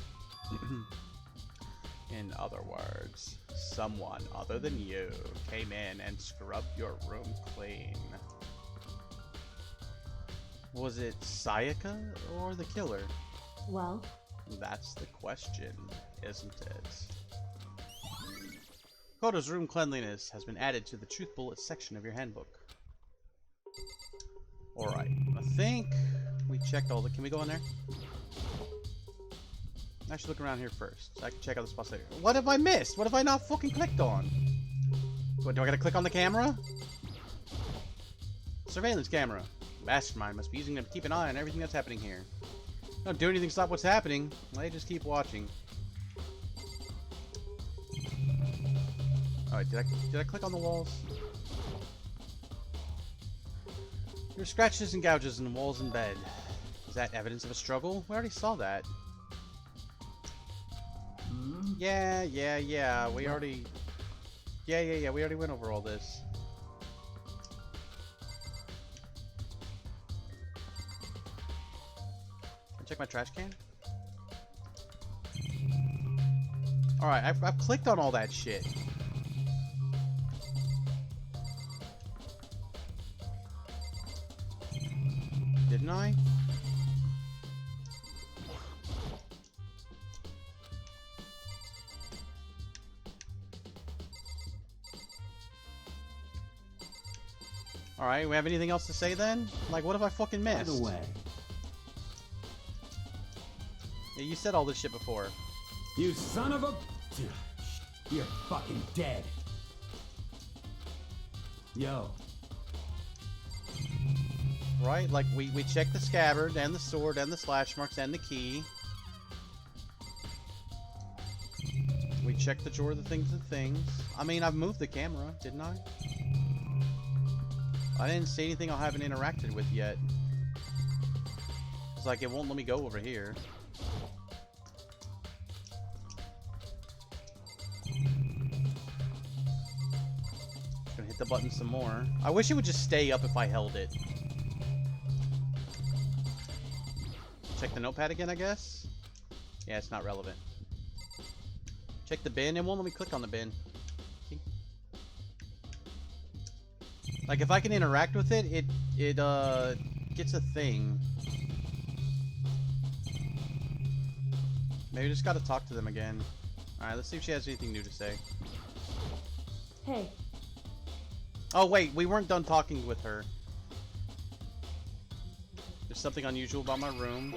In other words, someone other than you came in and scrubbed your room clean. Was it Sayaka or the killer? Well, That's the question, isn't it? Koto's room cleanliness has been added to the Truth Bullet section of your handbook. Alright, I think we checked all the... Can we go in there? I should look around here first. So I can check out the spots later. What have I missed? What have I not fucking clicked on? What, do I gotta click on the camera? Surveillance camera. Mastermind must be using them to keep an eye on everything that's happening here. Don't do anything to stop what's happening. They just keep watching. Alright, did I click on the walls? There are scratches and gouges in the walls and bed. Is that evidence of a struggle? We already saw that. Yeah. We already... Yeah. We already went over all this. Can I check my trash can? Alright, I've clicked on all that shit. Didn't I? Alright, we have anything else to say then? Like, what have I fucking By missed? the way, Yeah, you said all this shit before. you son of a... You're fucking dead. Yo, Right? Like, we checked the scabbard, and the sword, and the slash marks, and the key. We checked the drawer of the things. I mean, I've moved the camera, didn't I? I didn't see anything I haven't interacted with yet. It's like, it won't let me go over here. Gonna hit the button some more. I wish it would just stay up if I held it. Check the notepad again, I guess? Yeah, it's not relevant. Check the bin. It won't let me click on the bin. See? Like, if I can interact with it, it gets a thing. Maybe I just gotta talk to them again. Alright, let's see if she has anything new to say. Hey, Oh, wait, we weren't done talking with her. There's something unusual about my room.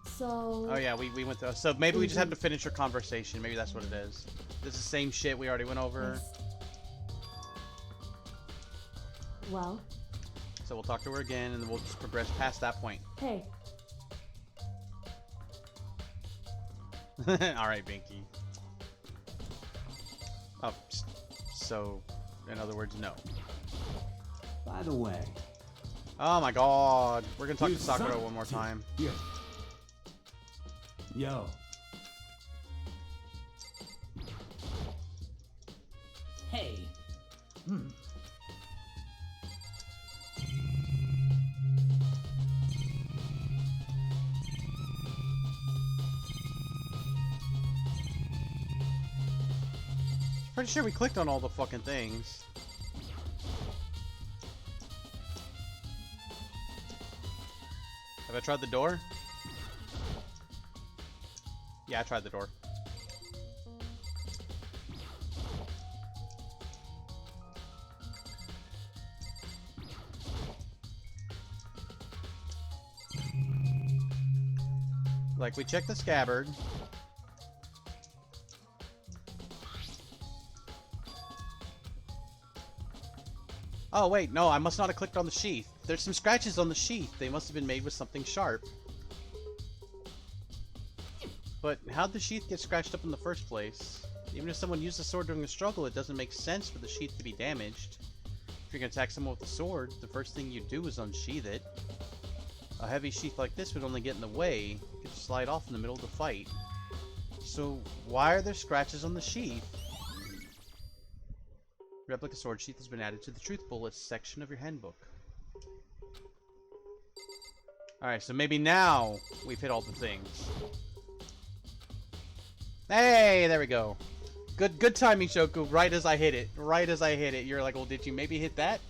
so... Oh yeah, we went through. So maybe we just have to finish her conversation. Maybe that's what it is. This is the same shit we already went over. Yes. Well, So we'll talk to her again, and then we'll just progress past that point. hey, Alright, Binky. Oh, so, in other words, no. by the way, Oh my god. We're gonna talk you to Sakura son- one more time. You're... Yo, Hey. Pretty sure we clicked on all the fucking things. Have I tried the door? Yeah, I tried the door. Like, we checked the scabbard. Oh, wait, no, I must not have clicked on the sheath. There's some scratches on the sheath. They must have been made with something sharp. But how'd the sheath get scratched up in the first place? Even if someone used the sword during a struggle, it doesn't make sense for the sheath to be damaged. If you're gonna attack someone with a sword, the first thing you do is unsheath it. A heavy sheath like this would only get in the way. It could slide off in the middle of the fight. So, why are there scratches on the sheath? Replica sword sheath has been added to the Truth Bullets section of your handbook. Alright, so maybe now we've hit all the things. Hey, there we go. Good timing, Shoku. Right as I hit it. Right as I hit it. You're like, well, did you maybe hit that?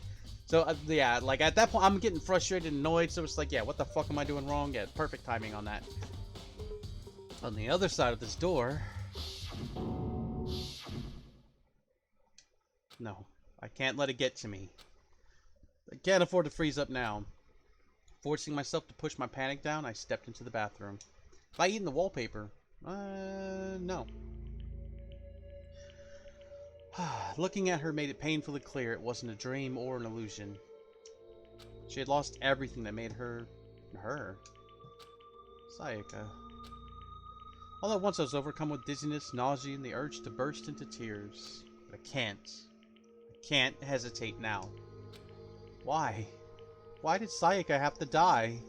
So, yeah, like, at that point, I'm getting frustrated and annoyed, so it's like, yeah, what the fuck am I doing wrong? Yeah, perfect timing on that. On the other side of this door... No, I can't let it get to me. I can't afford to freeze up now. Forcing myself to push my panic down, I stepped into the bathroom. Have I eaten the wallpaper? No. Looking at her made it painfully clear it wasn't a dream or an illusion. She had lost everything that made her... her. Sayaka. All at once I was overcome with dizziness, nausea, and the urge to burst into tears. But I can't. I can't hesitate now. Why? Why did Sayaka have to die?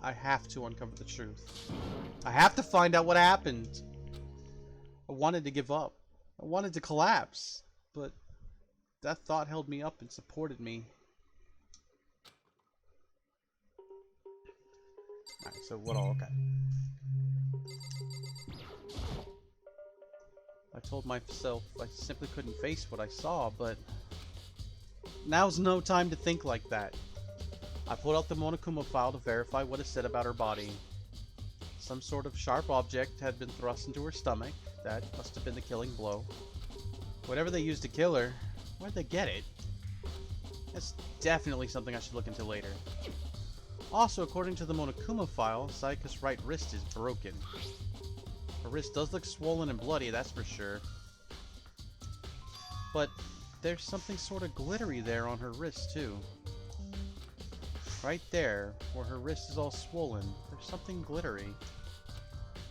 I have to uncover the truth. I have to find out what happened. I wanted to give up. I wanted to collapse. But that thought held me up and supported me. Alright, so what all? Okay. I told myself I simply couldn't face what I saw, but now's no time to think like that. I pulled out the Monokuma file to verify what it said about her body. Some sort of sharp object had been thrust into her stomach. That must have been the killing blow. Whatever they used to kill her, where'd they get it? That's definitely something I should look into later. Also, according to the Monokuma file, Sayaka's right wrist is broken. Her wrist does look swollen and bloody, that's for sure. But there's something sort of glittery there on her wrist, too. Right there, where her wrist is all swollen, there's something glittery.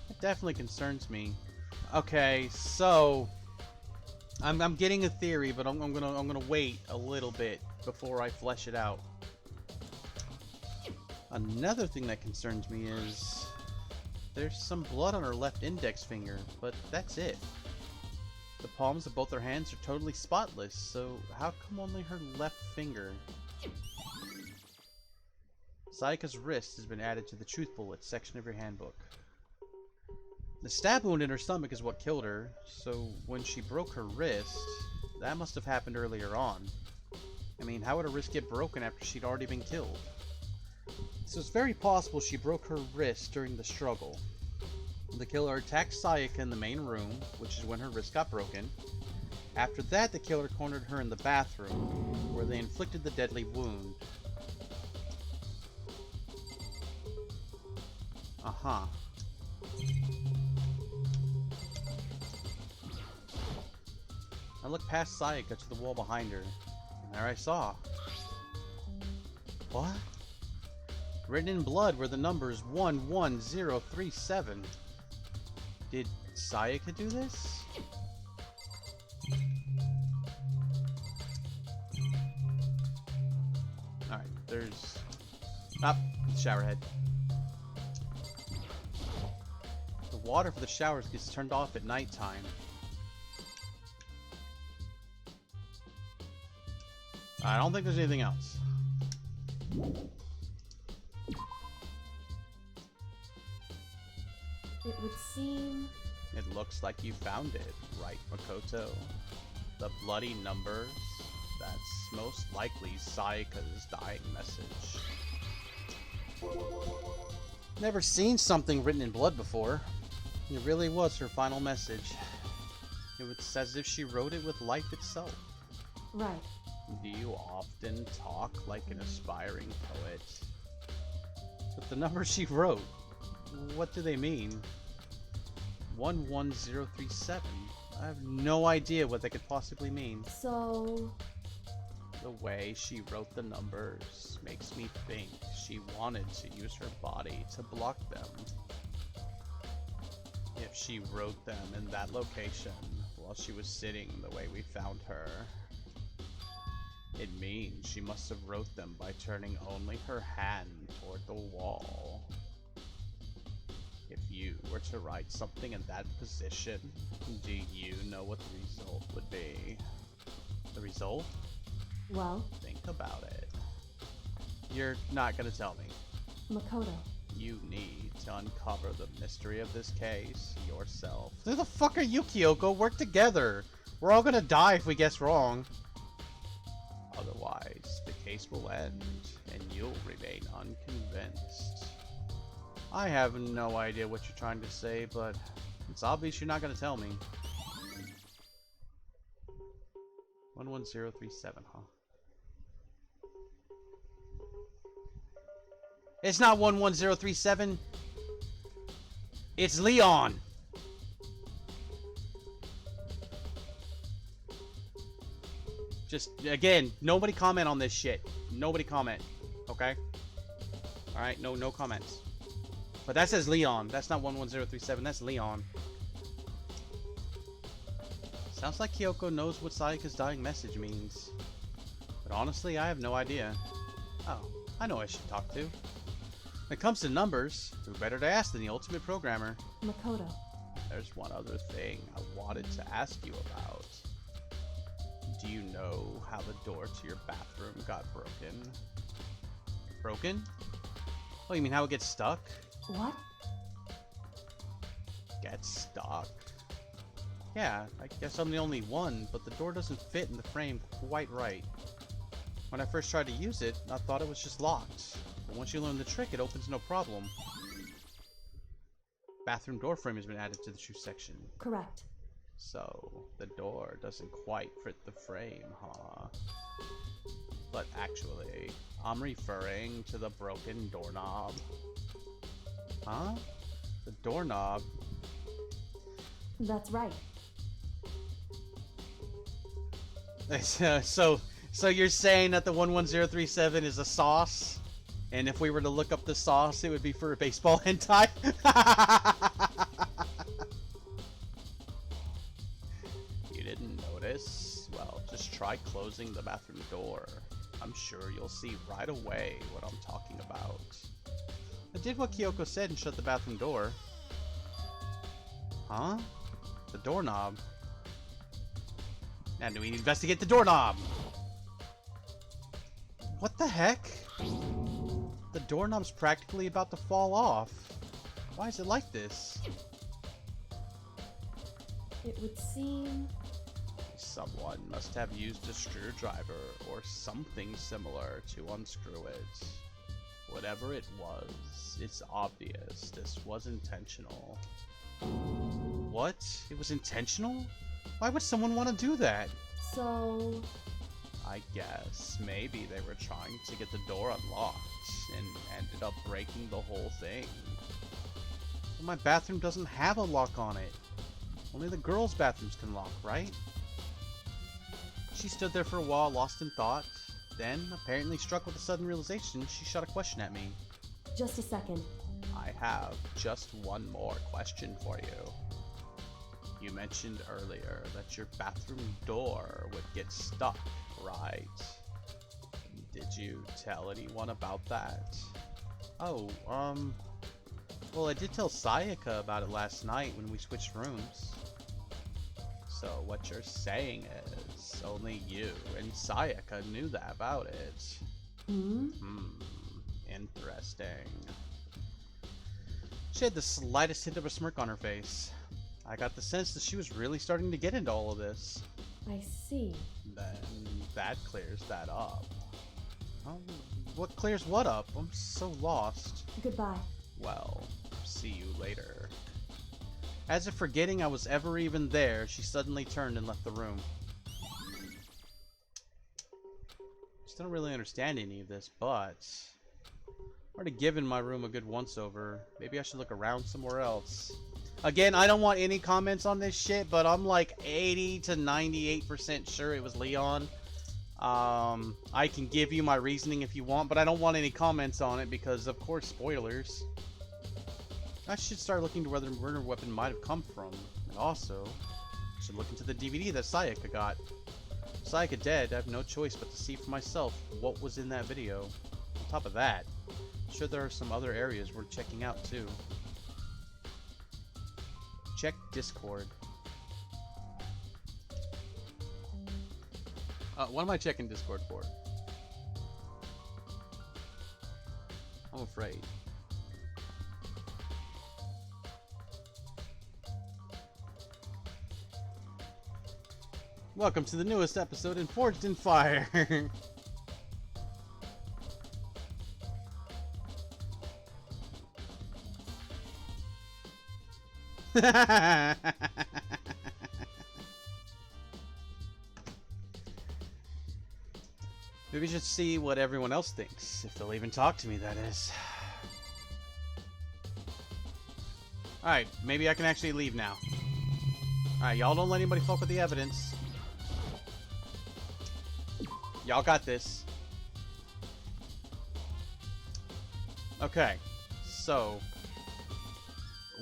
It definitely concerns me. Okay, so I'm getting a theory, but I'm gonna wait a little bit before I flesh it out. Another thing that concerns me is there's some blood on her left index finger, but that's it. The palms of both her hands are totally spotless, so how come only her left finger? Sayaka's wrist has been added to the Truth Bullet section of your handbook. The stab wound in her stomach is what killed her, so when she broke her wrist, that must have happened earlier on. I mean, how would her wrist get broken after she'd already been killed? So it's very possible she broke her wrist during the struggle. The killer attacked Sayaka in the main room, which is when her wrist got broken. After that, the killer cornered her in the bathroom, where they inflicted the deadly wound. Uh-huh. I looked past Sayaka to the wall behind her, and there I saw. What? Written in blood were the numbers 11037. Did Sayaka do this? Alright, there's... showerhead. The water for the showers gets turned off at nighttime. I don't think there's anything else. It would seem... It looks like you found it, right, Makoto? The bloody numbers? That's most likely Sayaka's dying message. Never seen something written in blood before. It really was her final message. It was as if she wrote it with life itself. Right. Do you often talk like an aspiring poet? But the numbers she wrote, what do they mean? 11037. I have no idea what they could possibly mean. So... The way she wrote the numbers makes me think she wanted to use her body to block them. If she wrote them in that location while she was sitting the way we found her, it means she must have wrote them by turning only her hand toward the wall. If you were to write something in that position, do you know what the result would be? The result? Well, Think about it. You're not gonna tell me. Makoto. You need to uncover the mystery of this case yourself. Who the fuck are you, Kyoko? Work together! We're all gonna die if we guess wrong. Otherwise, the case will end, and you'll remain unconvinced. I have no idea what you're trying to say, but it's obvious you're not gonna tell me. 11037, huh? It's not 11037. It's Leon. Just, again, nobody comment on this shit. Nobody comment. Okay? Alright, no comments. But that says Leon. That's not 11037. That's Leon. Sounds like Kyoko knows what Sayaka's dying message means. But honestly, I have no idea. Oh, I know who I should talk to. When it comes to numbers, who better to ask than the ultimate programmer? Makoto. There's one other thing I wanted to ask you about. Do you know how the door to your bathroom got broken? Broken? Oh, you mean how it gets stuck? What? Gets stuck? Yeah, I guess I'm the only one, but the door doesn't fit in the frame quite right. When I first tried to use it, I thought it was just locked. But once you learn the trick, it opens no problem. Bathroom door frame has been added to the shoe section. Correct. So, the door doesn't quite fit the frame, huh? But actually, I'm referring to the broken doorknob. Huh? The doorknob? That's right. So you're saying that the 11037 is a sauce? And if we were to look up the sauce, it would be for a baseball hentai? You didn't notice? Well, just try closing the bathroom door. I'm sure you'll see right away what I'm talking about. I did what Kyoko said and shut the bathroom door. Huh? The doorknob. Now do we investigate the doorknob? What the heck? The doorknob's practically about to fall off. Why is it like this? It would seem... Someone must have used a screwdriver or something similar to unscrew it. Whatever it was, it's obvious this was intentional. What? It was intentional? Why would someone want to do that? So... I guess maybe they were trying to get the door unlocked and ended up breaking the whole thing. But my bathroom doesn't have a lock on it. Only the girls' bathrooms can lock, right? She stood there for a while, lost in thought. Then, apparently struck with a sudden realization, she shot a question at me. Just a second. I have just one more question for you. You mentioned earlier that your bathroom door would get stuck, right? Did you tell anyone about that? Oh, well, I did tell Sayaka about it last night when we switched rooms. So what you're saying is only you and Sayaka knew that about it. Interesting. She had the slightest hint of a smirk on her face. I got the sense that she was really starting to get into all of this. I see. Then that clears that up. What clears what up? I'm so lost. Goodbye. Well, see you later. As if forgetting I was ever even there, she suddenly turned and left the room. Still don't really understand any of this, but I've already given my room a good once-over. Maybe I should look around somewhere else. Again, I don't want any comments on this shit, but I'm like 80 to 98% sure it was Leon. I can give you my reasoning if you want, but I don't want any comments on it because, of course, spoilers. I should start looking to where the murder weapon might have come from. And also, I should look into the DVD that Sayaka got. Sayaka dead, I have no choice but to see for myself what was in that video. On top of that, I'm sure there are some other areas worth checking out too. Check Discord. What am I checking Discord for? I'm afraid. Welcome to the newest episode in Forged in Fire. Maybe we should see what everyone else thinks, if they'll even talk to me, that is. Alright, maybe I can actually leave now. Alright, y'all don't let anybody fuck with the evidence. Y'all got this. Okay, so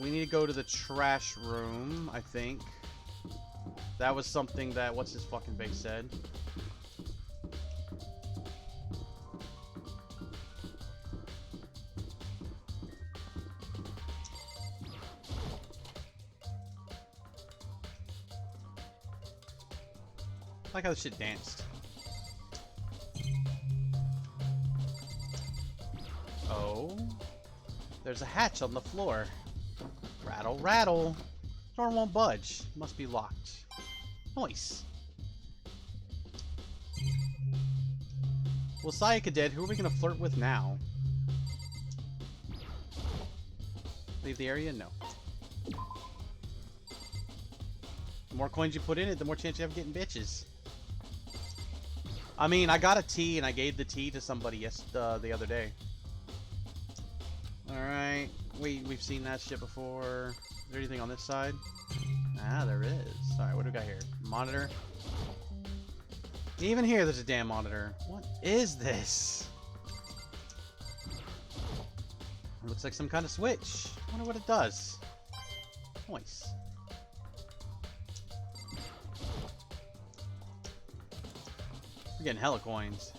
we need to go to the trash room, I think. That was something that what's his fucking face said. I like how this shit danced. Oh, there's a hatch on the floor. Rattle, rattle. Door won't budge. Must be locked. Nice. Well, Sayaka dead. Who are we gonna flirt with now? Leave the area? No. The more coins you put in it, the more chance you have of getting bitches. I mean, I got a tea and I gave the tea to somebody the other day. Alright. We've seen that shit before. Is there anything on this side? Ah, there is. Alright, what do we got here? Monitor. Even here, there's a damn monitor. What is this? It looks like some kind of switch. I wonder what it does. Nice. We're getting hella coins.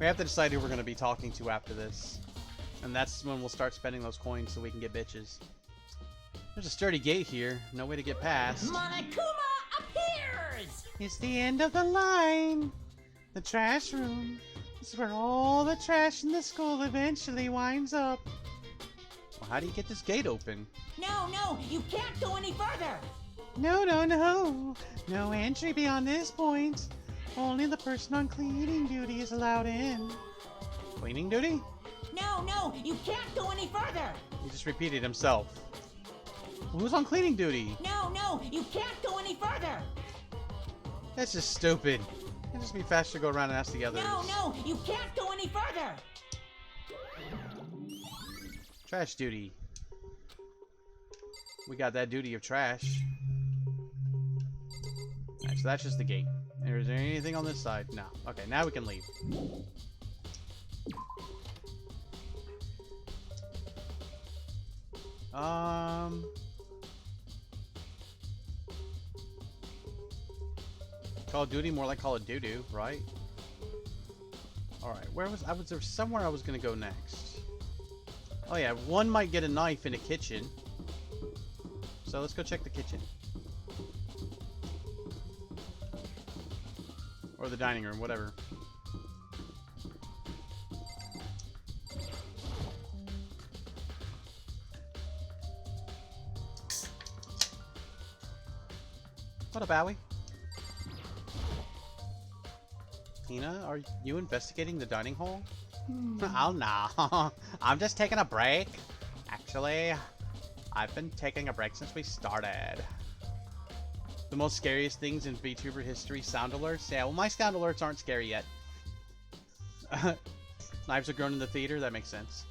We have to decide who we're going to be talking to after this. And that's when we'll start spending those coins so we can get bitches. There's a sturdy gate here. No way to get past. Monokuma appears! It's the end of the line. The trash room. This is where all the trash in the school eventually winds up. Well, how do you get this gate open? No, you can't go any further! No. No entry beyond this point. Only the person on cleaning duty is allowed in. Cleaning duty? No, you can't go any further! He just repeated himself. Who's on cleaning duty? No, you can't go any further! That's just stupid. It'd just be faster to go around and ask the others. No, you can't go any further! Trash duty. We got that duty of trash. Alright, so that's just the gate. Is there anything on this side? No. Okay, now we can leave. Call of Duty, more like Call of Doo-Doo, right? Alright, was there somewhere I was gonna go next? Oh yeah, one might get a knife in a kitchen. So let's go check the kitchen. Or the dining room, whatever. What up, Bowie? Tina, are you investigating the dining hall? Oh no, I'm just taking a break. Actually, I've been taking a break since we started. The most scariest things in VTuber history, sound alerts? Yeah, well my sound alerts aren't scary yet. Knives are grown in the theater, that makes sense.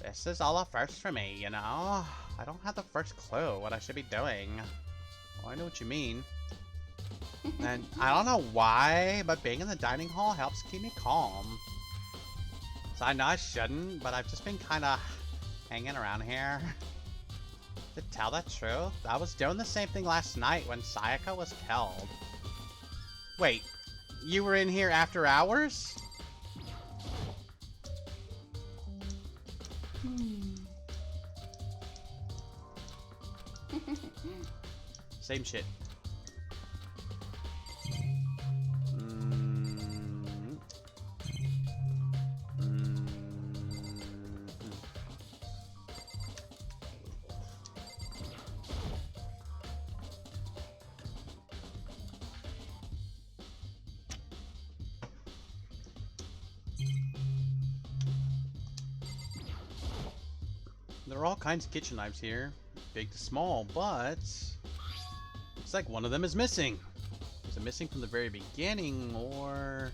This is all a first for me, you know? I don't have the first clue what I should be doing. Well, I know what you mean. And I don't know why, but being in the dining hall helps keep me calm. So I know I shouldn't, but I've just been kind of hanging around here. To tell the truth, I was doing the same thing last night when Sayaka was killed. Wait, you were in here after hours? Same shit. There are all kinds of kitchen knives here, big to small, but looks like one of them is missing. Is it missing from the very beginning, or...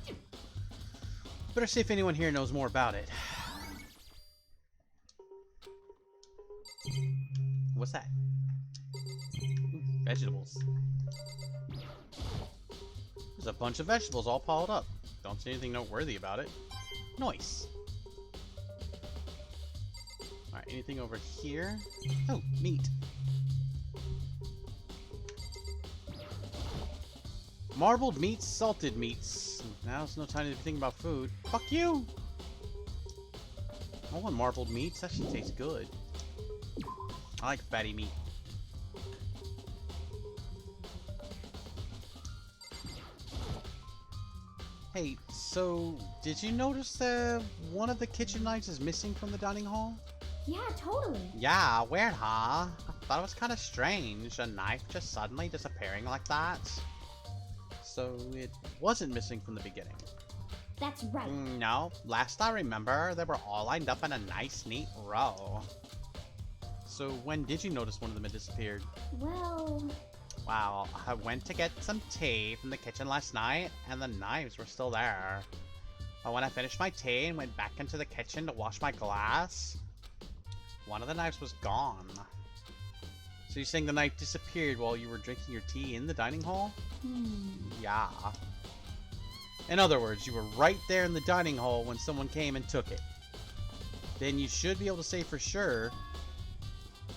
Better see if anyone here knows more about it. What's that? Ooh, vegetables. There's a bunch of vegetables all piled up. Don't see anything noteworthy about it. Nice. Alright, anything over here? Oh, meat. Marbled meats, salted meats. Now's no time to think about food. Fuck you! I want marbled meats. That shit tastes good. I like fatty meat. Hey, so did you notice that one of the kitchen knives is missing from the dining hall? Yeah, totally. Yeah, weird, huh? I thought it was kind of strange, a knife just suddenly disappearing like that. So it wasn't missing from the beginning. That's right. No, last I remember, they were all lined up in a nice, neat row. So when did you notice one of them had disappeared? Well... Well, I went to get some tea from the kitchen last night, and the knives were still there. But when I finished my tea and went back into the kitchen to wash my glass, one of the knives was gone. So you're saying the knife disappeared while you were drinking your tea in the dining hall? Yeah. In other words, you were right there in the dining hall when someone came and took it. Then you should be able to say for sure.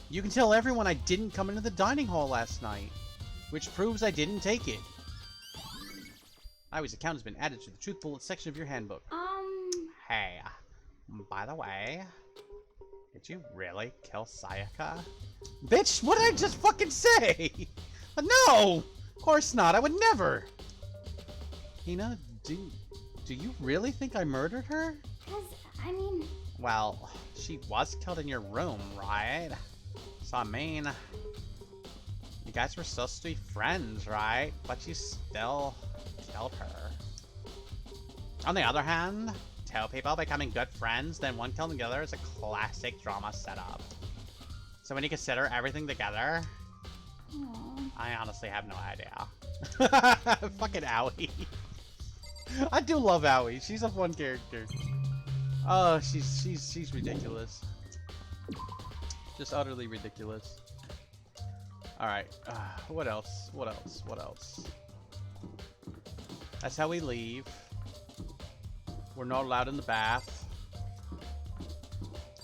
You can tell everyone I didn't come into the dining hall last night, which proves I didn't take it. Ivy's account has been added to the truth bullet section of your handbook. Hey, by the way, did you really kill Sayaka? Bitch, what did I just fucking say? No! Of course not, I would never! Hina, do you really think I murdered her? I mean... Well, she was killed in your room, right? So I mean... You guys were supposed to be friends, right? But you still killed her. On the other hand, two people becoming good friends, then one killing the other is a classic drama setup. So when you consider everything together, I honestly have no idea. Fucking Aoi. I do love Aoi. She's a fun character. Oh, she's ridiculous. Just utterly ridiculous. Alright, what else? What else? What else? That's how we leave. We're not allowed in the bath.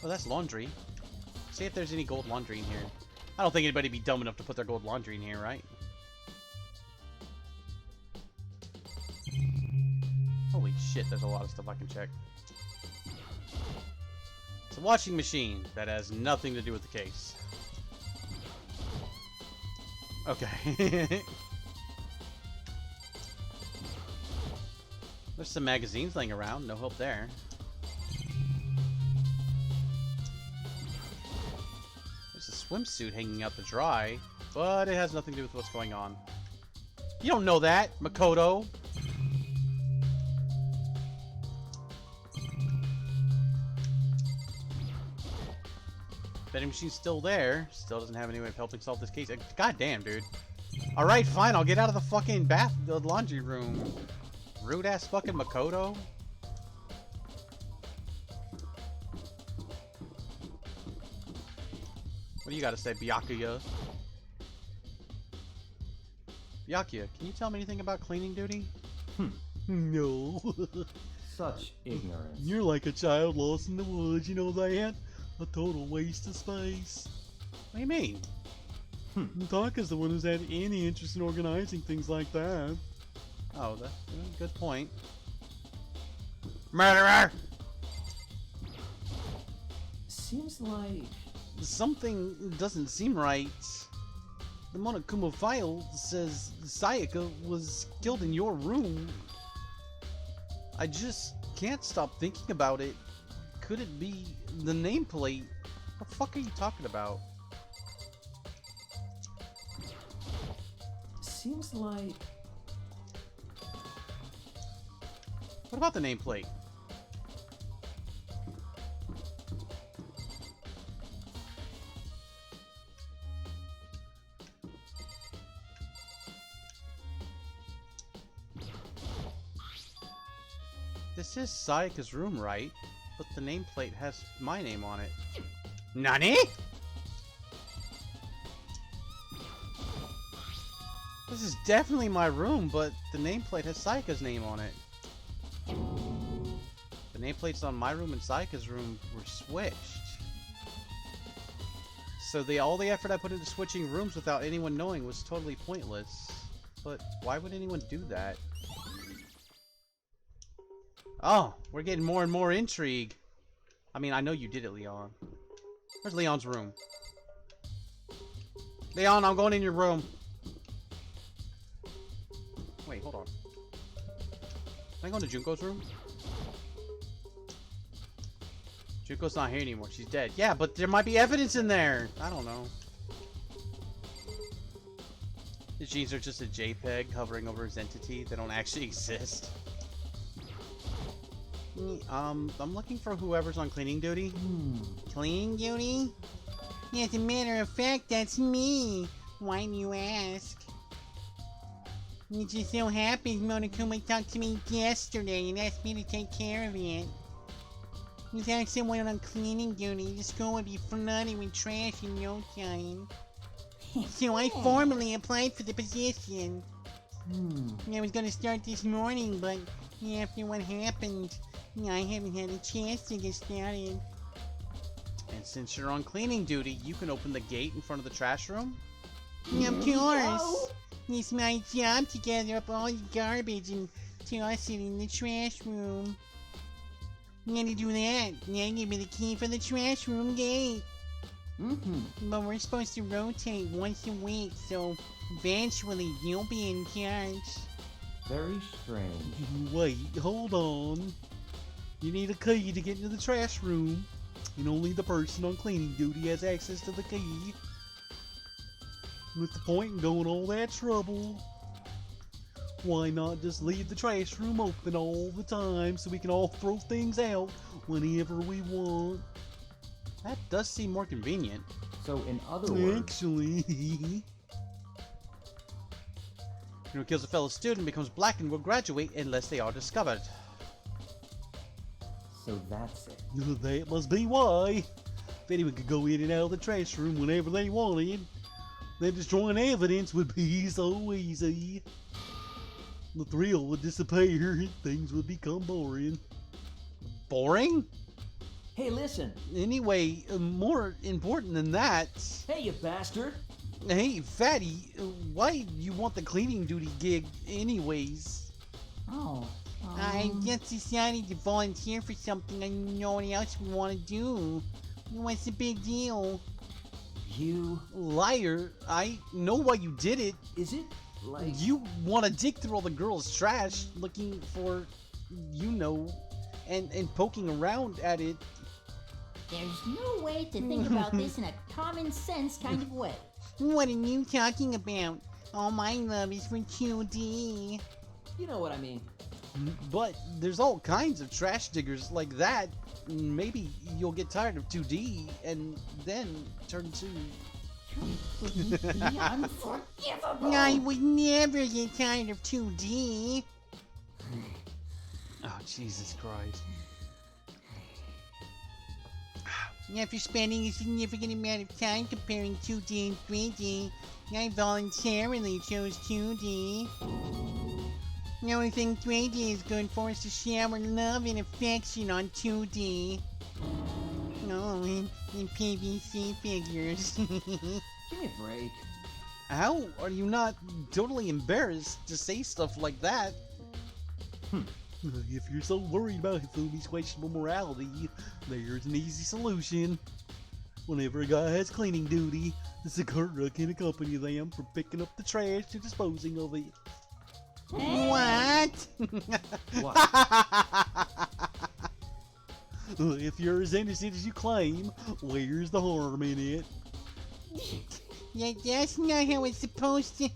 Oh, that's laundry. See if there's any gold laundry in here. I don't think anybody'd be dumb enough to put their gold laundry in here, right? Holy shit, there's a lot of stuff I can check. It's a washing machine that has nothing to do with the case. Okay. There's some magazines laying around, no hope there. There's a swimsuit hanging out to dry, but it has nothing to do with what's going on. You don't know that, Makoto! Vending machine's still there. Still doesn't have any way of helping solve this case. God damn, dude. Alright, fine, I'll get out of the fucking the laundry room. Rude ass fucking Makoto. What do you gotta say, Byakuya? Byakuya, can you tell me anything about cleaning duty? No. Such ignorance. You're like a child lost in the woods, you know that? A total waste of space. What do you mean? Taka's the one who's had any interest in organizing things like that. Oh, that's a good point. Murderer! Seems like... Something doesn't seem right. The Monokuma file says Sayaka was killed in your room. I just can't stop thinking about it. Could it be the nameplate? What the fuck are you talking about? Seems like... What about the nameplate? This is Sayaka's room, right? But the nameplate has my name on it. NANI?! This is definitely my room, but the nameplate has Sayaka's name on it. The nameplates on my room and Sayaka's room were switched. So all the effort I put into switching rooms without anyone knowing was totally pointless. But why would anyone do that? Oh, we're getting more and more intrigue. I mean, I know you did it, Leon. Where's Leon's room? Leon, I'm going in your room. Wait, hold on. Can I go into Junko's room? Junko's not here anymore. She's dead. Yeah, but there might be evidence in there. I don't know. The jeans are just a JPEG hovering over his entity. They don't actually exist. I'm looking for whoever's on cleaning duty. Cleaning duty? As a matter of fact, that's me. Why do you ask? It just so happens Monokuma talked to me yesterday and asked me to take care of it. Without someone on cleaning duty, the school would be flooded with trash in no time. So I formally applied for the position. I was gonna start this morning, but after what happened, I haven't had a chance to get started. And since you're on cleaning duty, you can open the gate in front of the trash room? Of course! It's my job to gather up all the garbage and toss it in the trash room. And to do that, I give me the key for the trash room gate. But we're supposed to rotate once a week, so eventually you'll be in charge. Very strange. Wait, hold on. You need a key to get into the trash room, and only the person on cleaning duty has access to the key. What's the point in going all that trouble? Why not just leave the trash room open all the time so we can all throw things out whenever we want? That does seem more convenient. So, in other words, Actually, Who kills a fellow student becomes black and will graduate unless they are discovered. so that's it. that must be why. If anyone could go in and out of the trash room whenever they wanted, then destroying evidence would be so easy. The thrill would disappear and things would become boring. Boring? Hey, listen. Anyway, more important than that. Hey, you bastard. Hey, Fatty, why do you want the cleaning duty gig anyways? Oh. I just decided to volunteer for something I know no one else would want to do. What's the big deal? You. Liar, I know why you did it. Is it like. You want to dig through all the girls' trash looking for, you know, and poking around at it. There's no way to think about this in a common sense kind of way. What are you talking about? All my love is for 2D. You know what I mean. But there's all kinds of trash diggers like that. Maybe you'll get tired of 2D and then turn to... Completely unforgivable. I would never get tired of 2D. Oh, Jesus Christ. After spending a significant amount of time comparing 2D and 3D, I voluntarily chose 2D. The only thing 3D is good for is to shower love and affection on 2D. Oh, and PVC figures. Give me a break. How are you not totally embarrassed to say stuff like that? If you're so worried about Hifumi's questionable morality, there's an easy solution. Whenever a guy has cleaning duty, the Sakura can accompany them from picking up the trash to disposing of it. What? If you're as innocent as you claim, where's the harm in it? That's not how it's supposed to.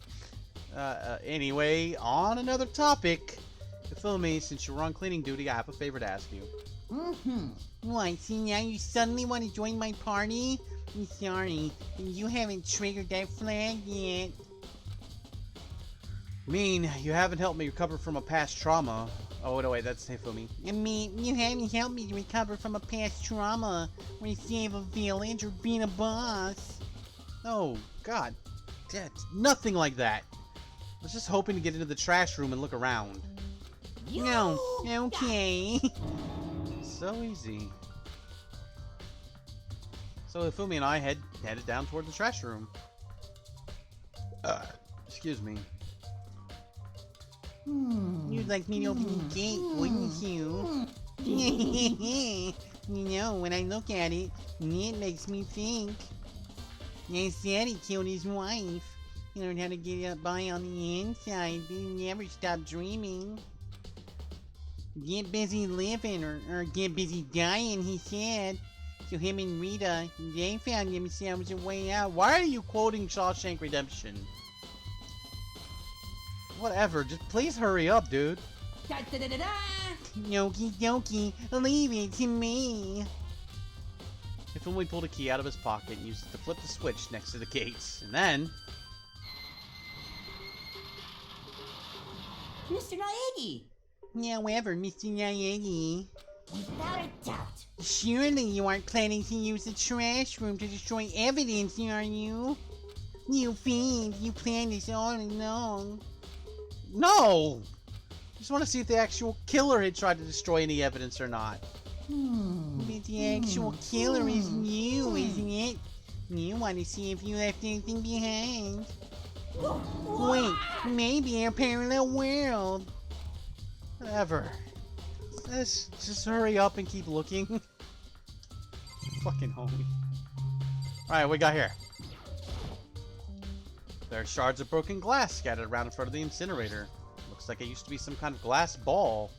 Anyway, on another topic. Hifumi, since you're on cleaning duty, I have a favor to ask you. What, see now you suddenly want to join my party? I'm sorry, you haven't triggered that flag yet. Mean, you haven't helped me recover from a past trauma. Oh, no, wait, that's Hifumi. I mean, you haven't helped me to recover from a past trauma, or save a village, or being a boss. Oh, God. Nothing like that. I was just hoping to get into the trash room and look around. No, okay. So easy. So Hifumi and I headed down toward the trash room. Excuse me. You'd like me to open the gate, wouldn't you? You know, when I look at it, it makes me think. I said he killed his wife. He learned how to get up by on the inside, but he never stopped dreaming. Get busy living, or get busy dying, he said. So him and Rita, they found themselves a way out. Why are you quoting Shawshank Redemption? Whatever, just please hurry up, dude. Da-da-da-da-da. Okie dokie, leave it to me. Hifumi pulled a key out of his pocket and used it to flip the switch next to the gates. And then... Mr. Naegi! However, Mr. Naegi, Without a doubt. surely you aren't planning to use the trash room to destroy evidence, are you? You fiend, you planned this all along. No! Just want to see if the actual killer had tried to destroy any evidence or not. But the actual killer is you, isn't it? You want to see if you left anything behind. Wait, maybe a parallel world. Whatever. Let's just hurry up and keep looking. Fucking homie. Alright, what we got here? There are shards of broken glass scattered around in front of the incinerator. Looks like it used to be some kind of glass ball.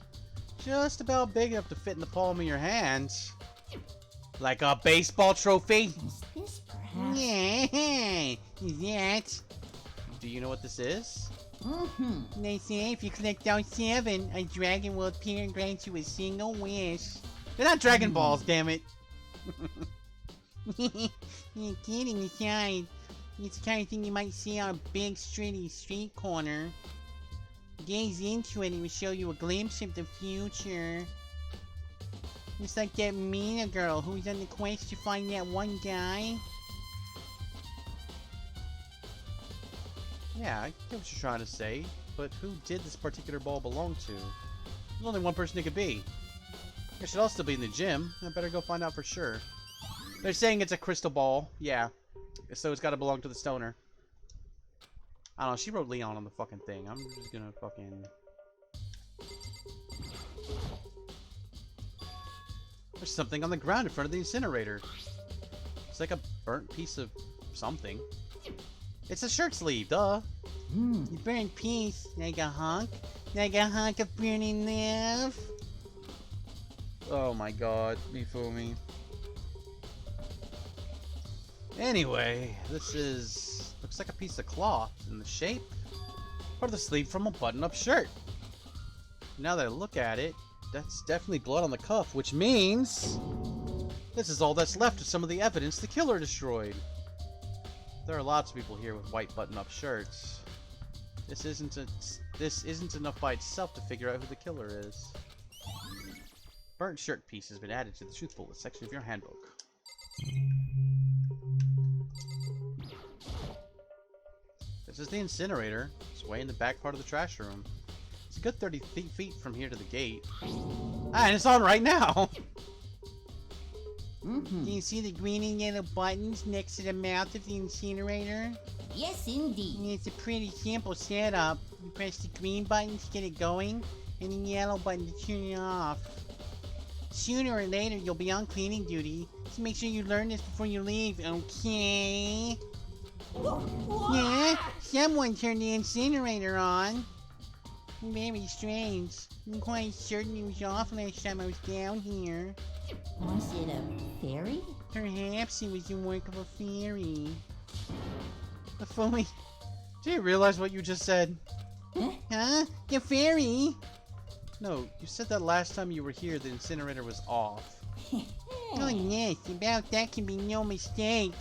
Just about big enough to fit in the palm of your hand. Like a baseball trophy? Is this perhaps? Yeah, is that? Do you know what this is? They say if you collect all 7, a dragon will appear and grant you a single wish. They're not Dragon Balls, damn it. You're kidding aside. It's the kind of thing you might see on a big street corner. Gaze into it, it will show you a glimpse of the future. It's like that Mina girl who was on the quest to find that one guy. Yeah, I get what you're trying to say, but who did this particular ball belong to? There's only one person it could be. It should all still be in the gym. I better go find out for sure. They're saying it's a crystal ball. Yeah. So it's gotta belong to the stoner. I don't know, she wrote Leon on the fucking thing. I'm just gonna fucking... There's something on the ground in front of the incinerator. It's like a burnt piece of something. It's a shirt sleeve, duh. A burnt piece, like a hunk of burning love. Oh my god, Mifumi. Anyway, this is... looks like a piece of cloth in the shape or the sleeve from a button-up shirt. Now that I look at it, that's definitely blood on the cuff, which means this is all that's left of some of the evidence the killer destroyed. There are lots of people here with white button-up shirts. This isn't enough by itself to figure out who the killer is. Burnt shirt piece has been added to the truth bullet section of your handbook. This is the incinerator. It's way in the back part of the trash room. It's a good 30 feet from here to the gate. Ah, and it's on right now! Do you see the green and yellow buttons next to the mouth of the incinerator? Yes, indeed. It's a pretty simple setup. You press the green button to get it going, and the yellow button to turn it off. Sooner or later, you'll be on cleaning duty, so make sure you learn this before you leave, okay? Yeah? Someone turned the incinerator on. Very strange. I'm quite certain it was off last time I was down here. Was it a fairy? Perhaps it was the work of a fairy. If only... Do you realize what you just said? Huh? The fairy? No, you said that last time you were here the incinerator was off. Oh yes, about that can be no mistake.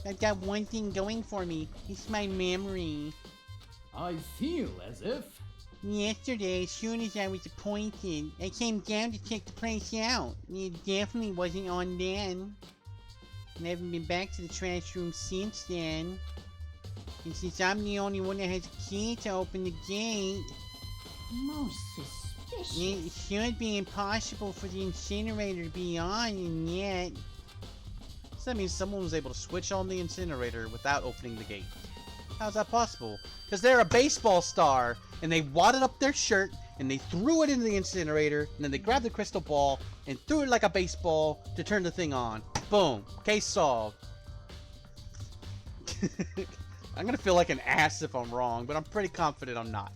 I've got one thing going for me. It's my memory. I feel as if... Yesterday, as soon as I was appointed, I came down to check the place out. It definitely wasn't on then. I haven't been back to the trash room since then. And since I'm the only one that has a key to open the gate, Most suspicious. it should be impossible for the incinerator to be on, and yet... So that means someone was able to switch on the incinerator without opening the gate. How's that possible? Because they're a baseball star, and they wadded up their shirt, and they threw it into the incinerator, and then they grabbed the crystal ball, and threw it like a baseball to turn the thing on. Boom. Case solved. I'm gonna feel like an ass if I'm wrong, but I'm pretty confident I'm not.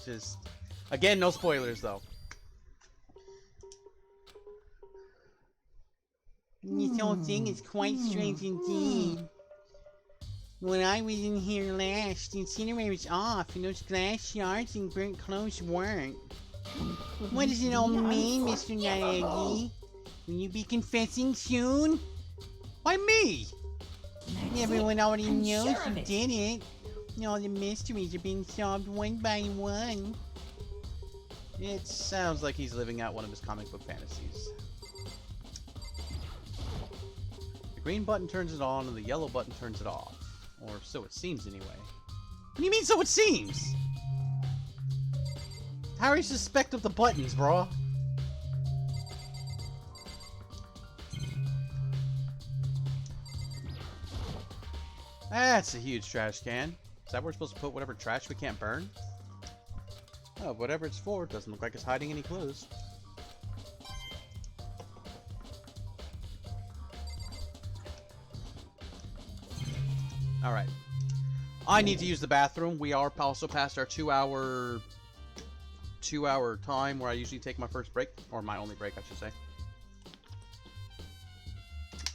Just... Again, no spoilers, though. This whole thing is quite strange indeed. When I was in here last, the incinerator was off, and those glass shards and burnt clothes weren't. What does it all mean, Mr. Naegi? Will you be confessing soon? Why me? Everyone already I'm knows sure of you it. did it. All the mysteries are being solved one by one. It sounds like he's living out one of his comic book fantasies. The green button turns it on and the yellow button turns it off. Or so it seems anyway. What do you mean so it seems? How are you suspect of the buttons, bro? That's a huge trash can. Is that where we're supposed to put whatever trash we can't burn? Oh, whatever it's for, it doesn't look like it's hiding any clues. Alright. I need to use the bathroom. We are also past our 2-hour time where I usually take my first break. Or my only break, I should say.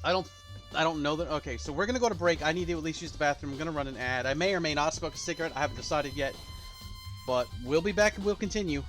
I don't know that. Okay, so we're gonna go to break. I need to at least use the bathroom. I'm gonna run an ad. I may or may not smoke a cigarette. I haven't decided yet. But we'll be back and we'll continue.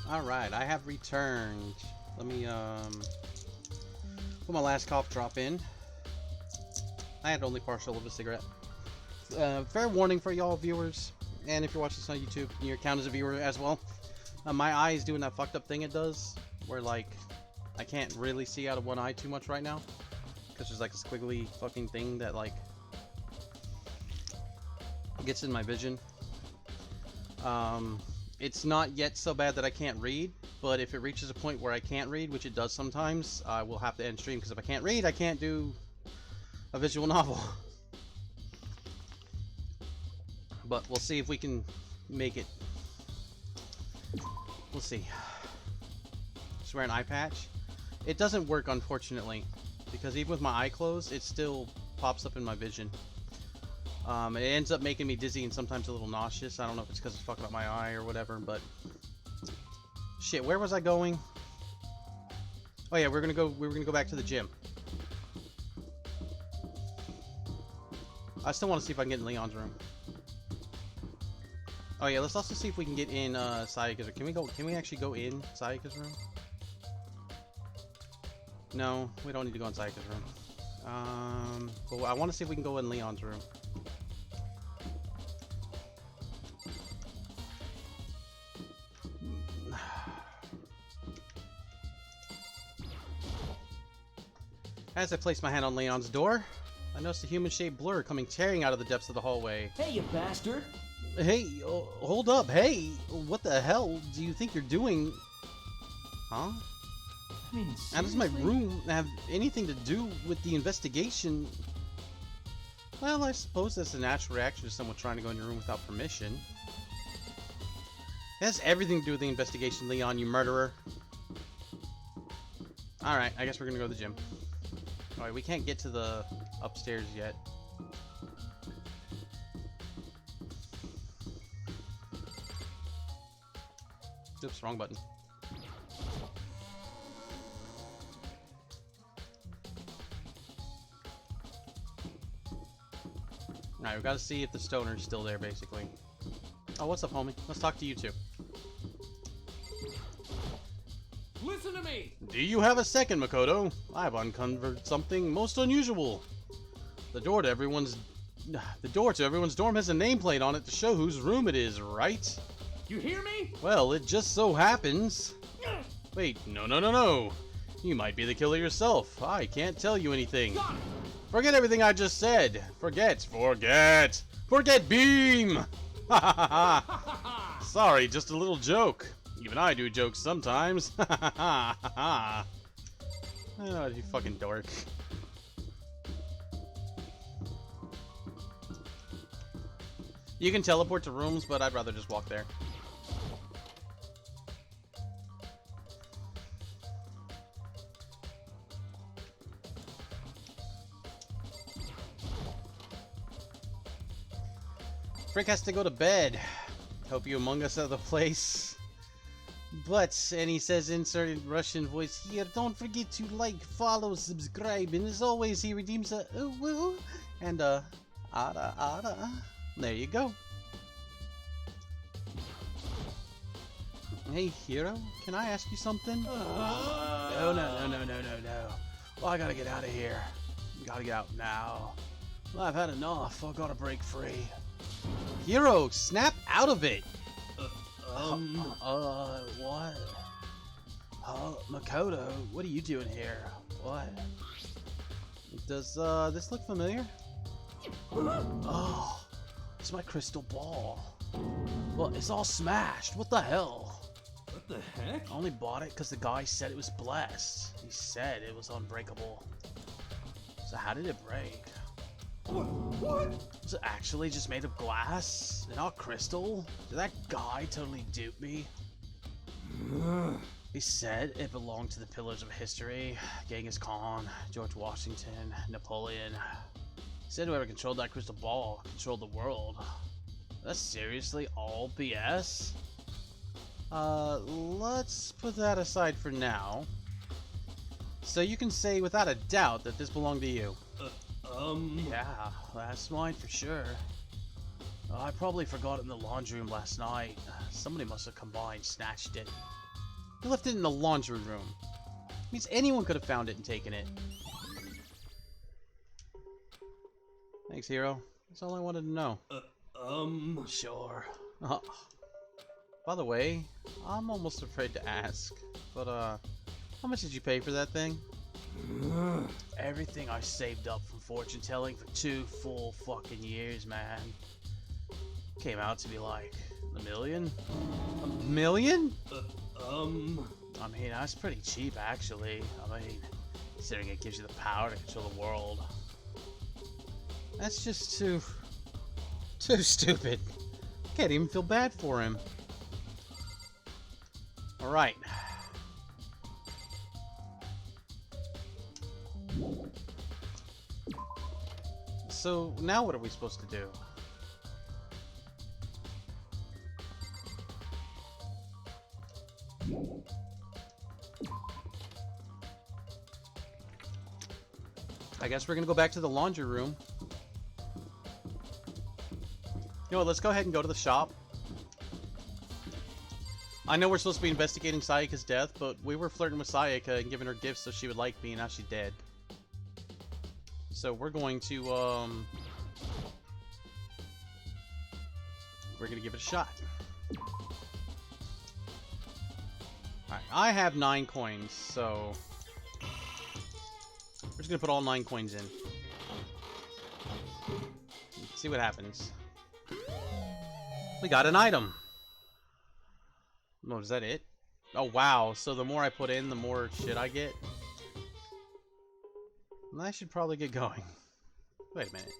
Alright, I have returned. Let me, put my last cough drop in. I had only partial of a cigarette. Fair warning for y'all viewers, and if you're watching this on YouTube, your account as a viewer as well. My eye is doing that fucked up thing it does, where like, I can't really see out of one eye too much right now. Because there's like a squiggly fucking thing that like, gets in my vision. It's not yet so bad that I can't read, but if it reaches a point where I can't read, which it does sometimes, I will have to end stream, because if I can't read, I can't do a visual novel. But we'll see if we can make it. We'll see. Just wear an eye patch. It doesn't work, unfortunately, because even with my eye closed, it still pops up in my vision. It ends up making me dizzy and sometimes a little nauseous. I don't know if it's because it's fucking up my eye or whatever, but... Shit, where was I going? Oh yeah, we were gonna go back to the gym. I still want to see if I can get in Leon's room. Oh yeah, let's also see if we can get in Sayaka's room. Can we actually go in Sayaka's room? No, we don't need to go in Sayaka's room. But I want to see if we can go in Leon's room. As I place my hand on Leon's door, I notice a human-shaped blur coming tearing out of the depths of the hallway. Hey, you bastard! Hey, hold up, hey! What the hell do you think you're doing? Huh? I mean, How does my seriously? room have anything to do with the investigation? Well, I suppose that's a natural reaction to someone trying to go in your room without permission. It has everything to do with the investigation, Leon, you murderer. Alright, I guess we're gonna go to the gym. Alright, we can't get to the upstairs yet. Oops, wrong button. Alright, we gotta see if the stoner's still there, basically. Oh, what's up, homie? Let's talk to you two. Listen to me! Do you have a second, Makoto? I've uncovered something most unusual. The door to everyone's dorm has a nameplate on it to show whose room it is, right? You hear me? Well, it just so happens. Wait, no. You might be the killer yourself. I can't tell you anything. Got it! Forget everything I just said. Forget Beam! Ha ha ha ha! Sorry, just a little joke. Even I do jokes sometimes. Ha ha ha ha! Oh, you fucking dork. You can teleport to rooms, but I'd rather just walk there. Frick has to go to bed. Hope you Among Us are the place. But, and he says inserted Russian voice here, don't forget to like, follow, subscribe, and as always he redeems a woo and ada. There you go. Hey, Hero, can I ask you something? No. Well, I gotta get out of here. Gotta get out now. Well, I've had enough. I gotta break free. Hero, snap out of it! What? Makoto, what are you doing here? What? Does, this look familiar? Oh, it's my crystal ball. Well, it's all smashed. What the hell? What the heck? I only bought it because the guy said it was blessed. He said it was unbreakable. So how did it break? What? Was it actually just made of glass and not crystal? Did that guy totally dupe me? He said it belonged to the pillars of history. Genghis Khan, George Washington, Napoleon. He said whoever controlled that crystal ball controlled the world. That's seriously all BS? Let's put that aside for now. So you can say without a doubt that this belonged to you. Yeah, that's mine for sure. I probably forgot it in the laundry room last night. Somebody must have come by and snatched it. You left it in the laundry room. Means anyone could have found it and taken it. Thanks, Hero. That's all I wanted to know. Sure. By the way, I'm almost afraid to ask, but how much did you pay for that thing? Everything I saved up from fortune telling for 2 full fucking years, man. Came out to be like $1 million? $1 million? I mean, that's pretty cheap, actually. I mean, considering it gives you the power to control the world. That's just too stupid. Can't even feel bad for him. Alright. So, now what are we supposed to do? I guess we're gonna go back to the laundry room. You know what, let's go ahead and go to the shop. I know we're supposed to be investigating Sayaka's death, but we were flirting with Sayaka and giving her gifts so she would like me, and now she's dead. So we're going to, we're gonna give it a shot. Alright, I have 9 coins, so we're just gonna put all 9 coins in. See what happens. We got an item. Oh, is that it? Oh, wow. So the more I put in, the more shit I get. I should probably get going. Wait a minute.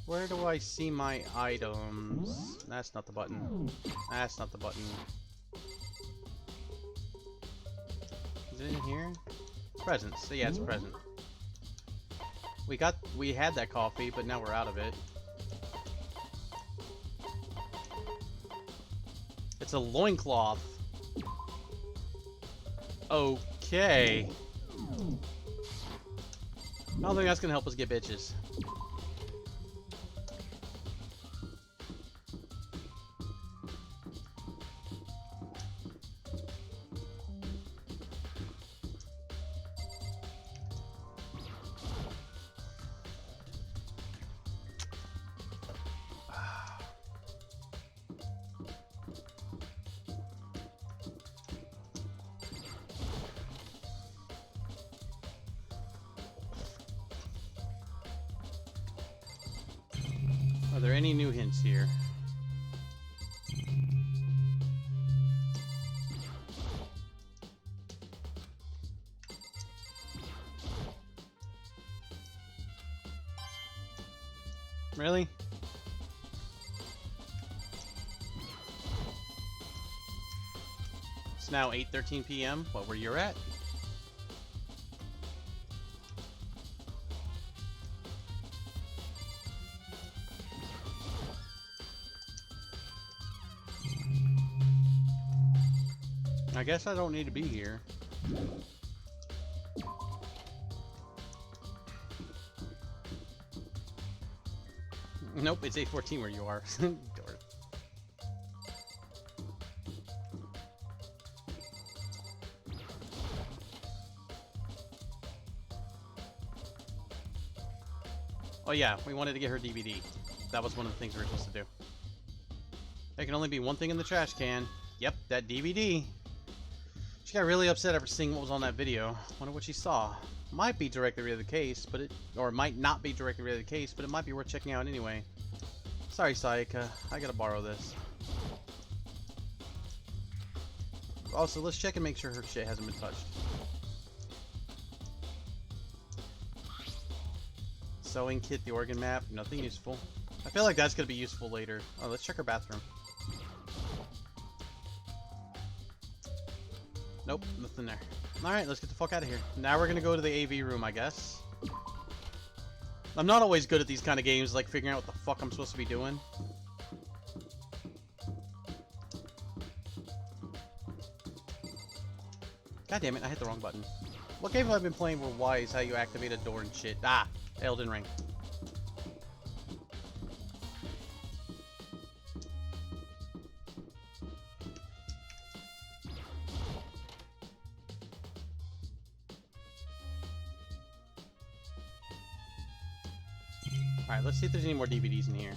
Where do I see my items? That's not the button. That's not the button. Is it in here? Presents. So yeah, it's a present. We had that coffee, but now we're out of it. It's a loincloth. Okay. I don't think that's gonna help us get bitches. Are there any new hints here? Really? It's now 8:13 p.m. What, where you're at? I guess I don't need to be here. Nope, it's 8:14 where you are. Darn. Oh yeah, we wanted to get her DVD. That was one of the things we were supposed to do. There can only be one thing in the trash can. Yep, that DVD. She got really upset after seeing what was on that video. Wonder what she saw. Might be directly related to the case, but it might not be directly related to the case, but it might be worth checking out anyway. Sorry, Sayaka. I gotta borrow this. Also, let's check and make sure her shit hasn't been touched. Sewing kit, the organ map, nothing useful. I feel like that's gonna be useful later. Oh, let's check her bathroom. Nope, nothing there. Alright, let's get the fuck out of here. Now we're gonna go to the AV room, I guess. I'm not always good at these kind of games, like figuring out what the fuck I'm supposed to be doing. God damn it, I hit the wrong button. What game have I been playing where Y is how you activate a door and shit? Ah, Elden Ring. Alright, let's see if there's any more DVDs in here.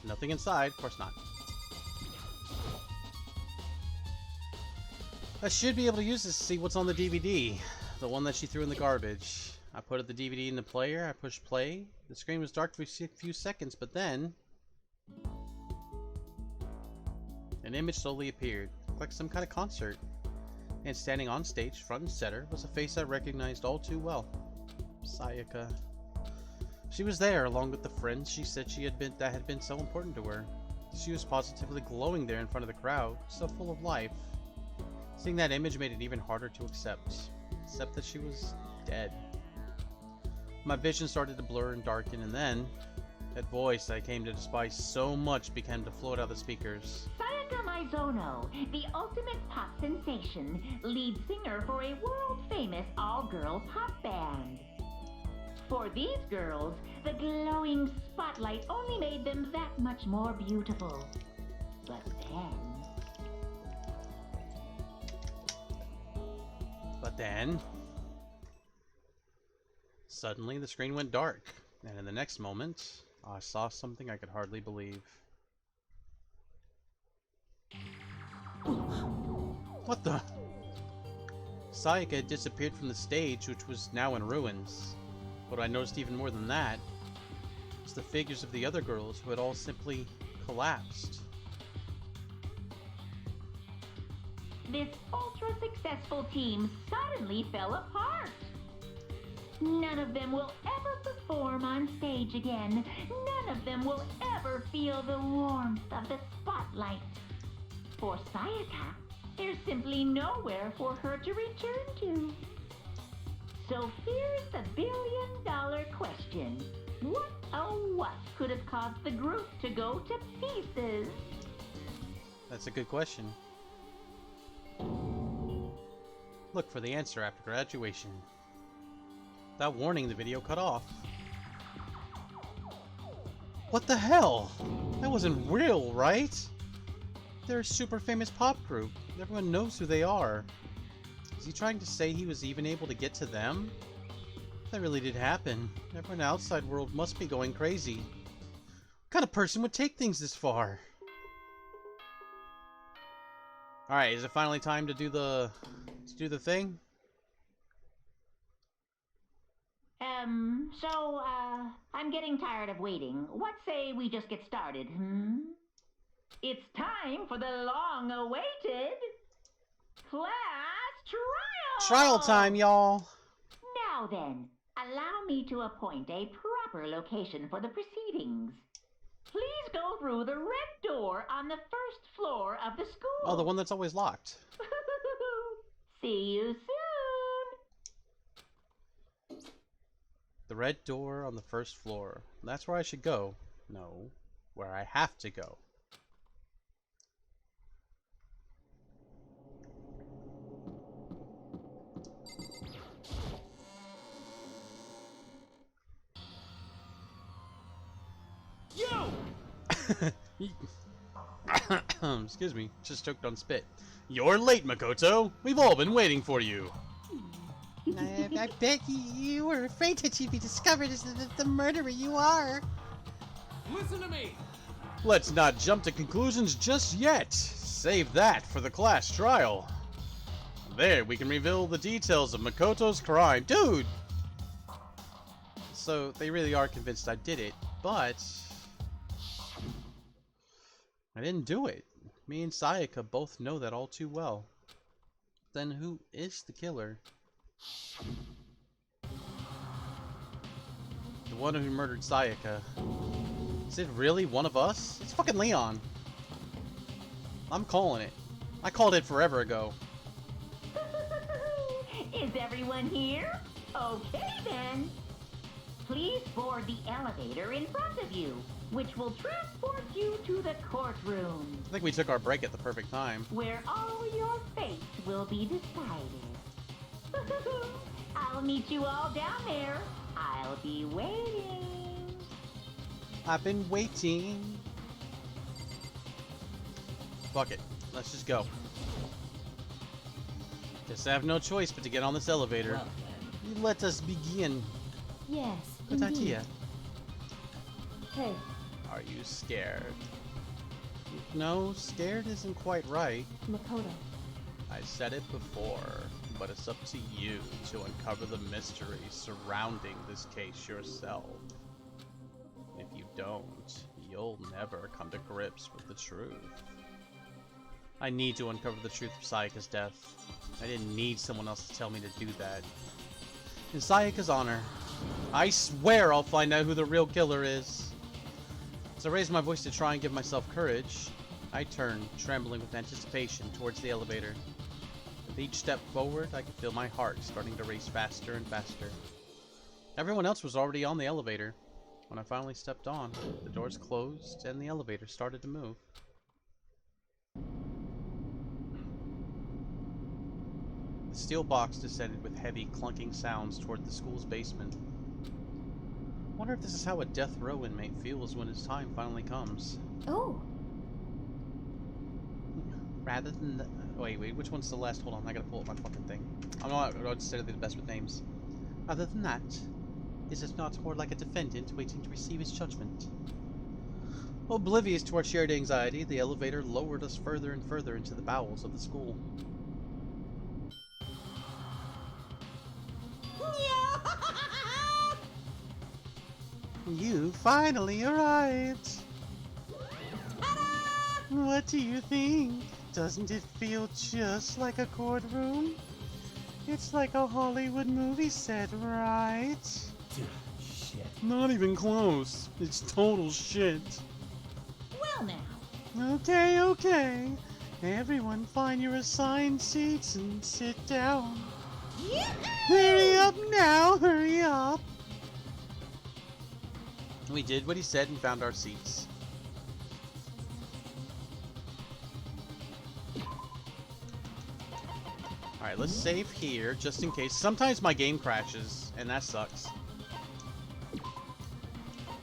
Nothing inside, of course not. I should be able to use this to see what's on the DVD. The one that she threw in the garbage. I put the DVD in the player, I pushed play. The screen was dark for a few seconds, but then... an image slowly appeared, like some kind of concert. And standing on stage, front and center, was a face I recognized all too well. Sayaka. She was there, along with the friends she said that had been so important to her. She was positively glowing there in front of the crowd, so full of life. Seeing that image made it even harder to accept that she was dead. My vision started to blur and darken, and then that voice I came to despise so much began to float out of the speakers. Sayaka Maizono, the ultimate pop sensation, lead singer for a world-famous all-girl pop band. For these girls, the glowing spotlight only made them that much more beautiful. But then... Suddenly, the screen went dark, and in the next moment, I saw something I could hardly believe. What the? Sayaka had disappeared from the stage, which was now in ruins. What I noticed even more than that was the figures of the other girls who had all simply collapsed. this ultra-successful team suddenly fell apart. None of them will ever perform on stage again. None of them will ever feel the warmth of the spotlight. For Sayaka, there's simply nowhere for her to return to. So here's the billion-dollar question. What, oh what, could have caused the group to go to pieces? That's a good question. Look for the answer after graduation. Without warning, the video cut off. What the hell? That wasn't real, right? They're a super famous pop group. Everyone knows who they are. Is he trying to say he was even able to get to them? That really did happen. Everyone in the outside world must be going crazy. What kind of person would take things this far? Alright, is it finally time to do the thing? I'm getting tired of waiting. What say we just get started, It's time for the long-awaited class trial! Trial time, y'all! Now then, allow me to appoint a proper location for the proceedings. Please go through the red door on the first floor of the school. Oh, the one that's always locked. See you soon! The red door on the first floor. That's where I should go. No, where I have to go. Excuse me, just choked on spit. You're late, Makoto. We've all been waiting for you. I bet you were afraid that you'd be discovered as the murderer you are. Listen to me! Let's not jump to conclusions just yet. Save that for the class trial. There, we can reveal the details of Makoto's crime. Dude! So, they really are convinced I did it, but... I didn't do it. Me and Sayaka both know that all too well. Then who is the killer? The one who murdered Sayaka. Is it really one of us? It's fucking Leon. I'm calling it. I called it forever ago. Is everyone here? Okay then. Please board the elevator in front of you, which will transport you to the courtroom, I think we took our break at the perfect time. where all your fates will be decided. I'll meet you all down there. I'll be waiting. I've been waiting. Fuck it. Let's just go. Guess I have no choice but to get on this elevator. Well, Let us begin. Yes, Good Indeed. idea. Hey, Are you scared? No, scared isn't quite right. Makoto. I said it before, but it's up to you to uncover the mystery surrounding this case yourself. If you don't, you'll never come to grips with the truth. I need to uncover the truth of Sayaka's death. I didn't need someone else to tell me to do that. In Sayaka's honor, I swear I'll find out who the real killer is. As I raised my voice to try and give myself courage, I turned, trembling with anticipation, towards the elevator. With each step forward, I could feel my heart starting to race faster and faster. Everyone else was already on the elevator. When I finally stepped on, the doors closed and the elevator started to move. The steel box descended with heavy, clunking sounds toward the school's basement. I wonder if this is how a death row inmate feels when his time finally comes. Oh, Rather than the... Wait, which one's the last? Hold on, I gotta pull up my fucking thing. I'm not necessarily the best with names. Other than that, is it not more like a defendant waiting to receive his judgment? Oblivious to our shared anxiety, the elevator lowered us further and further into the bowels of the school. You finally arrived! What do you think? Doesn't it feel just like a courtroom? It's like a Hollywood movie set, right? Shit. Not even close. It's total shit. Well now, Okay, okay. Everyone find your assigned seats and sit down. Hurry up now, hurry up. We did what he said and found our seats. Alright, let's save here, just in case. Sometimes my game crashes, and that sucks.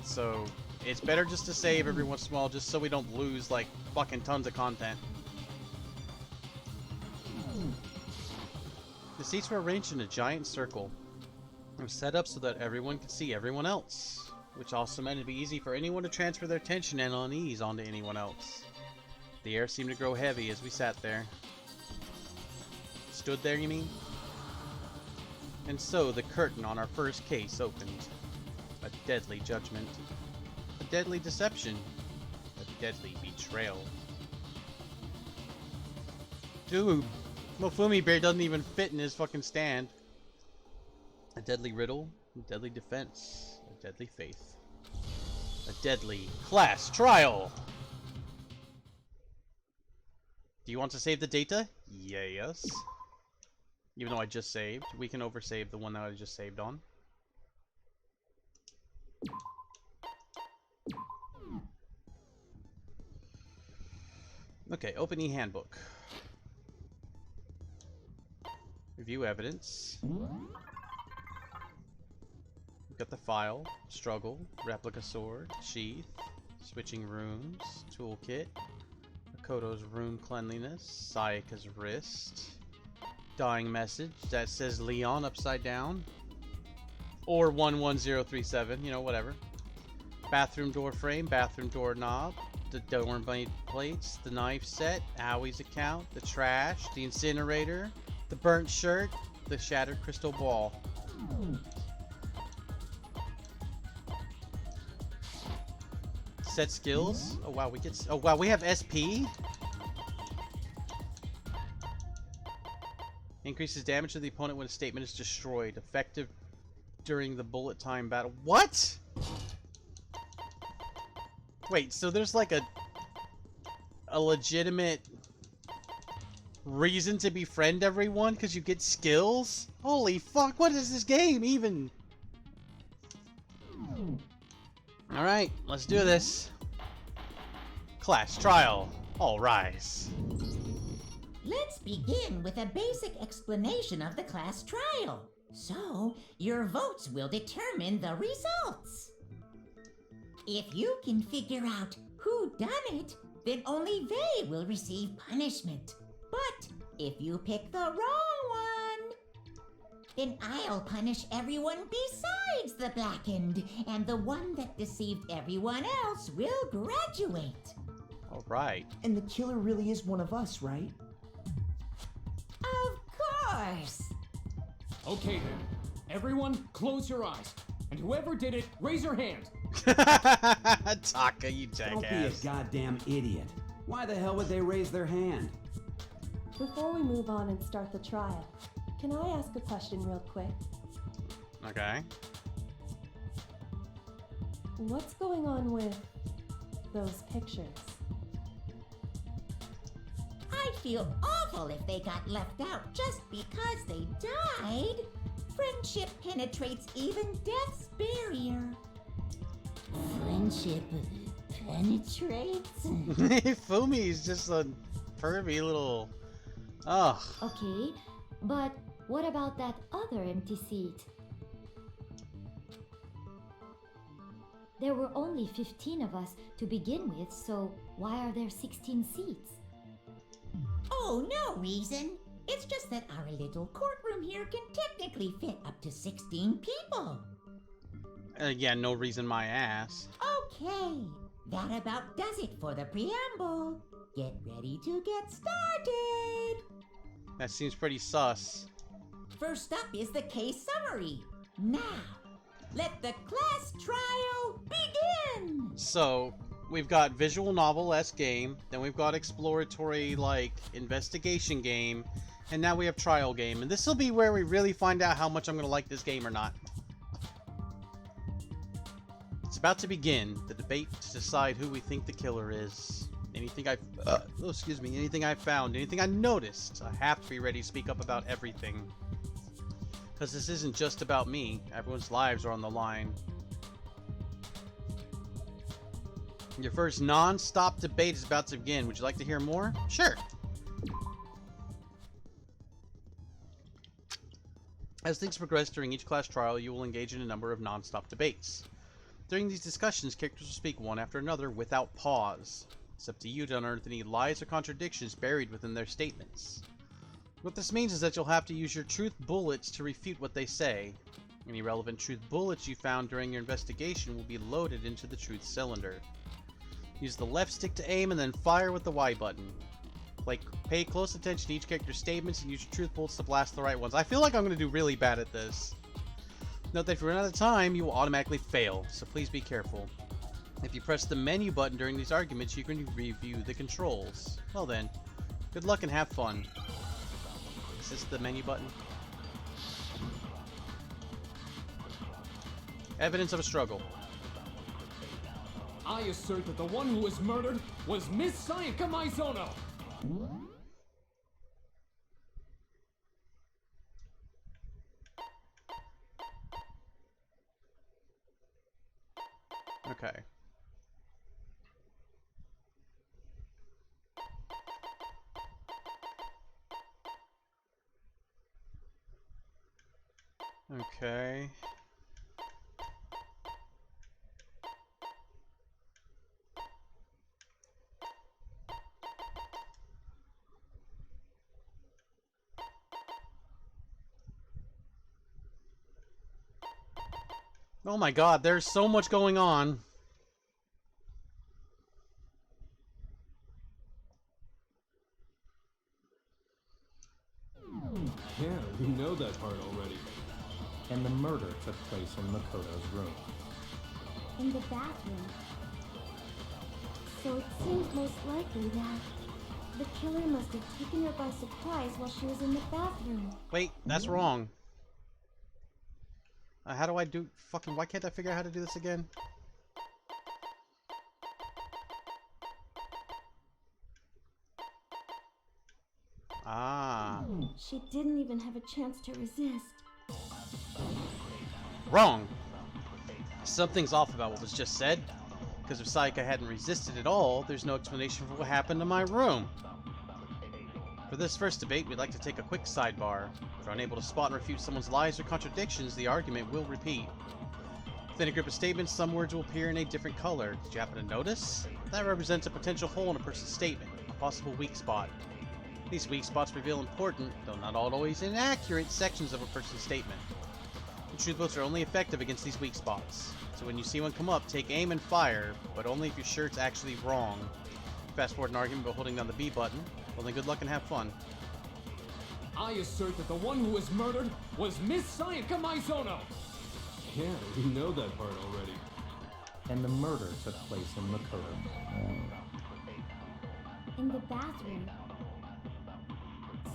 So, it's better just to save every once in a while, just so we don't lose, like, fucking tons of content. The seats were arranged in a giant circle. They were set up so that everyone could see everyone else, which also meant it'd be easy for anyone to transfer their tension and unease onto anyone else. The air seemed to grow heavy as we sat there. Stood there, you mean? And so the curtain on our first case opened. A deadly judgment. A deadly deception. A deadly betrayal. Dude, Mofumi Bear doesn't even fit in his fucking stand. A deadly riddle, a deadly defense, a deadly faith. A deadly class trial! Do you want to save the data? Yes. Even though I just saved. We can oversave the one that I just saved on. Okay, open e-handbook. Review evidence. We've got the file, struggle, replica sword, sheath, switching rooms, toolkit, Makoto's room cleanliness, Sayaka's wrist, dying message that says Leon upside down, or 11037, you know, whatever. Bathroom door frame, bathroom door knob, the door plates, the knife set, Howie's account, the trash, the incinerator, the burnt shirt, the shattered crystal ball. Set skills. Oh wow, we get. Oh wow, we have SP. Increases damage to the opponent when a statement is destroyed. Effective during the bullet time battle. What? Wait, so there's like a legitimate reason to befriend everyone because you get skills? Holy fuck, what is this game even? Alright, let's do this. Class trial. All rise. let's begin with a basic explanation of the class trial. So, your votes will determine the results. If you can figure out who done it, then only they will receive punishment. But if you pick the wrong one, then I'll punish everyone besides the Blackened, and the one that deceived everyone else will graduate. All right. And the killer really is one of us, right? Of course. Okay then. Everyone, close your eyes. And whoever did it, raise your hand. Taka, you Don't be a jackass. goddamn idiot. Why the hell would they raise their hand? Before we move on and start the trial, can I ask a question real quick? Okay. What's going on with those pictures? I'd feel awful if they got left out just because they died. Friendship penetrates even death's barrier. Friendship penetrates? Fumi's just a pervy little... Ugh. Okay, but what about that other empty seat? There were only 15 of us to begin with, so why are there 16 seats? Oh, no reason. It's just that our little courtroom here can technically fit up to 16 people. Yeah, no reason my ass. Okay, that about does it for the preamble. Get ready to get started. That seems pretty sus. First up is the case summary. Now, let the class trial begin. So, we've got visual novel-esque game, then we've got exploratory, like, investigation game, and now we have trial game. And this will be where we really find out how much I'm going to like this game or not. It's about to begin, the debate to decide who we think the killer is. Anything I've found, anything I noticed, I have to be ready to speak up about everything. Because this isn't just about me, everyone's lives are on the line. Your first non-stop debate is about to begin. Would you like to hear more? Sure. As things progress during each class trial, you will engage in a number of non-stop debates. During these discussions, characters will speak one after another without pause. It's up to you to unearth any lies or contradictions buried within their statements. What this means is that you'll have to use your truth bullets to refute what they say. Any relevant truth bullets you found during your investigation will be loaded into the truth cylinder. Use the left stick to aim and then fire with the Y button. Pay close attention to each character's statements and use your truth bullets to blast the right ones. I feel like I'm going to do really bad at this. Note that if you run out of time, you will automatically fail, so please be careful. If you press the menu button during these arguments, you can review the controls. Well then, good luck and have fun. Is this the menu button? Evidence of a struggle. I assert that the one who was murdered was Miss Sayaka Maizono. Okay. Okay. Oh my god, there's so much going on. Yeah, we know that part already. And the murder took place in Makoto's room. In the bathroom. So it seems most likely that the killer must have taken her by surprise while she was in the bathroom. Wait, that's wrong. How do I do fucking... Why can't I figure out how to do this again? Ah. She didn't even have a chance to resist. Wrong. Something's off about what was just said. Because if Sayaka hadn't resisted at all, there's no explanation for what happened in my room. For this first debate, we'd like to take a quick sidebar. If you're unable to spot and refute someone's lies or contradictions, the argument will repeat. Within a group of statements, some words will appear in a different color. Did you happen to notice? That represents a potential hole in a person's statement, a possible weak spot. These weak spots reveal important, though not always inaccurate, sections of a person's statement. The truth bolts are only effective against these weak spots. So when you see one come up, take aim and fire, but only if you're sure it's actually wrong. Fast forward an argument by holding down the B button. Well then good luck and have fun. I assert that the one who was murdered was Miss Sayaka Maizono! Yeah, we know that part already. And the murder took place in Makoto. In the bathroom.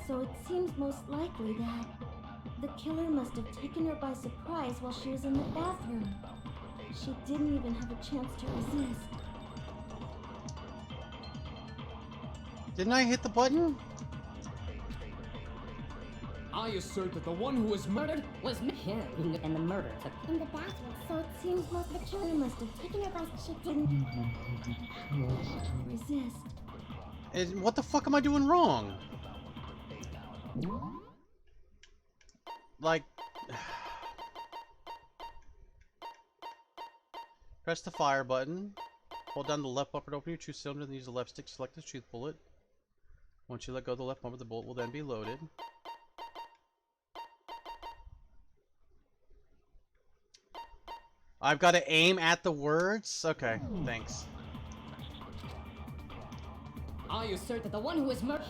So it seems most likely that the killer must have taken her by surprise while she was in the bathroom. She didn't even have a chance to resist. Didn't I hit the button? I assert that the one who was murdered was me. And the murder took in the bathroom. So it seems most the killer must have taken her by she didn't resist. And what the fuck am I doing wrong? Like... Press the fire button. Hold down the left bumper to open your truth cylinder, then use the left stick to select the truth bullet. Once you let go of the left bumper, the bullet will then be loaded. I've got to aim at the words? Okay, thanks. I assert that the one who was murdered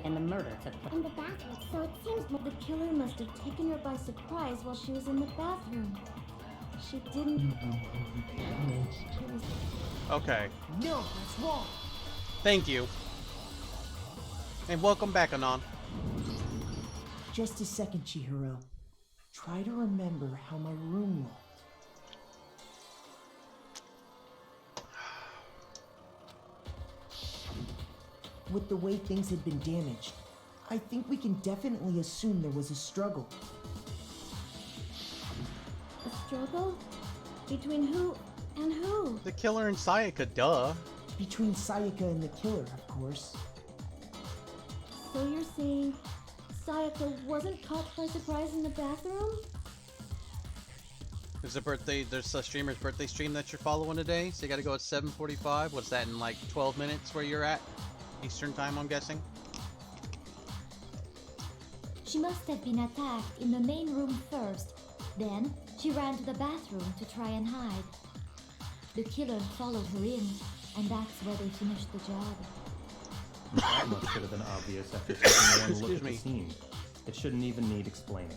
and the murder took place in the bathroom. So it seems the killer must have taken her by surprise while she was in the bathroom. She didn't. Okay. No, that's wrong. Thank you. And welcome back, Anon. Just a second, Chihiro. Try to remember how my room looked. With the way things had been damaged, I think we can definitely assume there was a struggle. A struggle? Between who and who? The killer and Sayaka, duh. Between Sayaka and the killer, of course. So you're saying Sayaka wasn't caught by surprise in the bathroom? There's a streamer's birthday stream that you're following today, so you gotta go at 7:45. What's that, in like 12 minutes where you're at? Eastern time, I'm guessing? She must have been attacked in the main room first. Then, she ran to the bathroom to try and hide. The killer followed her in, and that's where they finished the job. That much should have been obvious after taking one look Excuse at the me. scene. It shouldn't even need explaining.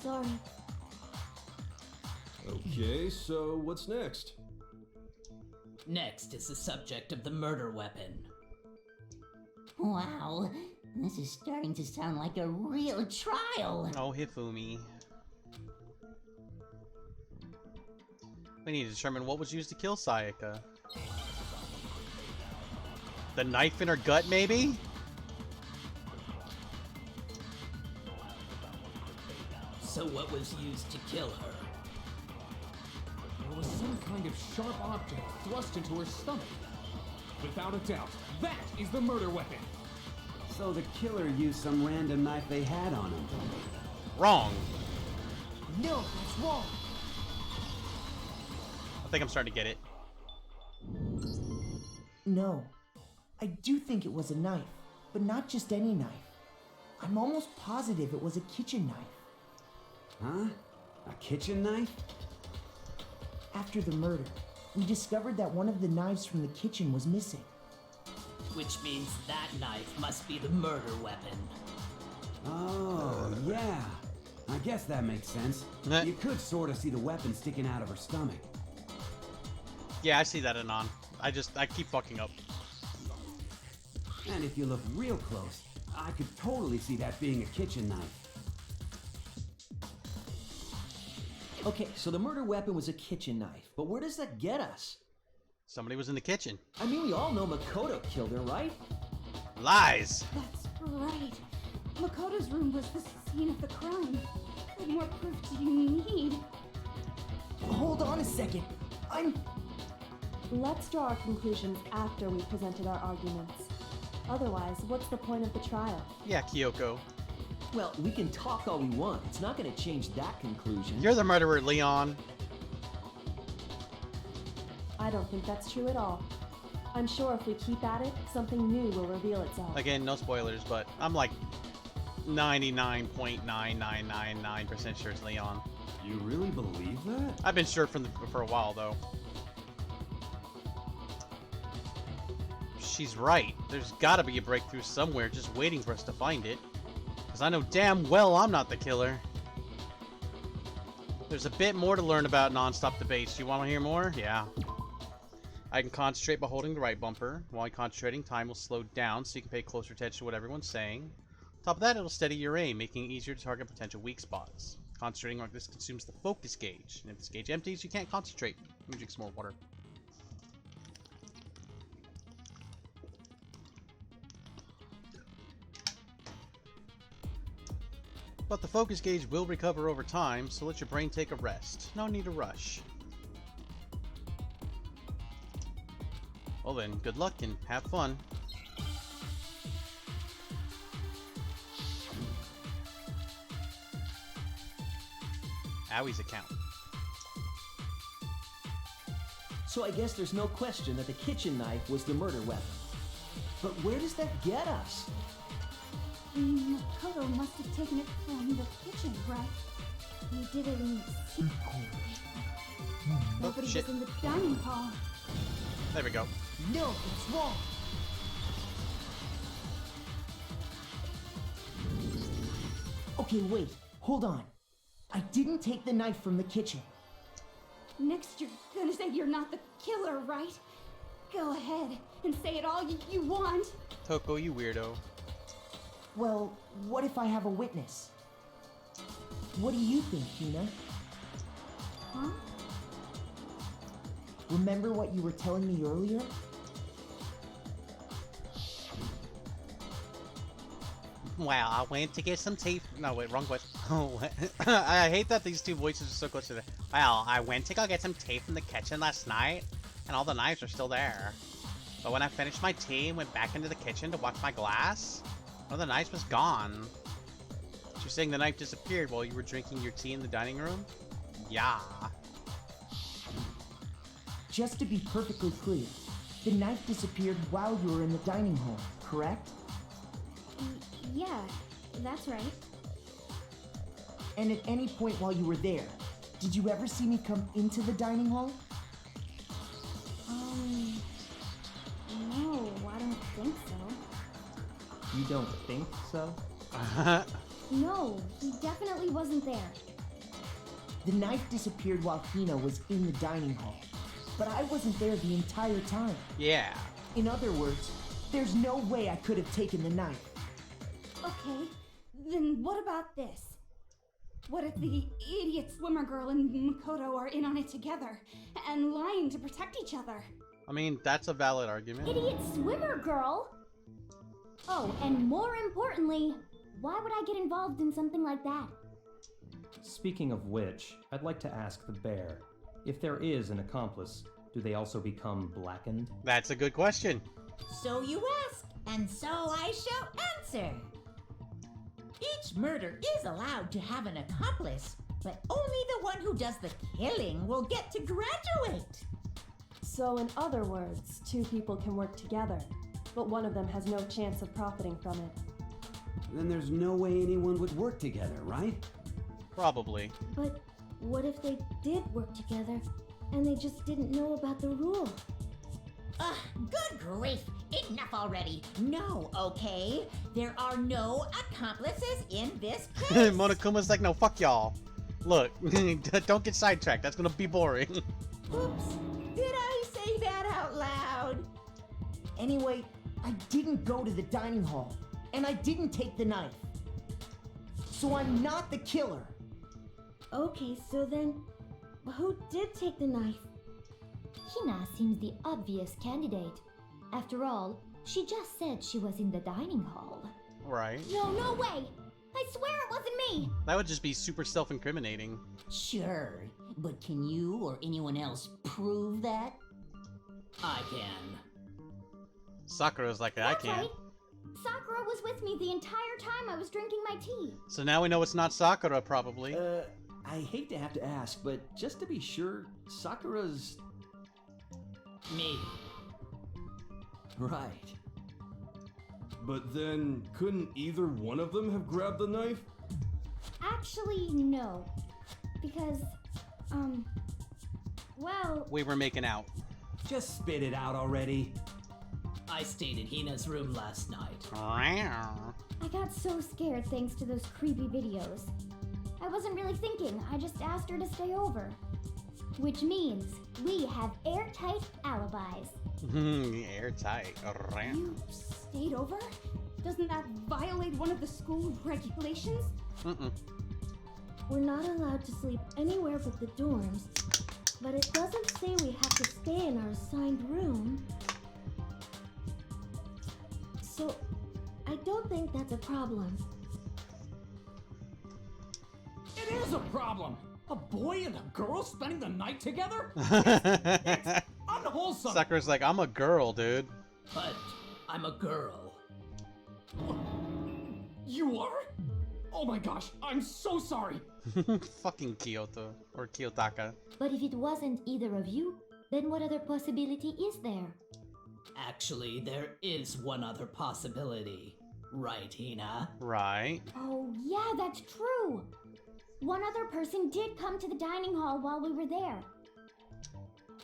Sorry. Okay, so what's next? Next is the subject of the murder weapon. Wow, this is starting to sound like a real trial. Oh, Hifumi. We need to determine what was used to kill Sayaka. The knife in her gut, maybe? So what was used to kill her? There was some kind of sharp object thrust into her stomach. Without a doubt, that is the murder weapon. So the killer used some random knife they had on him. Wrong. No, that's wrong. I think I'm starting to get it. No. I do think it was a knife, but not just any knife. I'm almost positive it was a kitchen knife. Huh? A kitchen knife? After the murder, we discovered that one of the knives from the kitchen was missing. Which means that knife must be the murder weapon. Oh, yeah. I guess that makes sense. You could sort of see the weapon sticking out of her stomach. Yeah, I see that, Anon. I keep fucking up. And if you look real close, I could totally see that being a kitchen knife. Okay, so the murder weapon was a kitchen knife, but where does that get us? Somebody was in the kitchen. I mean, we all know Makoto killed her, right? Lies! That's right. Makoto's room was the scene of the crime. What more proof do you need? Hold on a second. Let's draw our conclusions after we've presented our arguments. Otherwise, what's the point of the trial? Yeah, Kyoko. Well, we can talk all we want. It's not going to change that conclusion. You're the murderer, Leon. I don't think that's true at all. I'm sure if we keep at it, something new will reveal itself. Again, no spoilers, but I'm like 99.9999% sure it's Leon. You really believe that? I've been sure for a while, though. She's right. There's gotta be a breakthrough somewhere just waiting for us to find it. Because I know damn well I'm not the killer. There's a bit more to learn about non-stop debates. You want to hear more? Yeah. I can concentrate by holding the right bumper. While concentrating, time will slow down so you can pay closer attention to what everyone's saying. On top of that, it'll steady your aim, making it easier to target potential weak spots. Concentrating like this consumes the focus gauge, and if this gauge empties, you can't concentrate. Let me drink some more water. But the focus gauge will recover over time, so let your brain take a rest. No need to rush. Well then, good luck and have fun. Owie's account. So I guess there's no question that the kitchen knife was the murder weapon. But where does that get us? Makoto must have taken it from the kitchen, right? He did it in secret. Nobody was in the dining hall. There we go. No, it's wrong. Okay, wait. Hold on. I didn't take the knife from the kitchen. Next, you're gonna say you're not the killer, right? Go ahead and say it all you want. Toko, you weirdo. Well, what if I have a witness? What do you think, Hina? Huh? Remember what you were telling me earlier? Well, I went to get some tea. No, wait, wrong question. I hate that these two voices are so close to the. Well, I went to go get some tea from the kitchen last night, and all the knives are still there. But when I finished my tea and went back into the kitchen to wash my glass, one of the knives was gone. So you're saying the knife disappeared while you were drinking your tea in the dining room? Yeah. Just to be perfectly clear, the knife disappeared while you were in the dining hall, correct? Yeah, that's right. And at any point while you were there, did you ever see me come into the dining hall? No, I don't think so. You don't think so? No, he definitely wasn't there. The knife disappeared while Hina was in the dining hall, but I wasn't there the entire time. Yeah. In other words, there's no way I could have taken the knife. Okay, then what about this? What if the idiot swimmer girl and Makoto are in on it together and lying to protect each other? I mean, that's a valid argument. Idiot swimmer girl! Oh, and more importantly, why would I get involved in something like that? Speaking of which, I'd like to ask the bear, if there is an accomplice, do they also become blackened? That's a good question. So you ask, and so I shall answer. Each murder is allowed to have an accomplice, but only the one who does the killing will get to graduate. So in other words, two people can work together, but one of them has no chance of profiting from it. Then there's no way anyone would work together, right? Probably. But what if they did work together and they just didn't know about the rule? Ugh, good grief! Enough already! No, okay? There are no accomplices in this case! Monokuma's like, no, fuck y'all. Look, don't get sidetracked. That's gonna be boring. Oops! Did I say that out loud? Anyway, I didn't go to the dining hall, and I didn't take the knife. So I'm not the killer. Okay, so then, who did take the knife? Hina seems the obvious candidate. After all, she just said she was in the dining hall. Right. No way! I swear it wasn't me! That would just be super self-incriminating. Sure, but can you or anyone else prove that? I can. Sakura's like, I That's can't. right. Sakura was with me the entire time I was drinking my tea. So now we know it's not Sakura, probably. I hate to have to ask, but just to be sure, Sakura's... Me. Right. But then, couldn't either one of them have grabbed the knife? Actually, no. Because, well... We were making out. Just spit it out already. I stayed in Hina's room last night. I got so scared thanks to those creepy videos. I wasn't really thinking, I just asked her to stay over. Which means we have airtight alibis. Airtight. You stayed over? Doesn't that violate one of the school regulations? We're not allowed to sleep anywhere but the dorms, but it doesn't say we have to stay in our assigned room. So, I don't think that's a problem. It is a problem! A boy and a girl spending the night together? It's unwholesome! Sucker's like, I'm a girl, dude. But I'm a girl. You are? Oh my gosh, I'm so sorry! Fucking Kyoto. Or Kiyotaka. But if it wasn't either of you, then what other possibility is there? Actually, there is one other possibility. Right, Hina? Right. Oh, yeah, that's true! One other person did come to the dining hall while we were there.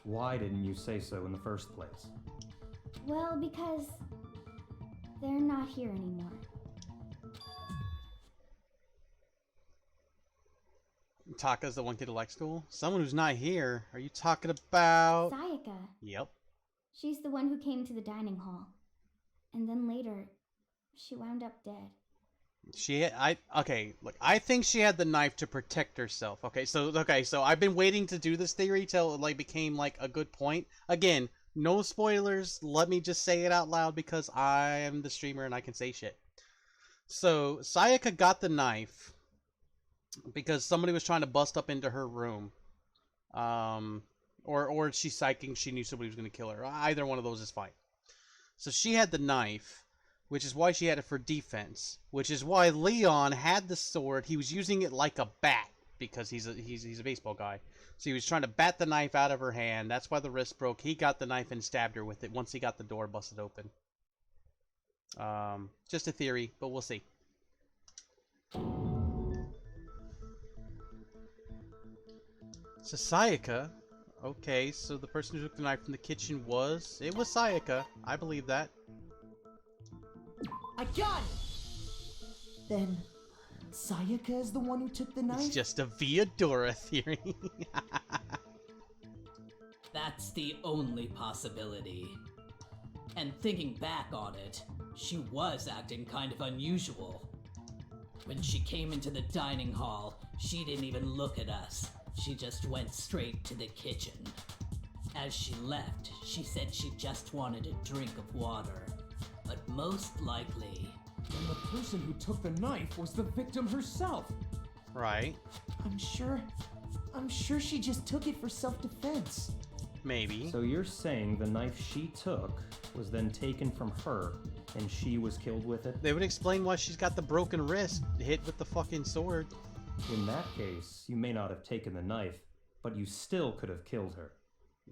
Why didn't you say so in the first place? Well, because they're not here anymore. Taka's the one kid who likes school? Someone who's not here. Are you talking about... Sayaka. Yep. She's the one who came to the dining hall. And then later, she wound up dead. Okay, look, I think she had the knife to protect herself. Okay, so I've been waiting to do this theory till it, like, became, like, a good point. Again, no spoilers. Let me just say it out loud because I am the streamer and I can say shit. So, Sayaka got the knife because somebody was trying to bust up into her room. Or she's psyching, she knew somebody was going to kill her. Either one of those is fine. So she had the knife, which is why she had it for defense. Which is why Leon had the sword. He was using it like a bat because he's a baseball guy. So he was trying to bat the knife out of her hand. That's why the wrist broke. He got the knife and stabbed her with it once he got the door busted open. Just a theory, but we'll see. So Sayaka, okay, so the person who took the knife from the kitchen was Sayaka. I believe that. I got it! Then, Sayaka is the one who took the knife? It's just a Viadora theory. That's the only possibility. And thinking back on it, she was acting kind of unusual. When she came into the dining hall, she didn't even look at us. She just went straight to the kitchen. As she left, she said she just wanted a drink of water. But most likely... then the person who took the knife was the victim herself. Right. I'm sure she just took it for self-defense. Maybe. So you're saying the knife she took was then taken from her and she was killed with it? They would explain why she's got the broken wrist hit with the fucking sword. In that case, you may not have taken the knife, but you still could have killed her.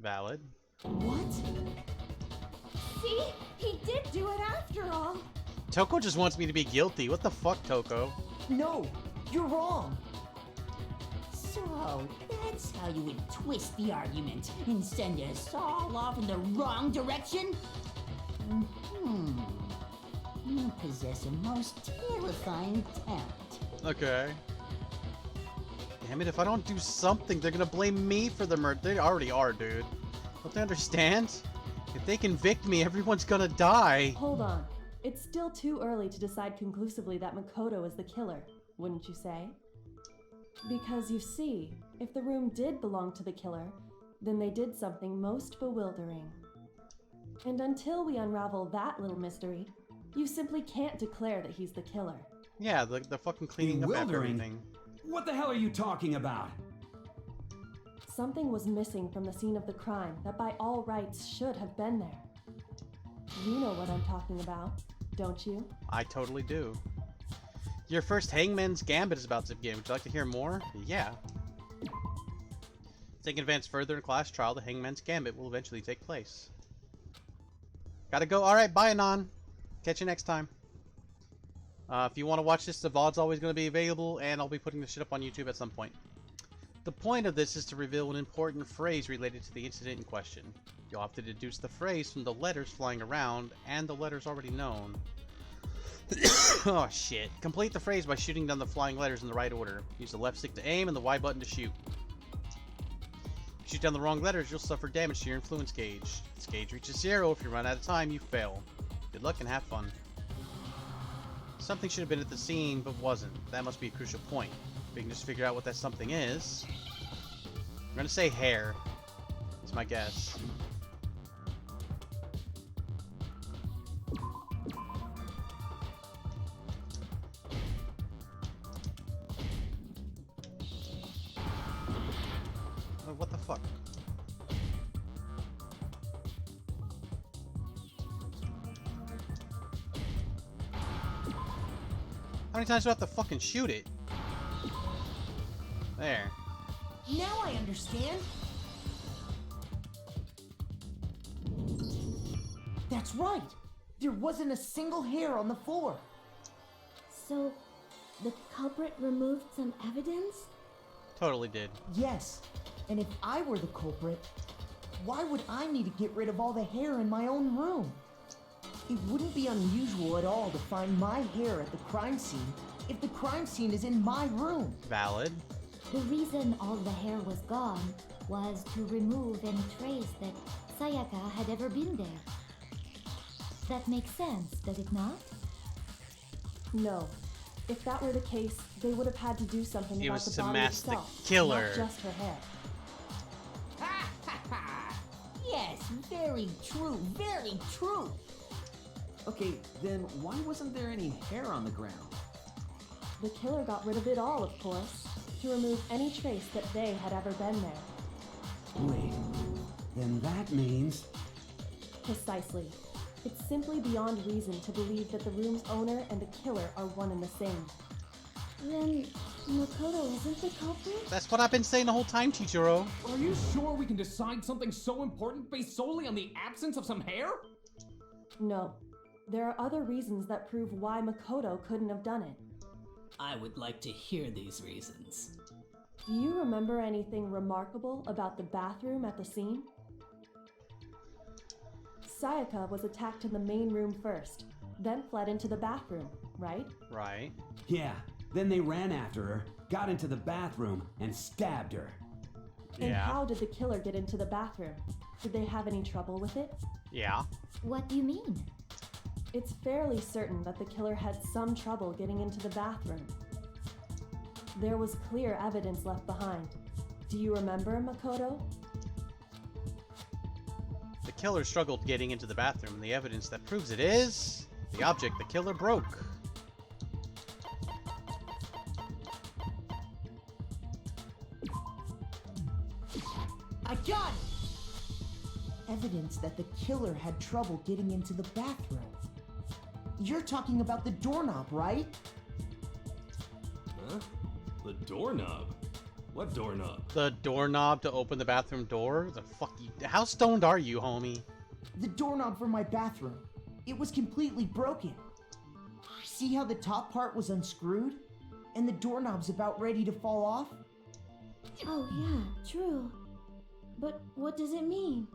Valid. What? See? He did do it after all. Toko just wants me to be guilty. What the fuck, Toko? No, you're wrong. So, that's how you would twist the argument and send us all off in the wrong direction? You possess a most terrifying talent. Okay. Damn it, if I don't do something, they're gonna blame me for the murder. They already are, dude. Don't they understand? If they convict me, everyone's gonna die. Hold on. It's still too early to decide conclusively that Makoto is the killer, wouldn't you say? Because you see, if the room did belong to the killer, then they did something most bewildering. And until we unravel that little mystery, you simply can't declare that he's the killer. Yeah, the fucking cleaning up after everything. What the hell are you talking about? Something was missing from the scene of the crime that by all rights should have been there. You know what I'm talking about, don't you? I totally do. Your first Hangman's Gambit is about to begin. Would you like to hear more? Yeah. Taking advance further in class trial, the Hangman's Gambit will eventually take place. Gotta go. Alright, bye, Anon. Catch you next time. If you want to watch this, the VOD's always going to be available, and I'll be putting this shit up on YouTube at some point. The point of this is to reveal an important phrase related to the incident in question. You'll have to deduce the phrase from the letters flying around, and the letters already known. Oh shit. Complete the phrase by shooting down the flying letters in the right order. Use the left stick to aim and the Y button to shoot. Shoot down the wrong letters, you'll suffer damage to your influence gauge. If this gauge reaches 0, if you run out of time, you fail. Good luck and have fun. Something should have been at the scene, but wasn't. That must be a crucial point. If we can just figure out what that something is. I'm gonna say hair. That's my guess. What the fuck? How many times do I have to fucking shoot it? There. Now I understand. That's right. There wasn't a single hair on the floor. So, the culprit removed some evidence? Totally did. Yes. And if I were the culprit, why would I need to get rid of all the hair in my own room? It wouldn't be unusual at all to find my hair at the crime scene if the crime scene is in my room. Valid. The reason all the hair was gone was to remove any trace that Sayaka had ever been there. That makes sense, does it not? No. If that were the case, they would have had to do something It about was the to body mask the itself, killer. not just her hair. Ha ha ha! Yes, very true, very true. Okay, then why wasn't there any hair on the ground? The killer got rid of it all, of course, to remove any trace that they had ever been there. Wait, then that means... Precisely. It's simply beyond reason to believe that the room's owner and the killer are one and the same. Then, Makoto isn't the culprit? That's what I've been saying the whole time, Chichiro. Are you sure we can decide something so important based solely on the absence of some hair? No. There are other reasons that prove why Makoto couldn't have done it. I would like to hear these reasons. Do you remember anything remarkable about the bathroom at the scene? Sayaka was attacked in the main room first, then fled into the bathroom, right? Right. Yeah, then they ran after her, got into the bathroom, and stabbed her. And how did the killer get into the bathroom? Did they have any trouble with it? Yeah. What do you mean? It's fairly certain that the killer had some trouble getting into the bathroom. There was clear evidence left behind. Do you remember, Makoto? The killer struggled getting into the bathroom, and the evidence that proves it is the object the killer broke. I got it! Evidence that the killer had trouble getting into the bathroom. You're talking about the doorknob, right? Huh? The doorknob? What doorknob? The doorknob to open the bathroom door? The fuck you... How stoned are you, homie? The doorknob for my bathroom. It was completely broken. See how the top part was unscrewed? And the doorknob's about ready to fall off? Oh yeah, true. But what does it mean?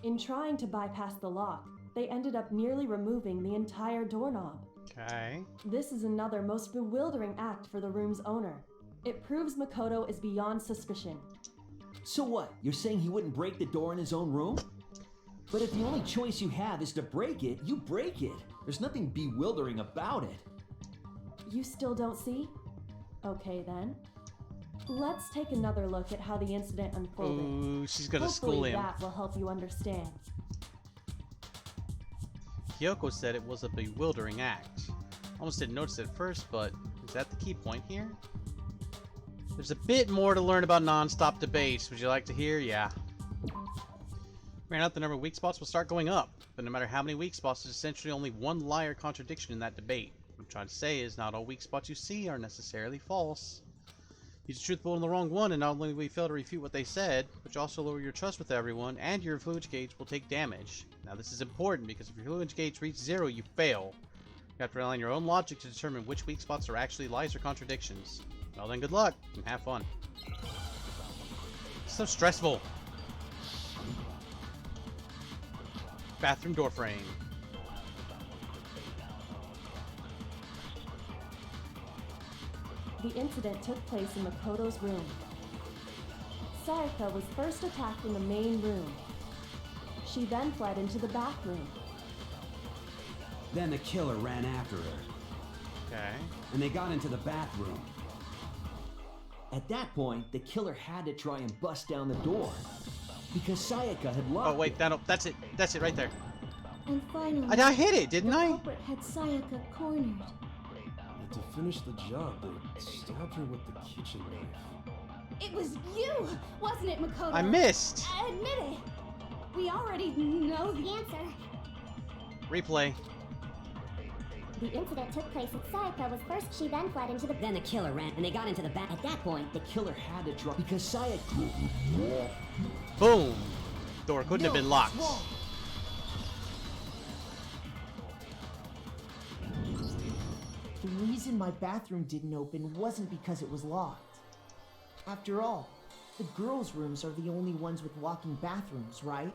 In trying to bypass the lock, they ended up nearly removing the entire doorknob. Okay. This is another most bewildering act for the room's owner. It proves Makoto is beyond suspicion. So what? You're saying he wouldn't break the door in his own room? But if the only choice you have is to break it, you break it. There's nothing bewildering about it. You still don't see? Okay then. Let's take another look at how the incident unfolded. Ooh, she's gonna Hopefully school him. that will help you understand. Kyoko said it was a bewildering act. Almost didn't notice it at first, but is that the key point here? There's a bit more to learn about non-stop debates. Would you like to hear? Yeah. Ran out, the number of weak spots will start going up. But no matter how many weak spots, there's essentially only one lie or contradiction in that debate. What I'm trying to say is not all weak spots you see are necessarily false. He's truthful in the wrong one, and not only will you fail to refute what they said, but you also lower your trust with everyone, and your influence gauge will take damage. Now this is important, because if your influence gauge reaches 0, you fail. You have to rely on your own logic to determine which weak spots are actually lies or contradictions. Well then, good luck, and have fun. It's so stressful. Bathroom door frame. The incident took place in Makoto's room. Sayaka was first attacked in the main room. She then fled into the bathroom. Then the killer ran after her. Okay. And they got into the bathroom. At that point, the killer had to try and bust down the door. Because Sayaka had locked Oh wait, that's it. That's it right there. And finally, I hit it, didn't the I? culprit had Sayaka cornered. And to finish the job, they stabbed her with the kitchen knife. It was you, wasn't it, Makoto? I missed. Admit it. We already know the answer. Replay. The incident took place at Sayaka was first. She then fled into the. Then the killer ran, and they got into the back. At that point, the killer had to drop because Sayaka. Boom. Door couldn't have been locked. The reason my bathroom didn't open wasn't because it was locked. After all, the girls' rooms are the only ones with walking bathrooms, right?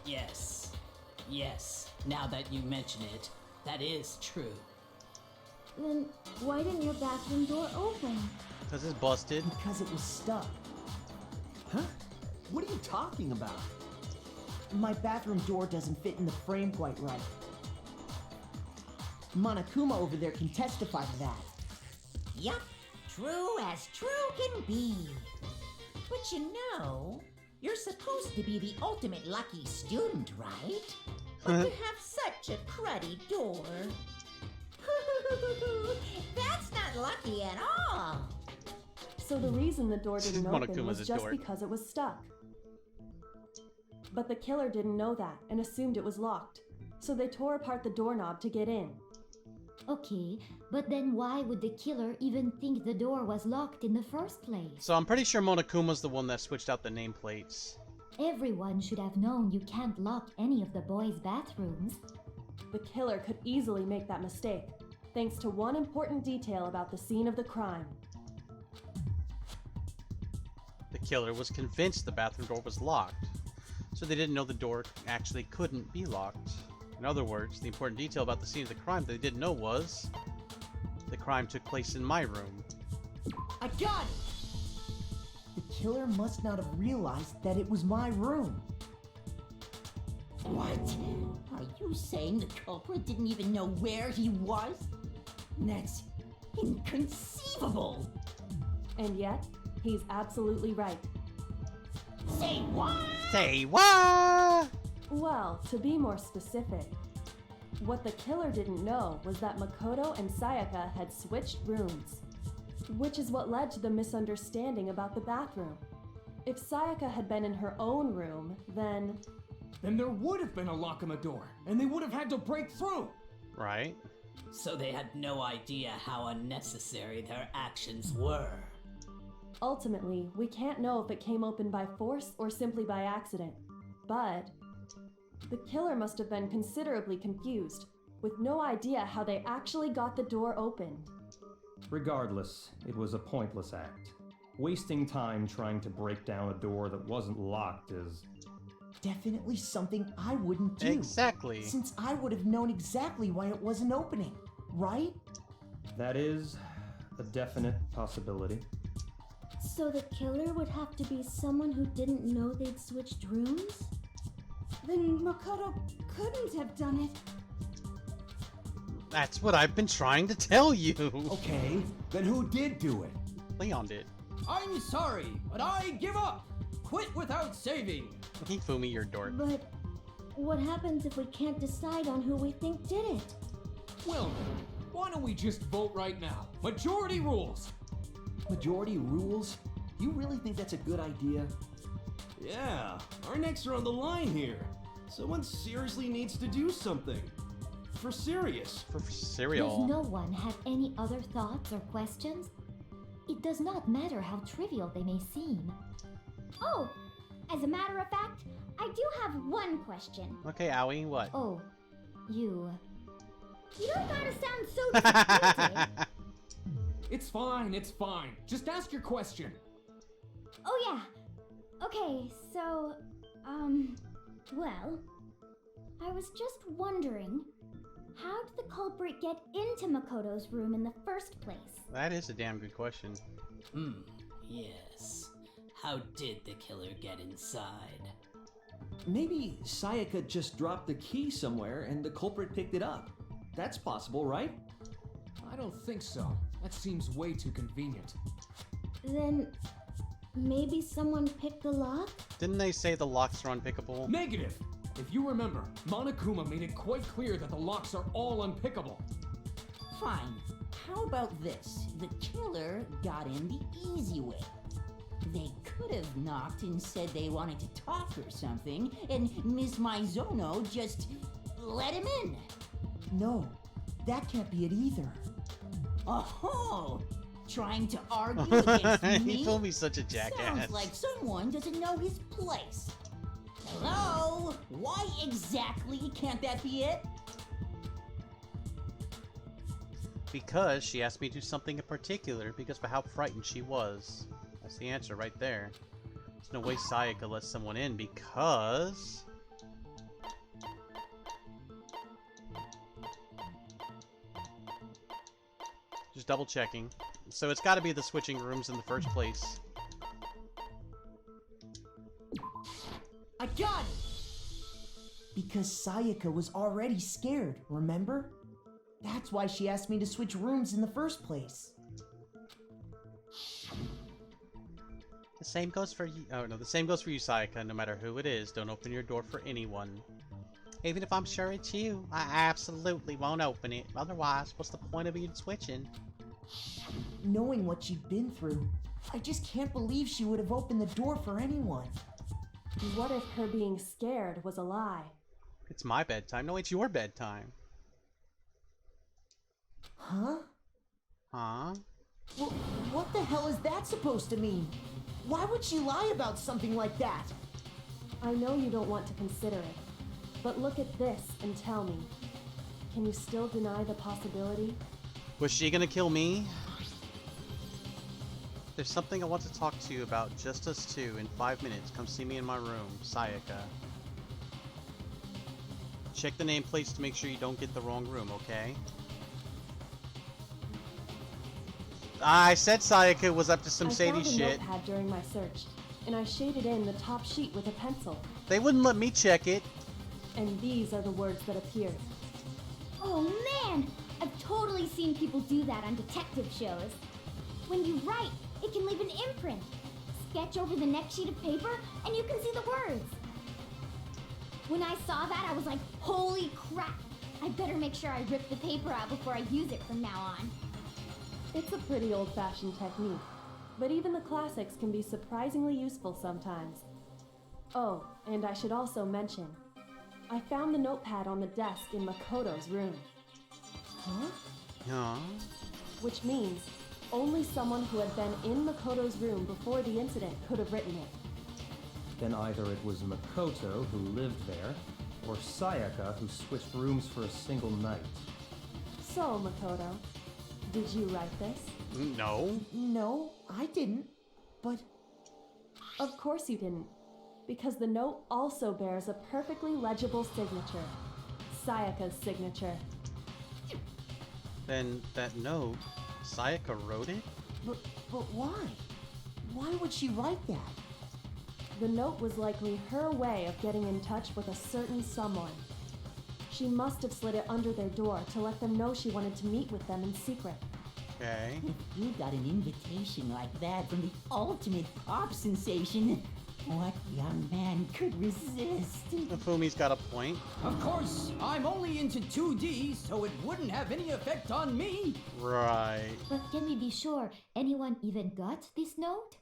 Yes. Yes. Now that you mention it, that is true. Then why didn't your bathroom door open? Because it's busted. Because it was stuck. Huh? What are you talking about? My bathroom door doesn't fit in the frame quite right. Monokuma over there can testify to that. Yup, true as true can be. But you know, you're supposed to be the ultimate lucky student, right? But to have such a cruddy door. That's not lucky at all. So the reason the door didn't open Monokuma's was a just dork. because it was stuck. But the killer didn't know that and assumed it was locked. So they tore apart the doorknob to get in. Okay, but then why would the killer even think the door was locked in the first place? So I'm pretty sure Monokuma's the one that switched out the nameplates. Everyone should have known you can't lock any of the boys' bathrooms. The killer could easily make that mistake, thanks to one important detail about the scene of the crime. The killer was convinced the bathroom door was locked, so they didn't know the door actually couldn't be locked. In other words, the important detail about the scene of the crime they didn't know was the crime took place in my room. I got it! The killer must not have realized that it was my room. What? Are you saying the culprit didn't even know where he was? That's inconceivable. And yet, he's absolutely right. Say what? Say what? Well, to be more specific, what the killer didn't know was that Makoto and Sayaka had switched rooms, which is what led to the misunderstanding about the bathroom. If Sayaka had been in her own room, then there would have been a lock on the door, and they would have had to break through. Right. So they had no idea how unnecessary their actions were. Ultimately, we can't know if it came open by force or simply by accident. But the killer must have been considerably confused, with no idea how they actually got the door opened. Regardless, it was a pointless act. Wasting time trying to break down a door that wasn't locked is Definitely something I wouldn't do. Exactly. Since I would have known exactly why it wasn't opening, right? That is a definite possibility. So the killer would have to be someone who didn't know they'd switched rooms? Then Makoto couldn't have done it. That's what I've been trying to tell you. Okay, then who did do it? Leon did. I'm sorry, but I give up. Quit without saving. Hifumi, you're a dork. But what happens if we can't decide on who we think did it? Well then, why don't we just vote right now? Majority rules. Majority rules? You really think that's a good idea? Yeah, our necks are on the line here. Someone seriously needs to do something. For serious. For cereal. Does no one have any other thoughts or questions? It does not matter how trivial they may seem. Oh, as a matter of fact, I do have one question. Okay, Owie, what? Oh, you... You don't gotta sound so disappointed. It's fine, it's fine. Just ask your question. Oh yeah. Okay, so, well, I was just wondering, how did the culprit get into Makoto's room in the first place? That is a damn good question. Yes. How did the killer get inside? Maybe Sayaka just dropped the key somewhere and the culprit picked it up. That's possible, right? I don't think so. That seems way too convenient. Then maybe someone picked the lock? Didn't they say the locks are unpickable? Negative! If you remember, Monokuma made it quite clear that the locks are all unpickable. Fine. How about this? The killer got in the easy way. They could have knocked and said they wanted to talk or something, and Miss Maizono just let him in. No, that can't be it either. Oh, trying to argue against me? He told me such a jackass. Sounds like someone doesn't know his place. Hello? Why exactly can't that be it? Because she asked me to do something in particular because of how frightened she was. That's the answer right there. There's no way Sayaka lets someone in because... Just double checking. So it's gotta be the switching rooms in the first place. I got it! Because Sayaka was already scared, remember? That's why she asked me to switch rooms in the first place. The same goes for you. Oh no, the same goes for you, Sayaka. No matter who it is, don't open your door for anyone. Even if I'm sure it's you, I absolutely won't open it. Otherwise, what's the point of you switching? Knowing what she'd been through, I just can't believe she would have opened the door for anyone. What if her being scared was a lie? It's my bedtime. No, it's your bedtime. Huh? Huh? What the hell is that supposed to mean? Why would she lie about something like that? I know you don't want to consider it, but look at this and tell me. Can you still deny the possibility? Was she gonna kill me? There's something I want to talk to you about, just us two, in 5 minutes. Come see me in my room, Sayaka. Check the nameplates to make sure you don't get the wrong room, okay? I said Sayaka was up to some shady shit. I found a notepad during my search, and I shaded in the top sheet with a pencil. They wouldn't let me check it. And these are the words that appeared. Oh man! I've totally seen people do that on detective shows. When you write, it can leave an imprint. Sketch over the next sheet of paper, and you can see the words. When I saw that, I was like, holy crap! I better make sure I rip the paper out before I use it from now on. It's a pretty old-fashioned technique, but even the classics can be surprisingly useful sometimes. Oh, and I should also mention, I found the notepad on the desk in Makoto's room. Huh? Yeah. Which means only someone who had been in Makoto's room before the incident could have written it. Then either it was Makoto who lived there, or Sayaka who switched rooms for a single night. So, Makoto, did you write this? No. No, I didn't. But... Of course you didn't, because the note also bears a perfectly legible signature. Sayaka's signature. Then that note, Sayaka wrote it? But why? Why would she write that? The note was likely her way of getting in touch with a certain someone. She must have slid it under their door to let them know she wanted to meet with them in secret. Okay. If you got an invitation like that from the ultimate pop sensation, what young man could resist? Nafumi's got a point. Of course, I'm only into 2D, so it wouldn't have any effect on me. Right. But can we be sure anyone even got this note?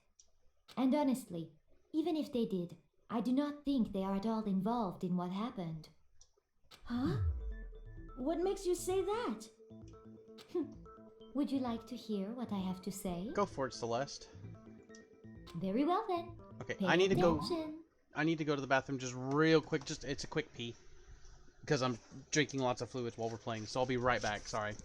And honestly, even if they did, I do not think they are at all involved in what happened. Huh? What makes you say that? Would you like to hear what I have to say? Go for it, Celeste. Very well then. Okay, Pay I need to go. attention. I need to go to the bathroom just real quick. It's a quick pee. Because I'm drinking lots of fluids while we're playing, so I'll be right back. Sorry.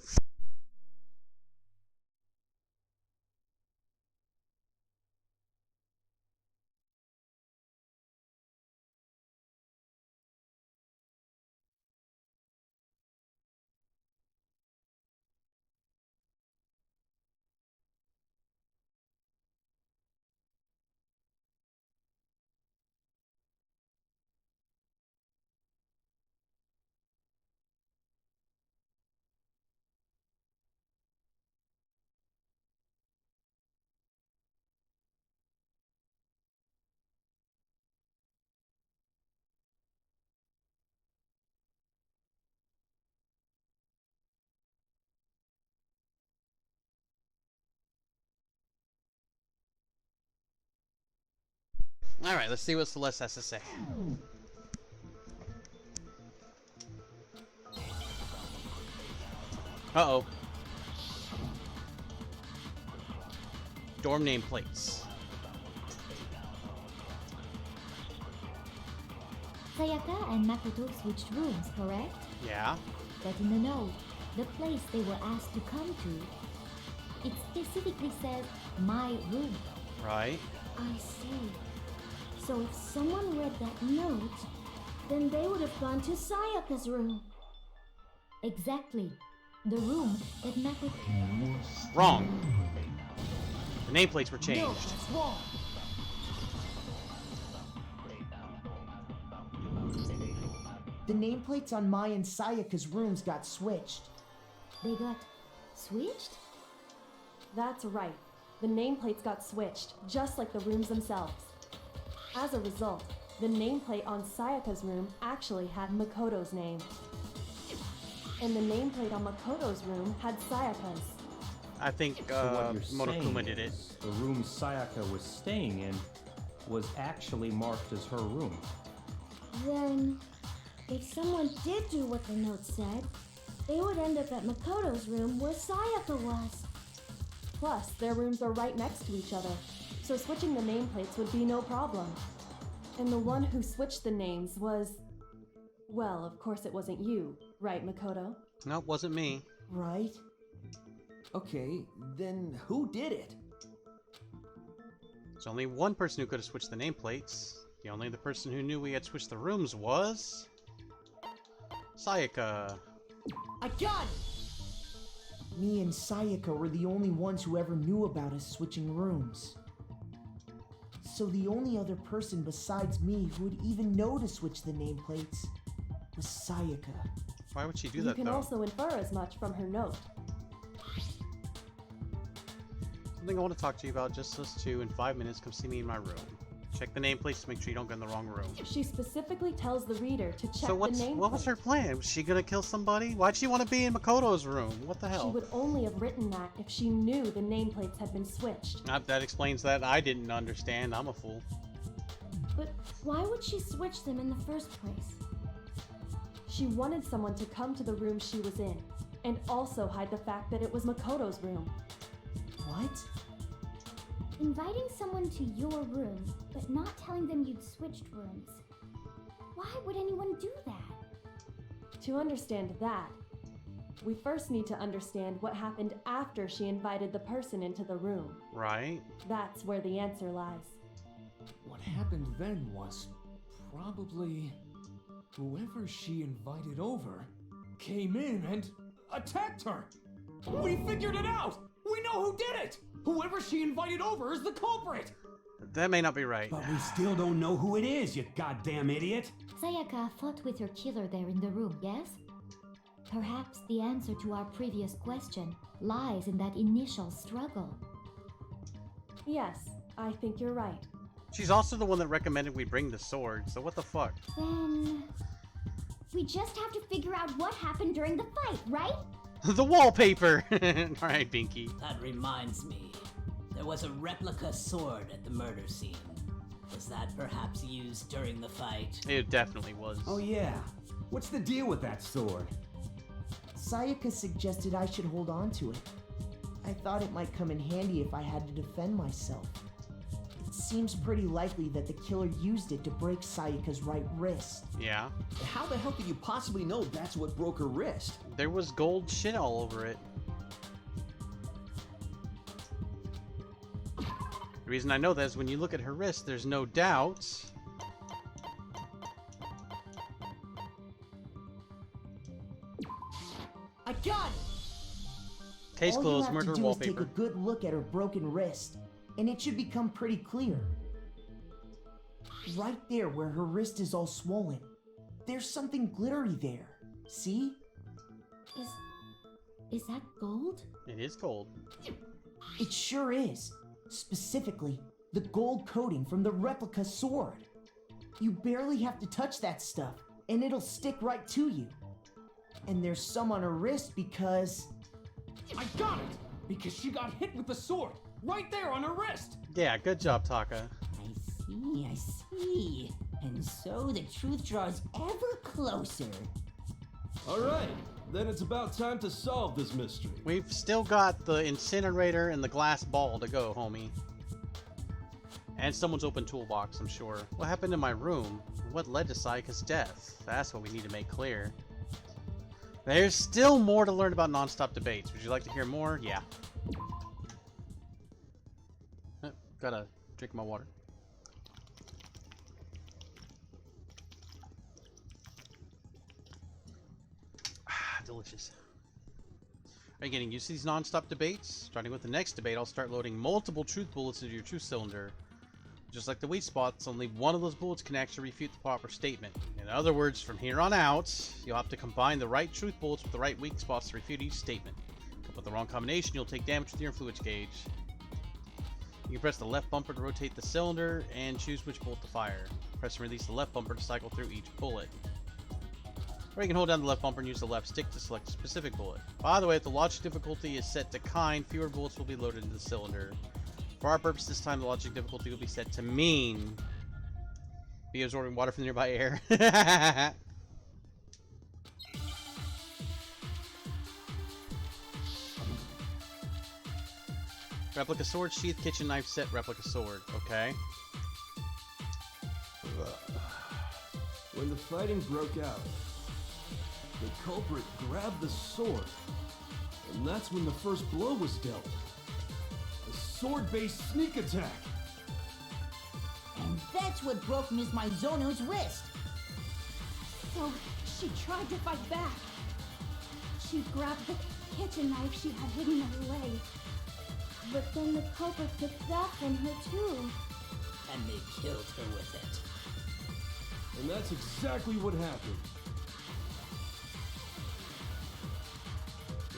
Alright, let's see what Celeste has to say. Uh-oh. Dorm nameplates. Sayaka and Makoto switched rooms, correct? Yeah. But in the note, the place they were asked to come to, it specifically says, my room. Right. I see. So if someone read that note, then they would have gone to Sayaka's room. Exactly. The room that Makoto... Wrong. The nameplates were changed. No, that's wrong. The nameplates on Mai and Sayaka's rooms got switched. They got switched? That's right. The nameplates got switched, just like the rooms themselves. As a result, the nameplate on Sayaka's room actually had Makoto's name. And the nameplate on Makoto's room had Sayaka's. I think So what you're Monokuma saying did it. is the room Sayaka was staying in was actually marked as her room. Then, if someone did do what the note said, they would end up at Makoto's room where Sayaka was. Plus, their rooms are right next to each other, so switching the nameplates would be no problem. And the one who switched the names was... Well, of course it wasn't you, right, Makoto? No, it wasn't me. Right? Okay, then who did it? There's only one person who could have switched the nameplates. The only other person who knew we had switched the rooms was... Sayaka. I got it! Me and Sayaka were the only ones who ever knew about us switching rooms. So the only other person besides me who would even know to switch the nameplates was Sayaka. Why would she do You that, can though? also infer as much from her note. Something I want to talk to you about, just us two in 5 minutes. Come see me in my room. Check the nameplates to make sure you don't get in the wrong room. She specifically tells the reader to check So the what nameplate. was her plan? Was she gonna kill somebody? Why'd she want to be in Makoto's room? What the She hell? would only have written that if she knew the nameplates had been switched. That explains that. I didn't understand. I'm a fool. But why would she switch them in the first place? She wanted someone to come to the room she was in, and also hide the fact that it was Makoto's room. What? Inviting someone to your room, but not telling them you'd switched rooms. Why would anyone do that? To understand that, we first need to understand what happened after she invited the person into the room. Right? That's where the answer lies. What happened then was probably whoever she invited over came in and attacked her. We figured it out! We know who did it! Whoever she invited over is the culprit! That may not be right. But we still don't know who it is, you goddamn idiot! Sayaka fought with her killer there in the room, yes? Perhaps the answer to our previous question lies in that initial struggle. Yes, I think you're right. She's also the one that recommended we bring the sword, so what the fuck? Then... we just have to figure out what happened during the fight, right? The wallpaper! Alright, Binky. That reminds me. There was a replica sword at the murder scene. Was that perhaps used during the fight? It definitely was. Oh yeah. What's the deal with that sword? Sayaka suggested I should hold on to it. I thought it might come in handy if I had to defend myself. It seems pretty likely that the killer used it to break Sayaka's right wrist. Yeah. How the hell could you possibly know that's what broke her wrist? There was gold shit all over it. The reason I know that is when you look at her wrist, there's no doubt. I got it! Case All closed, you have murder to do wallpaper. is take a good look at her broken wrist, and it should become pretty clear. Right there where her wrist is all swollen, there's something glittery there. See? Is that gold? It is gold. It sure is. Specifically, the gold coating from the replica sword. You barely have to touch that stuff, and it'll stick right to you. And there's some on her wrist because... I got it! Because she got hit with the sword, right there on her wrist! Yeah, good job, Taka. I see. And so the truth draws ever closer. Alright, then it's about time to solve this mystery. We've still got the incinerator and the glass ball to go, homie. And someone's open toolbox, I'm sure. What happened in my room? What led to Sayaka's death? That's what we need to make clear. There's still more to learn about non-stop debates. Would you like to hear more? Yeah. Gotta drink my water. Delicious. Are you getting used to these non-stop debates? Starting with the next debate, I'll start loading multiple truth bullets into your truth cylinder. Just like the weak spots, only one of those bullets can actually refute the proper statement. In other words, from here on out, you'll have to combine the right truth bullets with the right weak spots to refute each statement. Come with the wrong combination, you'll take damage with your influence gauge. You can press the left bumper to rotate the cylinder and choose which bullet to fire. Press and release the left bumper to cycle through each bullet. Or you can hold down the left bumper and use the left stick to select a specific bullet. By the way, if the logic difficulty is set to kind, fewer bullets will be loaded into the cylinder. For our purpose this time, the logic difficulty will be set to mean. Be absorbing water from nearby air. Replica sword, sheath, kitchen knife set, replica sword. Okay. When the fighting broke out, the culprit grabbed the sword, and that's when the first blow was dealt. A sword-based sneak attack. And that's what broke Miss Maizono's wrist. So she tried to fight back. She grabbed the kitchen knife she had hidden in her leg. But then the culprit took that from her too. And they killed her with it. And that's exactly what happened.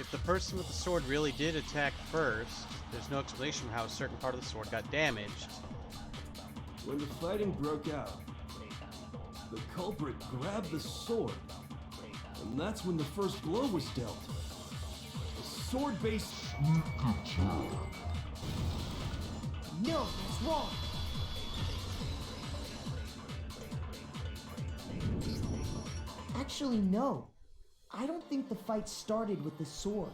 If the person with the sword really did attack first, there's no explanation for how a certain part of the sword got damaged. When the fighting broke out, the culprit grabbed the sword, and that's when the first blow was dealt. A sword-based No, that's wrong. Actually, no. I don't think the fight started with the sword.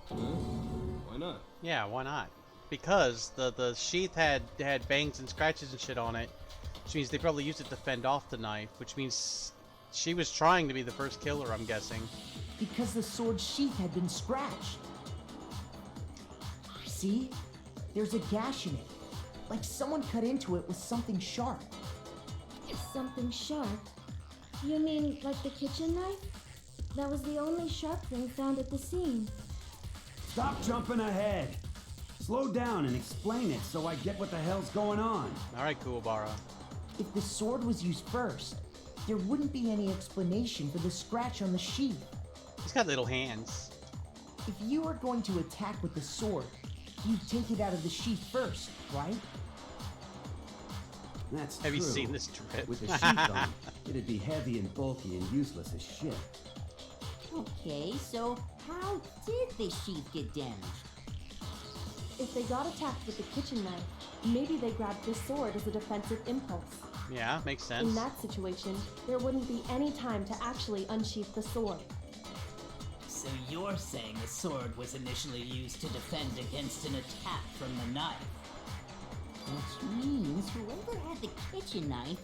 Why not? Yeah, why not? Because the sheath had bangs and scratches and shit on it, which means they probably used it to fend off the knife, which means she was trying to be the first killer, I'm guessing. Because the sword sheath had been scratched. See? There's a gash in it. Like someone cut into it with something sharp. Something sharp? You mean like the kitchen knife? That was the only sharp thing found at the scene. Stop jumping ahead. Slow down and explain it so I get what the hell's going on. Alright, Kuwabara. If the sword was used first, there wouldn't be any explanation for the scratch on the sheath. He's got little hands. If you were going to attack with the sword, you'd take it out of the sheath first, right? That's Have true. you seen this drip? With the sheath on, it'd be heavy and bulky and useless as shit. Okay, so how did the sheath get damaged? If they got attacked with the kitchen knife, maybe they grabbed the sword as a defensive impulse. Yeah, makes sense. In that situation, there wouldn't be any time to actually unsheath the sword. So you're saying the sword was initially used to defend against an attack from the knife? Which means whoever had the kitchen knife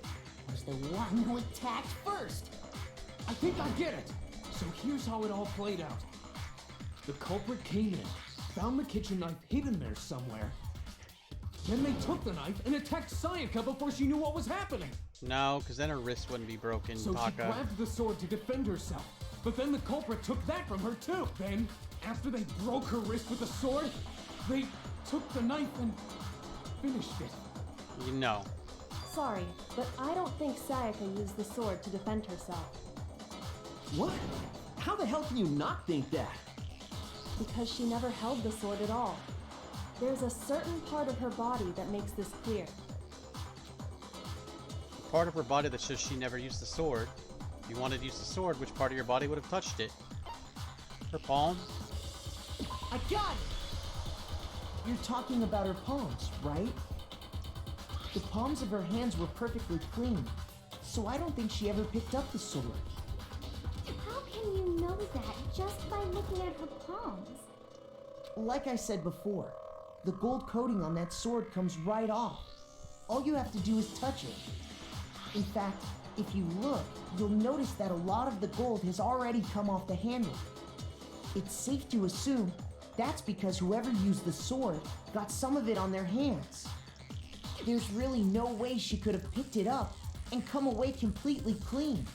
was the one who attacked first. I think I get it. So here's how it all played out. The culprit came in, found the kitchen knife hidden there somewhere. Then they took the knife and attacked Sayaka before she knew what was happening. No, because then her wrist wouldn't be broken, So she Taka. grabbed the sword to defend herself. But then the culprit took that from her too. Then, after they broke her wrist with the sword, they took the knife and finished it. You know. Sorry, but I don't think Sayaka used the sword to defend herself. What? How the hell can you not think that? Because she never held the sword at all. There's a certain part of her body that makes this clear. Part of her body that says she never used the sword. If you wanted to use the sword, which part of your body would have touched it? Her palm? I got it! You're talking about her palms, right? The palms of her hands were perfectly clean, so I don't think she ever picked up the sword. How can you know that just by looking at her palms? Like I said before, the gold coating on that sword comes right off. All you have to do is touch it. In fact, if you look, you'll notice that a lot of the gold has already come off the handle. It's safe to assume that's because whoever used the sword got some of it on their hands. There's really no way she could have picked it up and come away completely clean.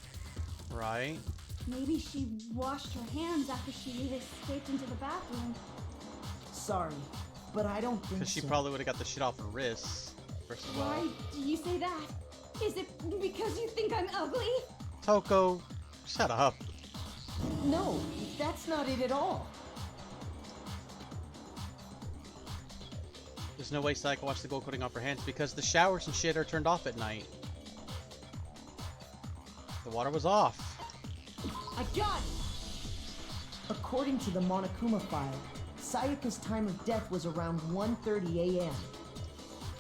Right. Maybe she washed her hands after she escaped into the bathroom. Sorry, but I don't think Because she so. probably would have got the shit off her wrists, first of all. Why do you say that? Is it because you think I'm ugly? Toko, shut up. No, that's not it at all. There's no way Sayaka washed the gold coating off her hands because the showers and shit are turned off at night. The water was off. I got it! According to the Monokuma file, Sayaka's time of death was around 1:30 a.m.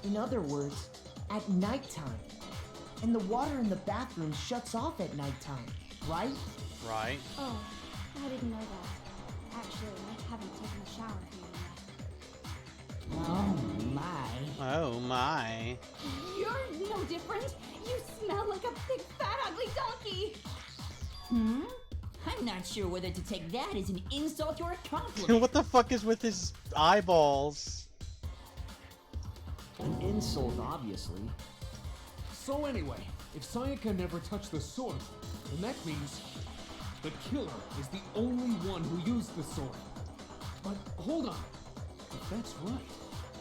In other words, at nighttime. And the water in the bathroom shuts off at nighttime, right? Right. Oh, I didn't know that. Actually, I haven't taken a shower here yet. Oh my. Oh my. You're no different. You smell like a big fat ugly donkey. I'm not sure whether to take that as an insult or a compliment. What the fuck is with his eyeballs? An insult, obviously. So anyway, if Sayaka never touched the sword, then that means the killer is the only one who used the sword. But hold on. If that's right,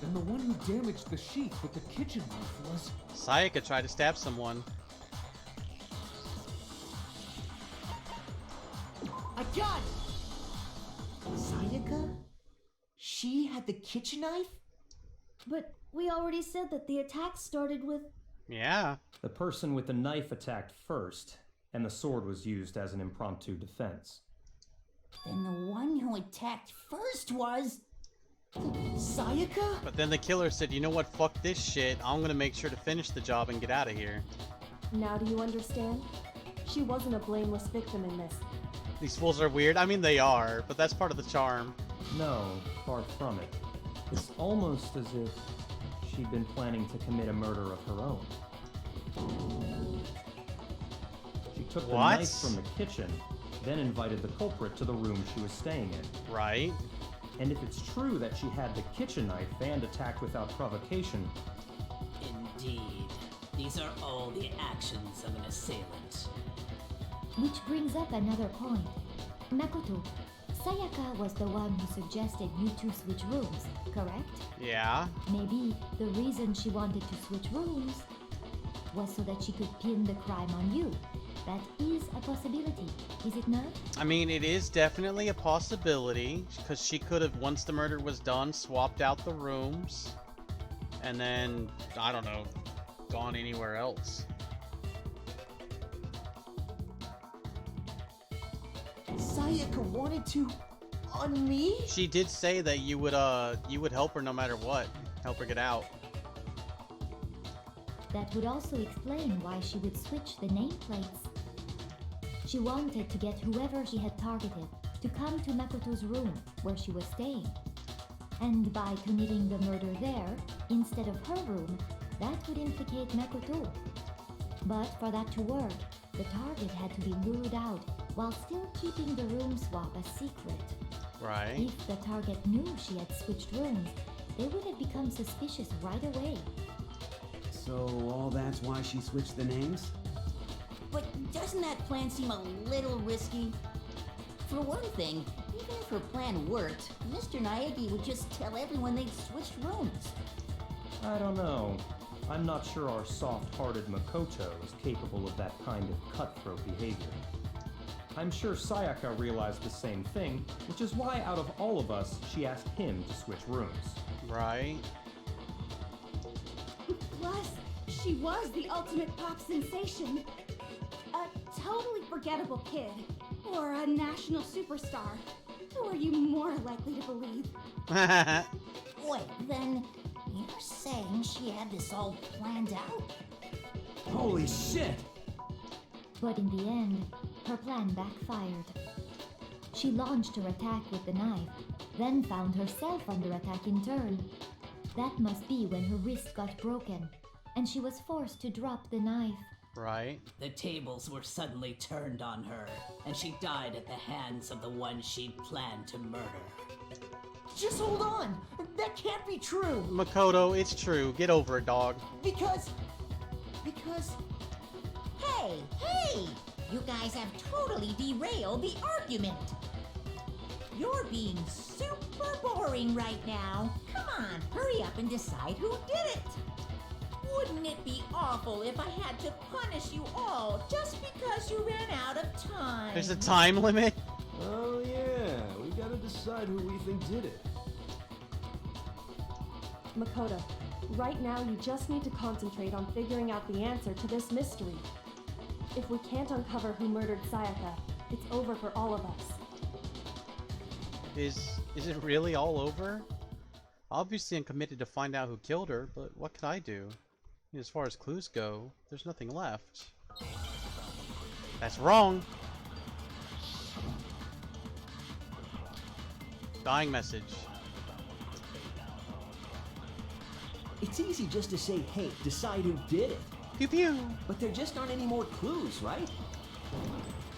then the one who damaged the sheath with the kitchen knife was... Sayaka tried to stab someone. I got it! Sayaka? She had the kitchen knife? But we already said that the attack started with... Yeah. The person with the knife attacked first, and the sword was used as an impromptu defense. Then the one who attacked first was... Sayaka? But then the killer said, you know what, fuck this shit. I'm gonna make sure to finish the job and get out of here. Now do you understand? She wasn't a blameless victim in this. These fools are weird. I mean, they are, but that's part of the charm. No, far from it. It's almost as if she'd been planning to commit a murder of her own. She took the What? knife from the kitchen, then invited the culprit to the room she was staying in. Right. And if it's true that she had the kitchen knife and attacked without provocation, Indeed. These are all the actions of an assailant. Which brings up another point. Makoto, Sayaka was the one who suggested you two switch rooms, correct? Yeah. Maybe the reason she wanted to switch rooms was so that she could pin the crime on you. That is a possibility, is it not? I mean, it is definitely a possibility, because she could have, once the murder was done, swapped out the rooms, and then, I don't know, gone anywhere else. Sayaka wanted to... on me? She did say that you would help her no matter what. Help her get out. That would also explain why she would switch the nameplates. She wanted to get whoever she had targeted to come to Makoto's room where she was staying. And by committing the murder there, instead of her room, that would implicate Makoto. But for that to work, the target had to be lured out while still keeping the room swap a secret. Right. If the target knew she had switched rooms, they would have become suspicious right away. So all that's why she switched the names? But doesn't that plan seem a little risky? For one thing, even if her plan worked, Mr. Naegi would just tell everyone they'd switched rooms. I don't know. I'm not sure our soft-hearted Makoto is capable of that kind of cutthroat behavior. I'm sure Sayaka realized the same thing, which is why out of all of us, she asked him to switch rooms. Right. Plus, she was the ultimate pop sensation. A totally forgettable kid. Or a national superstar. Who are you more likely to believe? Wait, then you're saying she had this all planned out? Holy shit! But in the end, her plan backfired. She launched her attack with the knife, then found herself under attack in turn. That must be when her wrist got broken, and she was forced to drop the knife. Right. The tables were suddenly turned on her, and she died at the hands of the one she'd planned to murder. Just hold on! That can't be true! Makoto, it's true. Get over it, dog. Because... Hey! You guys have totally derailed the argument. You're being super boring right now. Come on, hurry up and decide who did it. Wouldn't it be awful if I had to punish you all just because you ran out of time? There's a time limit? Oh yeah, we gotta decide who we think did it. Makoto, right now you just need to concentrate on figuring out the answer to this mystery. If we can't uncover who murdered Sayaka, it's over for all of us. Is it really all over? Obviously I'm committed to find out who killed her, but what can I do? As far as clues go, there's nothing left. That's wrong! Dying message. It's easy just to say, hey, decide who did it. Pew pew! But there just aren't any more clues, right?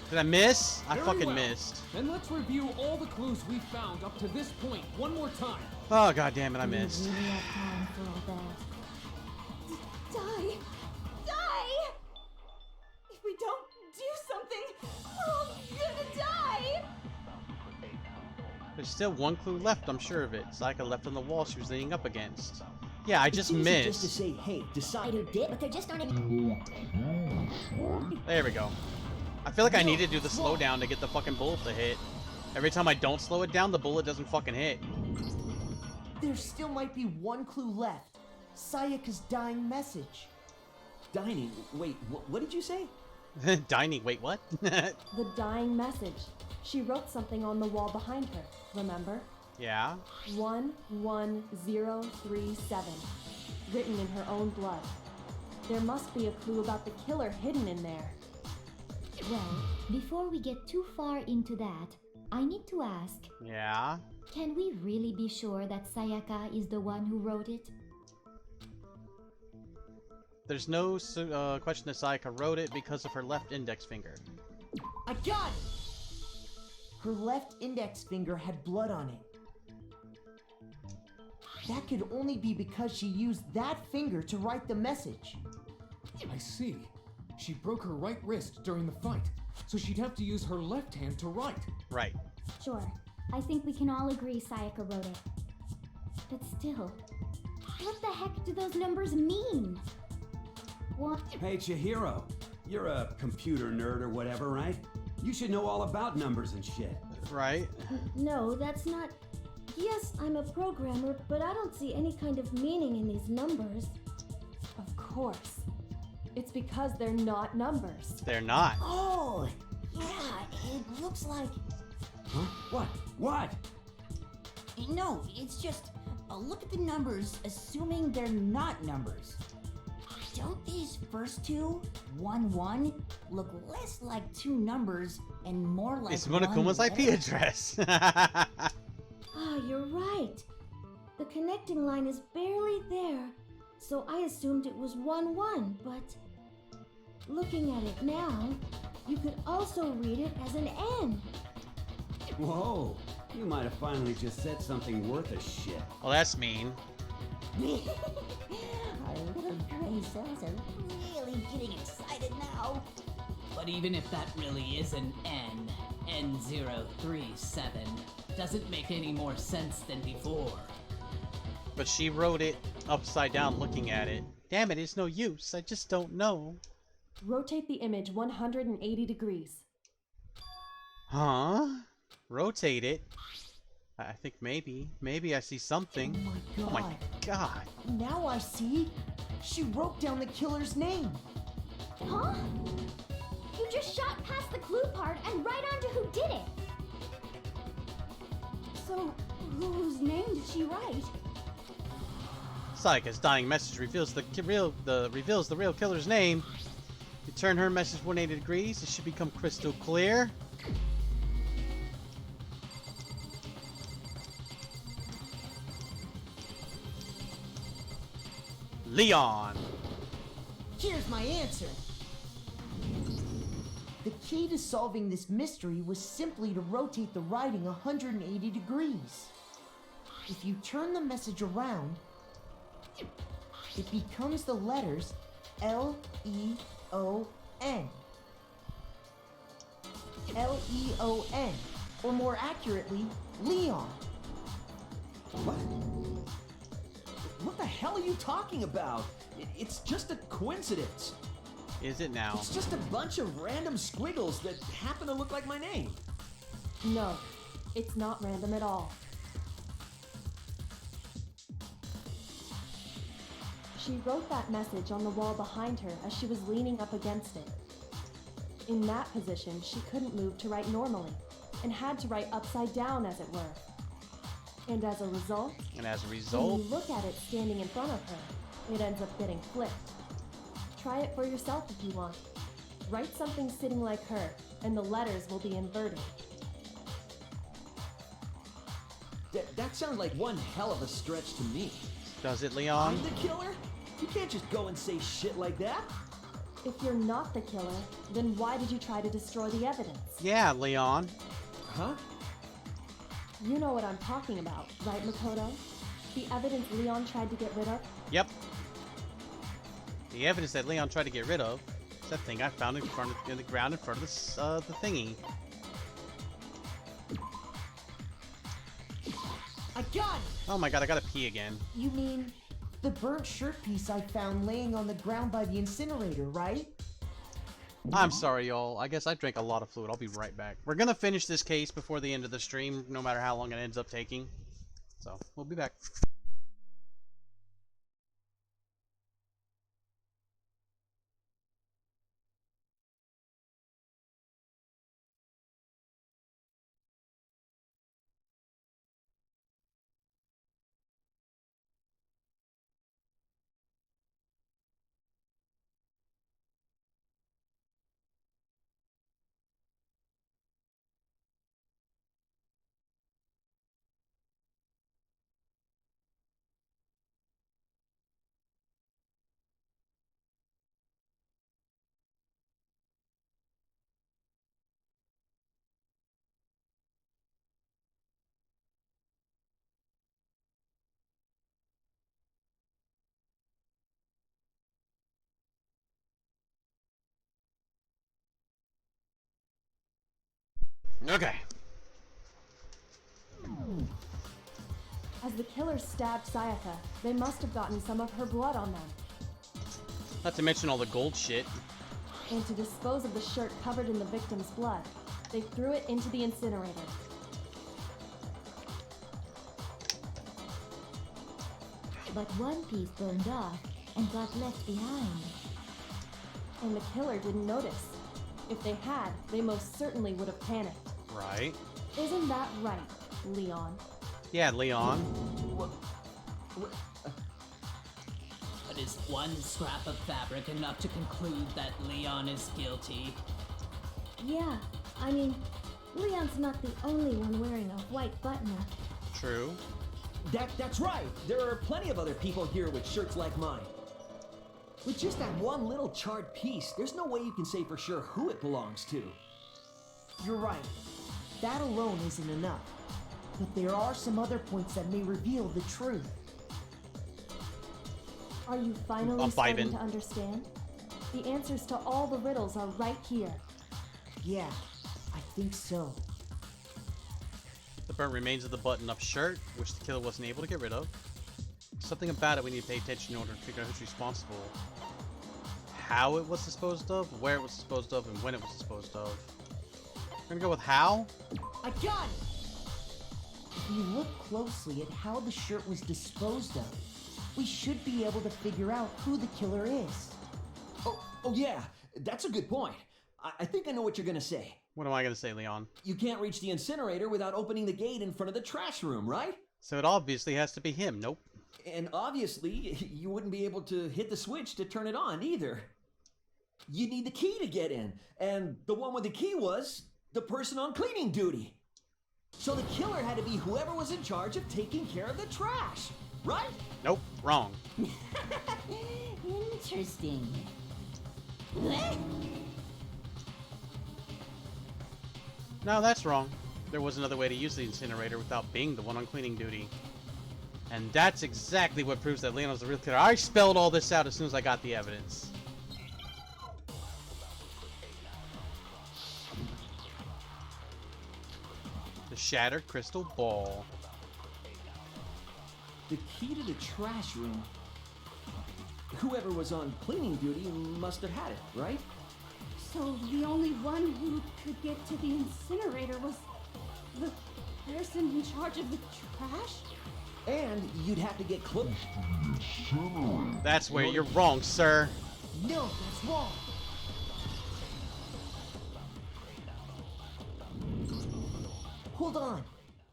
Did I miss? I Very fucking well. missed. Then let's review all the clues we found up to this point one more time. Oh god damn it, I missed. We really have time for all that. Die! Die! If we don't do something, we're all gonna die! There's still one clue left, I'm sure of it. Sayaka left on the wall she was leaning up against. Yeah, I just it's easy missed. just to say, hey, decide who did, but there just aren't any. There we go. I feel like I need to do the slowdown to get the fucking bullet to hit. Every time I don't slow it down, the bullet doesn't fucking hit. There still might be one clue left. Sayaka's dying message. Dining? Wait, what did you say? Dining, wait, what? The dying message. She wrote something on the wall behind her, remember? Yeah? 11037. Written in her own blood. There must be a clue about the killer hidden in there. Well, before we get too far into that, I need to ask, Yeah? can we really be sure that Sayaka is the one who wrote it? There's no question that Sayaka wrote it because of her left index finger. I got it! Her left index finger had blood on it. That could only be because she used that finger to write the message. I see. She broke her right wrist during the fight, so she'd have to use her left hand to write. Right. Sure. I think we can all agree Sayaka wrote it. But still, what the heck do those numbers mean? What? Hey, Chihiro. You're a computer nerd or whatever, right? You should know all about numbers and shit. Right? No, that's not... Yes, I'm a programmer, but I don't see any kind of meaning in these numbers. Of course. It's because they're not numbers. They're not. Oh, yeah, it looks like... Huh? What? What? No, it's just... look at the numbers, assuming they're not numbers. Don't these first two, 1-1, look less like two numbers and more like It's one Monokuma's IP letter? address. Ah, you're right. The connecting line is barely there, so I assumed it was 1-1, but looking at it now, you could also read it as an N. Whoa, you might have finally just said something worth a shit. Well, that's mean. Our little gray cells are really getting excited now. But even if that really is an N, N037, doesn't make any more sense than before. But she wrote it upside down looking at it. Damn it, it's no use. I just don't know. Rotate the image 180 degrees. Huh? Rotate it? I think maybe. Maybe I see something. Oh my god. Now I see. She wrote down the killer's name. Huh? You just shot past the clue part and right onto who did it. So, whose name did she write? Sayaka's dying message reveals the real killer's name. You turn her message 180 degrees, it should become crystal clear. Leon. Here's my answer. The key to solving this mystery was simply to rotate the writing 180 degrees. If you turn the message around, it becomes the letters L-E-O-N. L-E-O-N, or more accurately, Leon. What? What the hell are you talking about? It's just a coincidence. Is it now? It's just a bunch of random squiggles that happen to look like my name. No, it's not random at all. She wrote that message on the wall behind her as she was leaning up against it. In that position, she couldn't move to write normally, and had to write upside down, as it were. And as a result, when you look at it standing in front of her, it ends up getting flipped. Try it for yourself if you want. Write something sitting like her, and the letters will be inverted. That sounds like one hell of a stretch to me. Does it, Leon? I'm the killer? You can't just go and say shit like that. If you're not the killer, then why did you try to destroy the evidence? Yeah, Leon. Huh? You know what I'm talking about, right, Makoto? The evidence Leon tried to get rid of? Yep. The evidence that Leon tried to get rid of is that thing I found in the ground in front of this, the thingy. I got it! Oh my god, I gotta pee again. You mean the burnt shirt piece I found laying on the ground by the incinerator, right? I'm sorry, y'all. I guess I drank a lot of fluid. I'll be right back. We're gonna finish this case before the end of the stream, no matter how long it ends up taking. So, we'll be back. Okay. As the killer stabbed Sayaka, they must have gotten some of her blood on them. Not to mention all the gold shit. And to dispose of the shirt covered in the victim's blood, they threw it into the incinerator. But one piece burned off and got left behind. And the killer didn't notice. If they had, they most certainly would have panicked. Right. Isn't that right, Leon? Yeah, Leon. But is one scrap of fabric enough to conclude that Leon is guilty? Yeah, I mean, Leon's not the only one wearing a white button-up. True. That's right. There are plenty of other people here with shirts like mine. With just that one little charred piece, there's no way you can say for sure who it belongs to. You're right. That alone isn't enough. But there are some other points that may reveal the truth. Are you finally I'm starting vibing. to understand? The answers to all the riddles are right here. Yeah, I think so. The burnt remains of the button-up shirt, which the killer wasn't able to get rid of. Something about it we need to pay attention in order to figure out who's responsible. How it was disposed of, where it was disposed of, and when it was disposed of. We're gonna go with how? I got it! If you look closely at how the shirt was disposed of, we should be able to figure out who the killer is. Oh yeah, that's a good point. I think I know what you're gonna say. What am I gonna say, Leon? You can't reach the incinerator without opening the gate in front of the trash room, right? So it obviously has to be him. Nope. And obviously, you wouldn't be able to hit the switch to turn it on either. You need the key to get in, and the one with the key was the person on cleaning duty. So the killer had to be whoever was in charge of taking care of the trash, right? Nope. Wrong. Interesting. No, that's wrong. There was another way to use the incinerator without being the one on cleaning duty. And that's exactly what proves that Leon was the real killer. I spelled all this out as soon as I got the evidence. The shattered crystal ball. The key to the trash room. Whoever was on cleaning duty must have had it, right? So the only one who could get to the incinerator was the person in charge of the trash? And you'd have to get close. That's where you're wrong, sir. No, that's wrong. Hold on.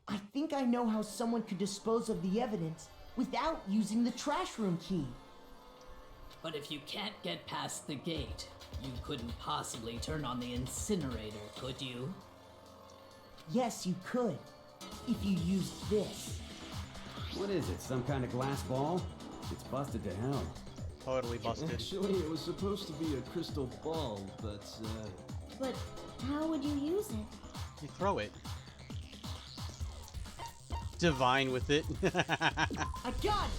I think I know how someone could dispose of the evidence without using the trash room key. But if you can't get past the gate, you couldn't possibly turn on the incinerator, could you? Yes, you could. If you used this. What is it, some kind of glass ball? It's busted to hell. Totally busted. Actually, it was supposed to be a crystal ball, but, But how would you use it? You throw it. Divine with it. I got it!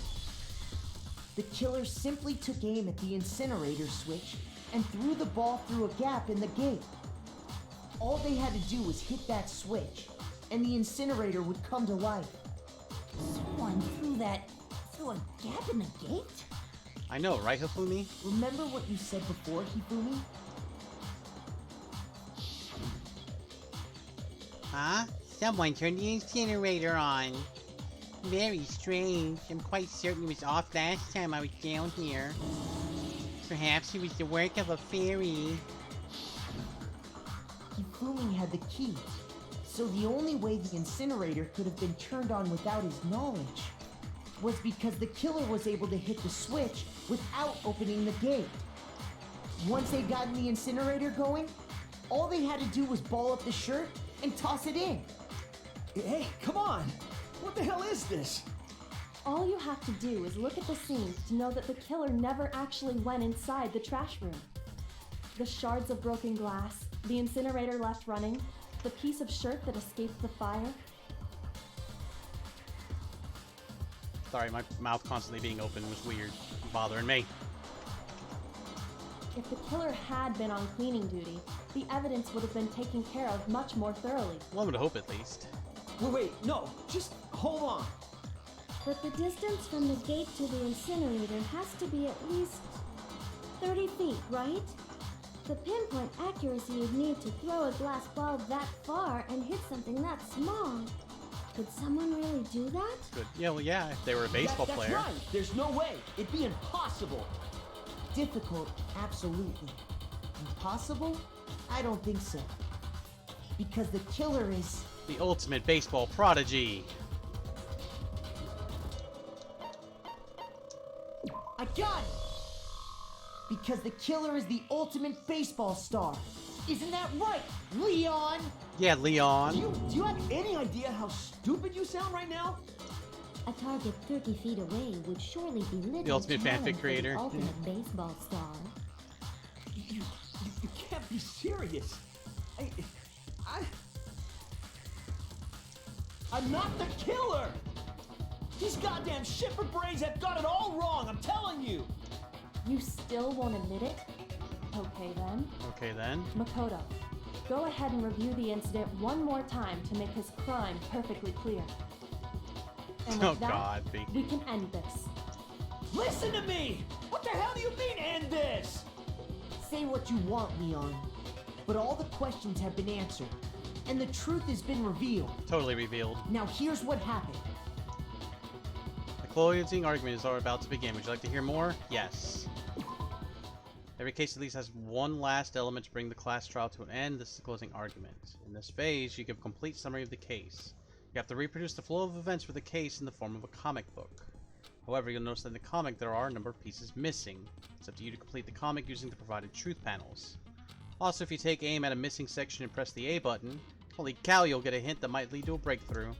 The killer simply took aim at the incinerator switch and threw the ball through a gap in the gate. All they had to do was hit that switch, and the incinerator would come to life. Someone threw a gap in the gate? I know, right, Hifumi? Remember what you said before, Hifumi? Huh? Someone turned the incinerator on. Very strange. I'm quite certain it was off last time I was down here. Perhaps it was the work of a fairy. Hifumi had the key, so the only way the incinerator could have been turned on without his knowledge was because the killer was able to hit the switch without opening the gate. Once they'd gotten the incinerator going, all they had to do was ball up the shirt and toss it in. Hey, come on! What the hell is this? All you have to do is look at the scene to know that the killer never actually went inside the trash room. The shards of broken glass, the incinerator left running, the piece of shirt that escaped the fire. Sorry, my mouth constantly being open was weird. Bothering me. If the killer had been on cleaning duty, the evidence would have been taken care of much more thoroughly. Well, I would hope at least. Wait, no, just hold on. But the distance from the gate to the incinerator has to be at least 30 feet, right? The pinpoint accuracy you'd need to throw a glass ball that far and hit something that small. Could someone really do that? Good. Yeah, well, yeah, if they were a baseball That's player. right. There's no way. It'd be impossible. Difficult, absolutely. Impossible? I don't think so. Because the killer is... The ultimate baseball prodigy. I I got it! Because the killer is the ultimate baseball star. Isn't that right, Leon? Yeah, Leon. Do you have any idea how stupid you sound right now? A target 30 feet away would surely be little The ultimate challenge fanfic for creator. the ultimate baseball star. You can't be serious. I'm not the killer! These goddamn shipper brains have got it all wrong, I'm telling you! You still won't admit it? Okay then. Okay then. Makoto, go ahead and review the incident one more time to make his crime perfectly clear. And with Oh that, God, Binky. we can end this. Listen to me! What the hell do you mean, end this? Say what you want, Leon. But all the questions have been answered. And the truth has been revealed. Totally revealed. Now here's what happened. The closing argument is about to begin. Would you like to hear more? Yes. Every case at least has one last element to bring the class trial to an end. This is the closing argument. In this phase, you give a complete summary of the case. You have to reproduce the flow of events for the case in the form of a comic book. However, you'll notice that in the comic there are a number of pieces missing. It's up to you to complete the comic using the provided truth panels. Also, if you take aim at a missing section and press the A button, holy cow, you'll get a hint that might lead to a breakthrough.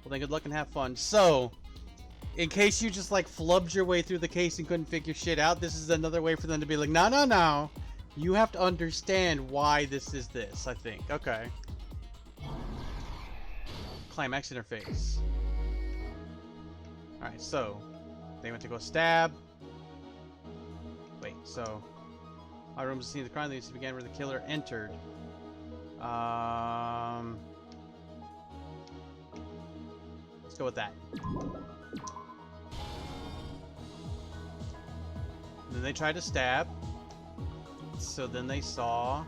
Well then, good luck and have fun. So, in case you just like flubbed your way through the case and couldn't figure shit out, this is another way for them to be like, no, no, no. You have to understand why this is this, I think. Okay. Climax interface. Alright, so they went to go stab. Wait, so my room is the scene of the crime that began where the killer entered. Let's go with that. And then they tried to stab. So then they saw.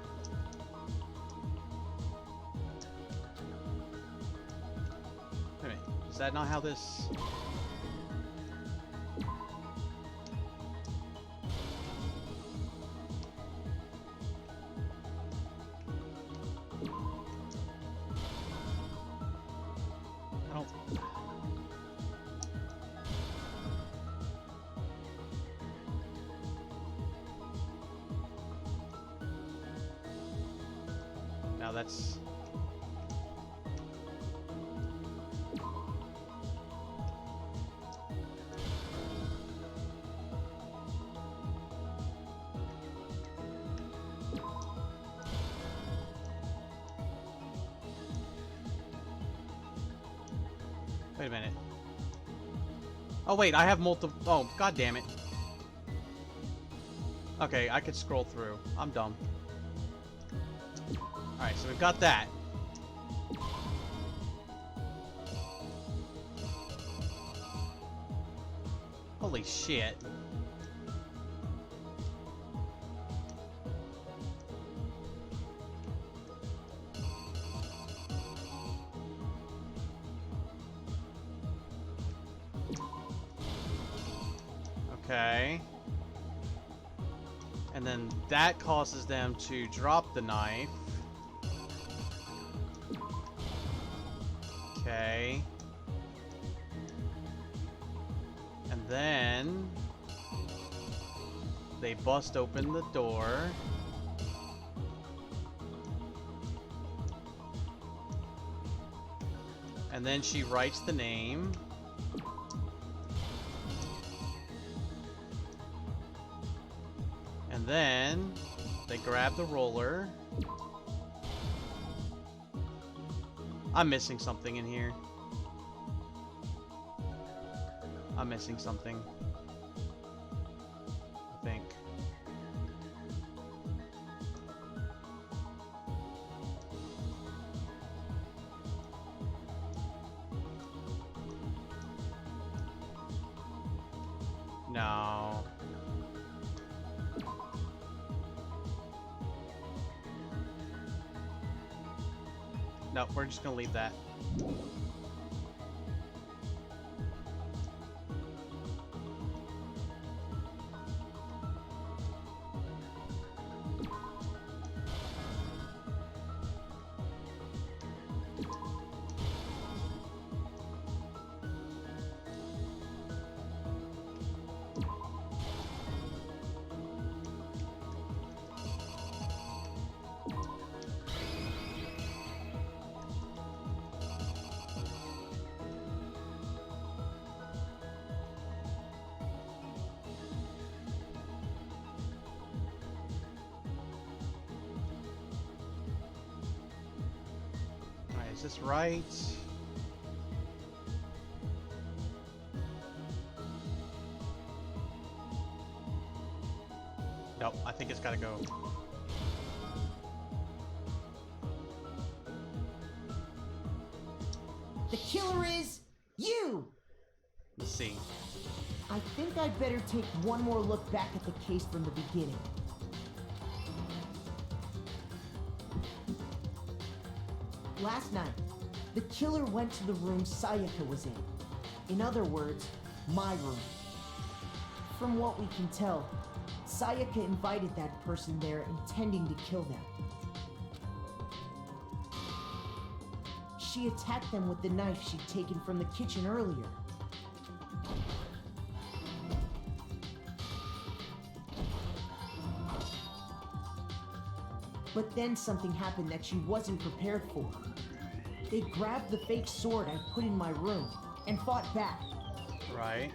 Wait a minute. Is that not how this? I don't. Now that's. Wait a minute. Oh wait, I have multiple. Oh, god damn it. Okay, I could scroll through. I'm dumb. Alright, so we've got that. Holy shit. Okay. And then that causes them to drop the knife. Okay. And then they bust open the door. And then she writes the name. And then they grab the roller. I'm missing something in here. I'm missing something. I think. No. No, we're just gonna leave that. Is this right? Nope, I think it's gotta go. The killer is you! Let's see. I think I'd better take one more look back at the case from the beginning. Last night, the killer went to the room Sayaka was in. In other words, my room. From what we can tell, Sayaka invited that person there intending to kill them. She attacked them with the knife she'd taken from the kitchen earlier. But then something happened that she wasn't prepared for. They grabbed the fake sword I put in my room and fought back. Right.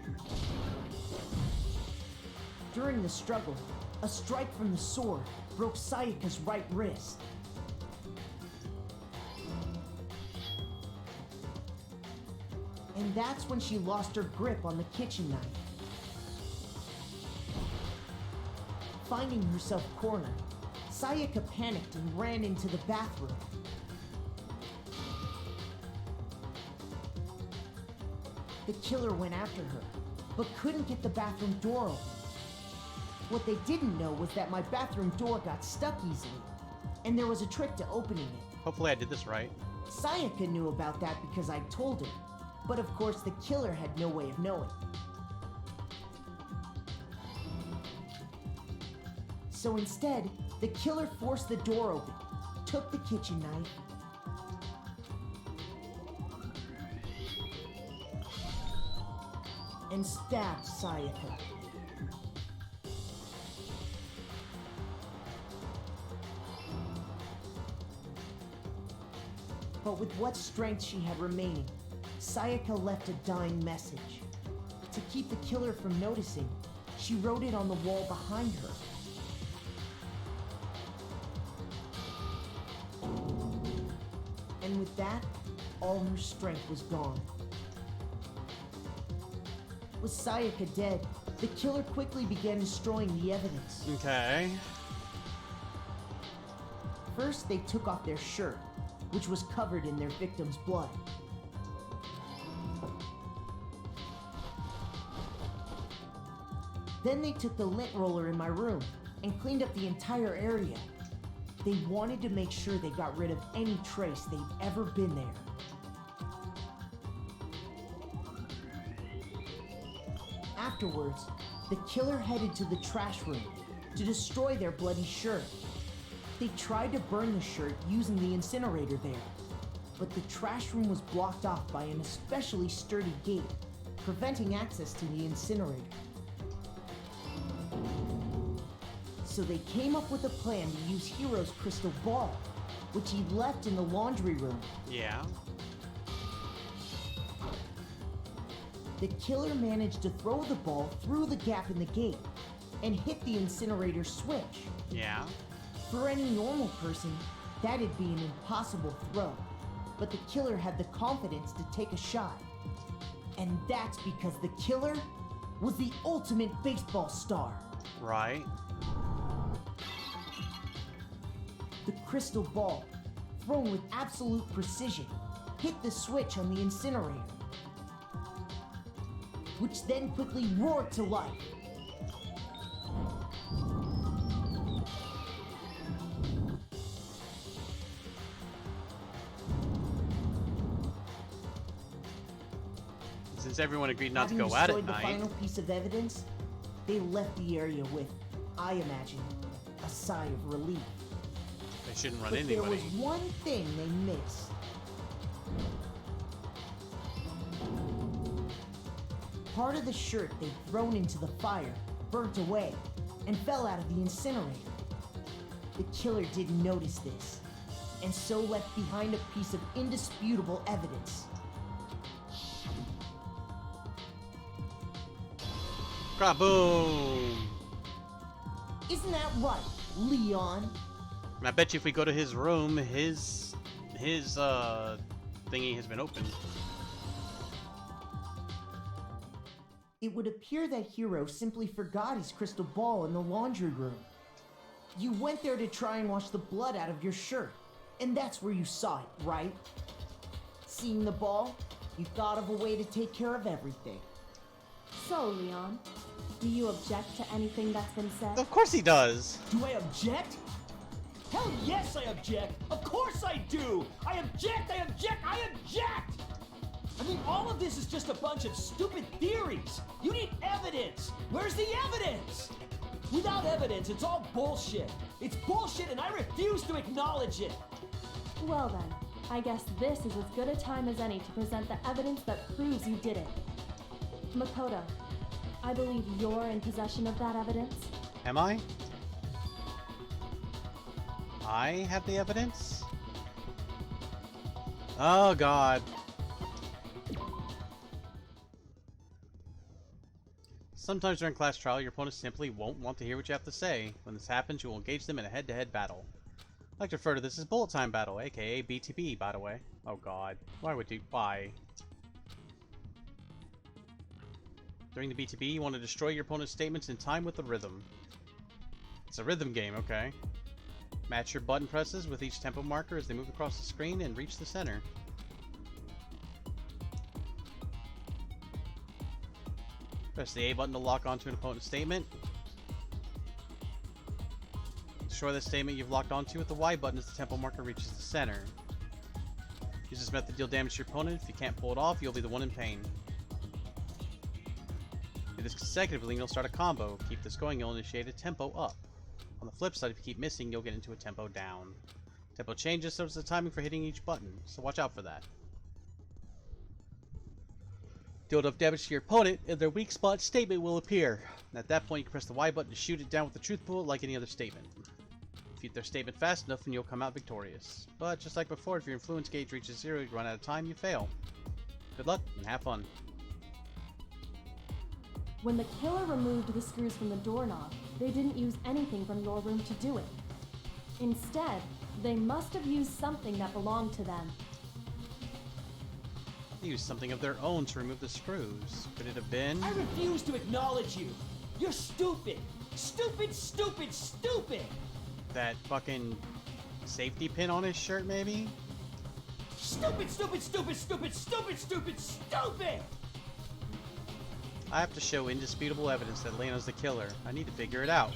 During the struggle, a strike from the sword broke Sayaka's right wrist. And that's when she lost her grip on the kitchen knife. Finding herself cornered, Sayaka panicked and ran into the bathroom. The killer went after her, but couldn't get the bathroom door open. What they didn't know was that my bathroom door got stuck easily, and there was a trick to opening it. Hopefully I did this right. Sayaka knew about that because I told her, but of course the killer had no way of knowing. So instead, the killer forced the door open, took the kitchen knife, and stabbed Sayaka. But with what strength she had remaining, Sayaka left a dying message. To keep the killer from noticing, she wrote it on the wall behind her. And with that, all her strength was gone. With Sayaka dead, the killer quickly began destroying the evidence. Okay. First, they took off their shirt, which was covered in their victim's blood. Then they took the lint roller in my room and cleaned up the entire area. They wanted to make sure they got rid of any trace they'd ever been there. Afterwards, the killer headed to the trash room to destroy their bloody shirt. They tried to burn the shirt using the incinerator there, but the trash room was blocked off by an especially sturdy gate, preventing access to the incinerator. So they came up with a plan to use Hiro's crystal ball, which he left in the laundry room. Yeah. The killer managed to throw the ball through the gap in the gate and hit the incinerator switch. Yeah. For any normal person, that'd be an impossible throw, but the killer had the confidence to take a shot. And that's because the killer was the ultimate baseball star. Right. The crystal ball, thrown with absolute precision, hit the switch on the incinerator, which then quickly roared to life. Since everyone agreed not to Having go at it destroyed the night. final piece of evidence, they left the area with, I imagine, a sigh of relief. They shouldn't run But into there was anybody. one thing they missed. Part of the shirt they'd thrown into the fire burnt away and fell out of the incinerator. The killer didn't notice this, and so left behind a piece of indisputable evidence. Kaboom! Isn't that right, Leon? And I bet you if we go to his room, his his thingy has been opened. It would appear that Hiro simply forgot his crystal ball in the laundry room. You went there to try and wash the blood out of your shirt, and that's where you saw it, right? Seeing the ball, you thought of a way to take care of everything. So, Leon, do you object to anything that's been said? Of course he does. Do I object? Hell yes, I object! Of course I do! I object! I object! I object! I mean, all of this is just a bunch of stupid theories! You need evidence! Where's the evidence? Without evidence, it's all bullshit! It's bullshit and I refuse to acknowledge it! Well then, I guess this is as good a time as any to present the evidence that proves you did it. Makoto, I believe you're in possession of that evidence. Am I? I have the evidence? Oh god. Sometimes during class trial, your opponent simply won't want to hear what you have to say. When this happens, you will engage them in a head-to-head battle. I like to refer to this as bullet time battle, aka BTB, by the way. Oh god. Why? During the BTB, you want to destroy your opponent's statements in time with the rhythm. It's a rhythm game, okay. Match your button presses with each tempo marker as they move across the screen and reach the center. Press the A button to lock onto an opponent's statement. Destroy the statement you've locked onto with the Y button as the tempo marker reaches the center. Use this method to deal damage to your opponent. If you can't pull it off, you'll be the one in pain. Do this consecutively and you'll start a combo. Keep this going, you'll initiate a tempo up. On the flip side, if you keep missing, you'll get into a tempo down. Tempo changes, so does the timing for hitting each button, so watch out for that. Deal enough damage to your opponent, and their weak spot statement will appear. And at that point, you can press the Y button to shoot it down with the truth bullet like any other statement. If you hit their statement fast enough, then you'll come out victorious. But just like before, if your influence gauge reaches 0, you run out of time, you fail. Good luck, and have fun. When the killer removed the screws from the doorknob, they didn't use anything from your room to do it. Instead, they must have used something that belonged to them. They used something of their own to remove the screws. Could it have been? I refuse to acknowledge you! You're stupid! Stupid, stupid, stupid! That fucking safety pin on his shirt, maybe? Stupid, stupid, stupid, stupid, stupid, stupid, stupid! I have to show indisputable evidence that Leo's the killer. I need to figure it out.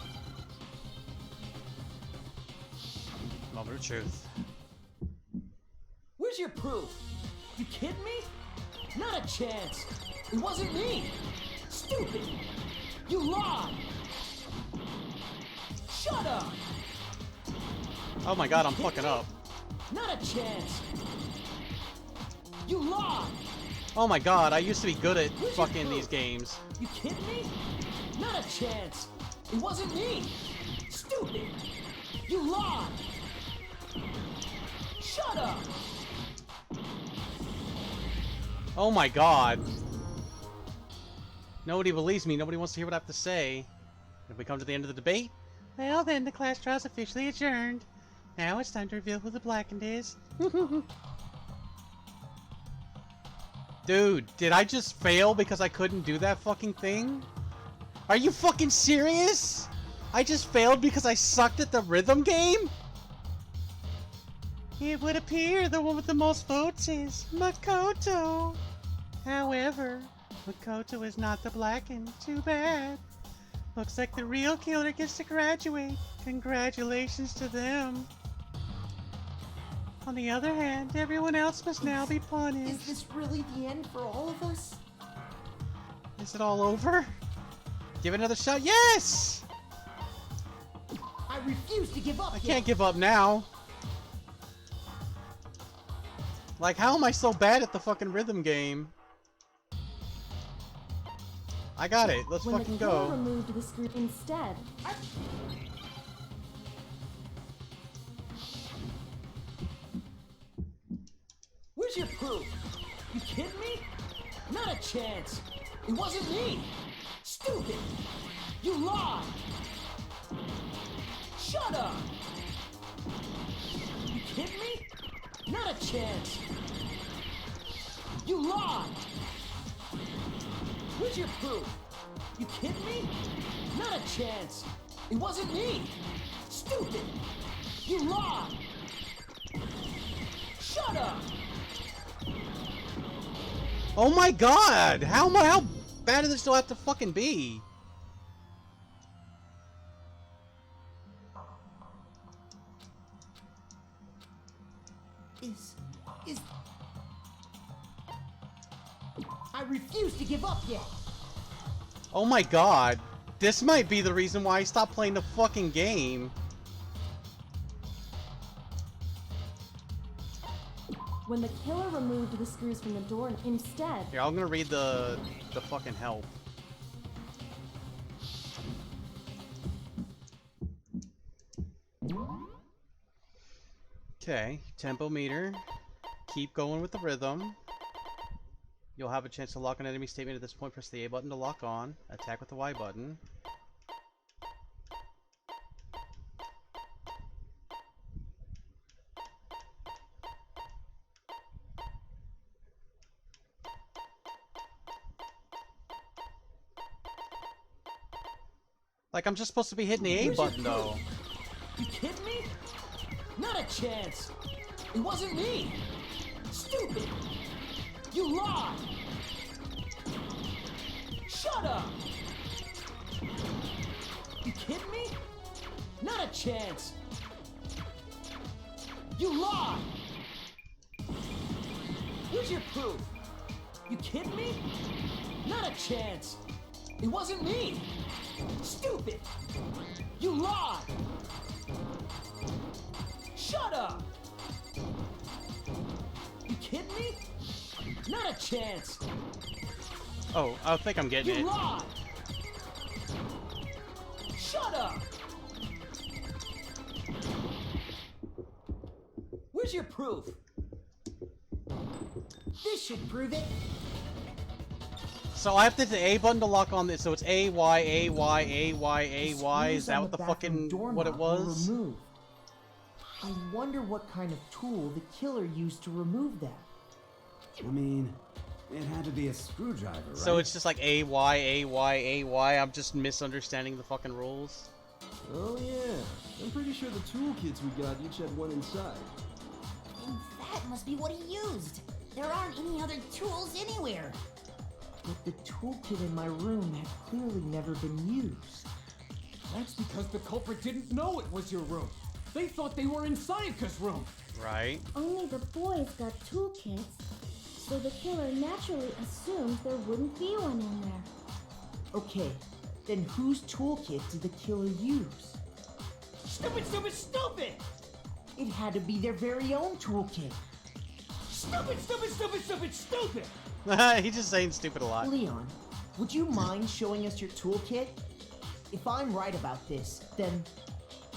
Moment of truth. Where's your proof? You kidding me? Not a chance! It wasn't me! Stupid! You lied! Shut up! Oh my god, I'm fucking up. Not a chance! You lied! Oh my god, I used to be good at fucking these games. You kidding me? Not a chance! It wasn't me! Stupid! You lied! Shut up! Oh my god. Nobody believes me. Nobody wants to hear what I have to say. If we come to the end of the debate, well then, the class trial's officially adjourned. Now it's time to reveal who the Blackened is. Dude, did I just fail because I couldn't do that fucking thing? Are you fucking serious? I just failed because I sucked at the rhythm game? It would appear the one with the most votes is Makoto. However, Makoto is not the Blackened. Too bad. Looks like the real killer gets to graduate. Congratulations to them. On the other hand, everyone else must now be punished. Is this really the end for all of us? Is it all over? Give it another shot. Yes! I refuse to give up. I can't give up now. Like, how am I so bad at the fucking rhythm game? I got it. Let's When fucking the killer go. removed the screw instead. Where's your proof? You kidding me? Not a chance! It wasn't me! Stupid! You lied! Shut up! You kidding me? Not a chance! You lied! Where's your proof? You kidding me? Not a chance! It wasn't me! Stupid! You lied! Shut up! Oh my god! How bad does this still have to fucking be? I refuse to give up yet. Oh my god. This might be the reason why I stopped playing the fucking game. When the killer removed the screws from the door instead... Here, I'm gonna read the fucking help. Okay, tempo meter. Keep going with the rhythm. You'll have a chance to lock an enemy statement at this point. Press the A button to lock on. Attack with the Y button. Like, I'm just supposed to be hitting the A button, though. You kidding me? Not a chance! It wasn't me! Stupid! You lied! Shut up! You kidding me? Not a chance! You lied! Where's your proof? You kidding me? Not a chance! It wasn't me! Stupid! You lied! Shut up! You kidding me? Not a chance! Oh, I think I'm getting it. You lied! Shut up! Where's your proof? This should prove it. So I have to hit the A button to lock on this. So it's A Y A Y A Y A Y. Is that what the fucking what it was? Removed. I wonder what kind of tool the killer used to remove that. I mean, it had to be a screwdriver, right? So it's just like A Y A Y A Y. I'm just misunderstanding the fucking rules. Oh yeah, I'm pretty sure the toolkits we got each had one inside. And that must be what he used. There aren't any other tools anywhere. But the toolkit in my room had clearly never been used. That's because the culprit didn't know it was your room. They thought they were in Sayaka's room. Right. Only the boys got toolkits, so the killer naturally assumed there wouldn't be one in there. Okay, then whose toolkit did the killer use? Stupid, stupid, stupid! It had to be their very own toolkit. Stupid, stupid, stupid, stupid, stupid! He's just saying stupid a lot. Leon, would you mind showing us your toolkit? If I'm right about this, then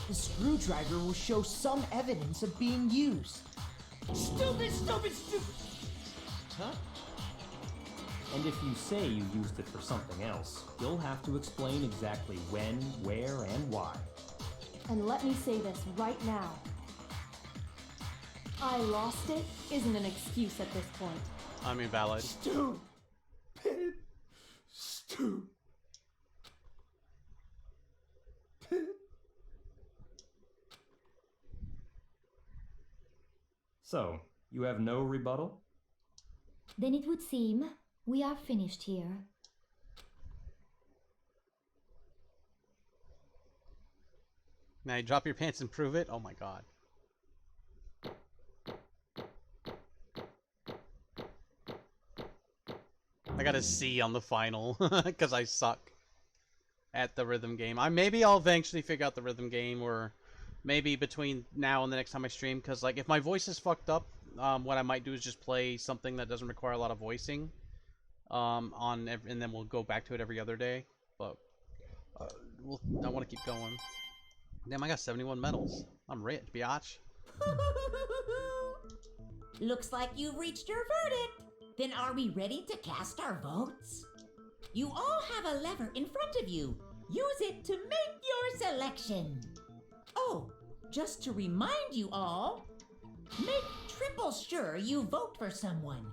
the screwdriver will show some evidence of being used. Stupid, stupid, stupid! Huh? And if you say you used it for something else, you'll have to explain exactly when, where, and why. And let me say this right now. I lost it isn't an excuse at this point. I mean, valid. Stupid. Stupid. So, you have no rebuttal? Then it would seem we are finished here. Now you drop your pants and prove it? Oh my god. I got a C on the final because I suck at the rhythm game. Maybe I'll eventually figure out the rhythm game, or maybe between now and the next time I stream, because like if my voice is fucked up, what I might do is just play something that doesn't require a lot of voicing, and then we'll go back to it every other day. But I want to keep going. Damn, I got 71 medals. I'm rich, biatch. Looks like you've reached your verdict. Then are we ready to cast our votes? You all have a lever in front of you. Use it to make your selection. Oh, just to remind you all, make triple sure you vote for someone.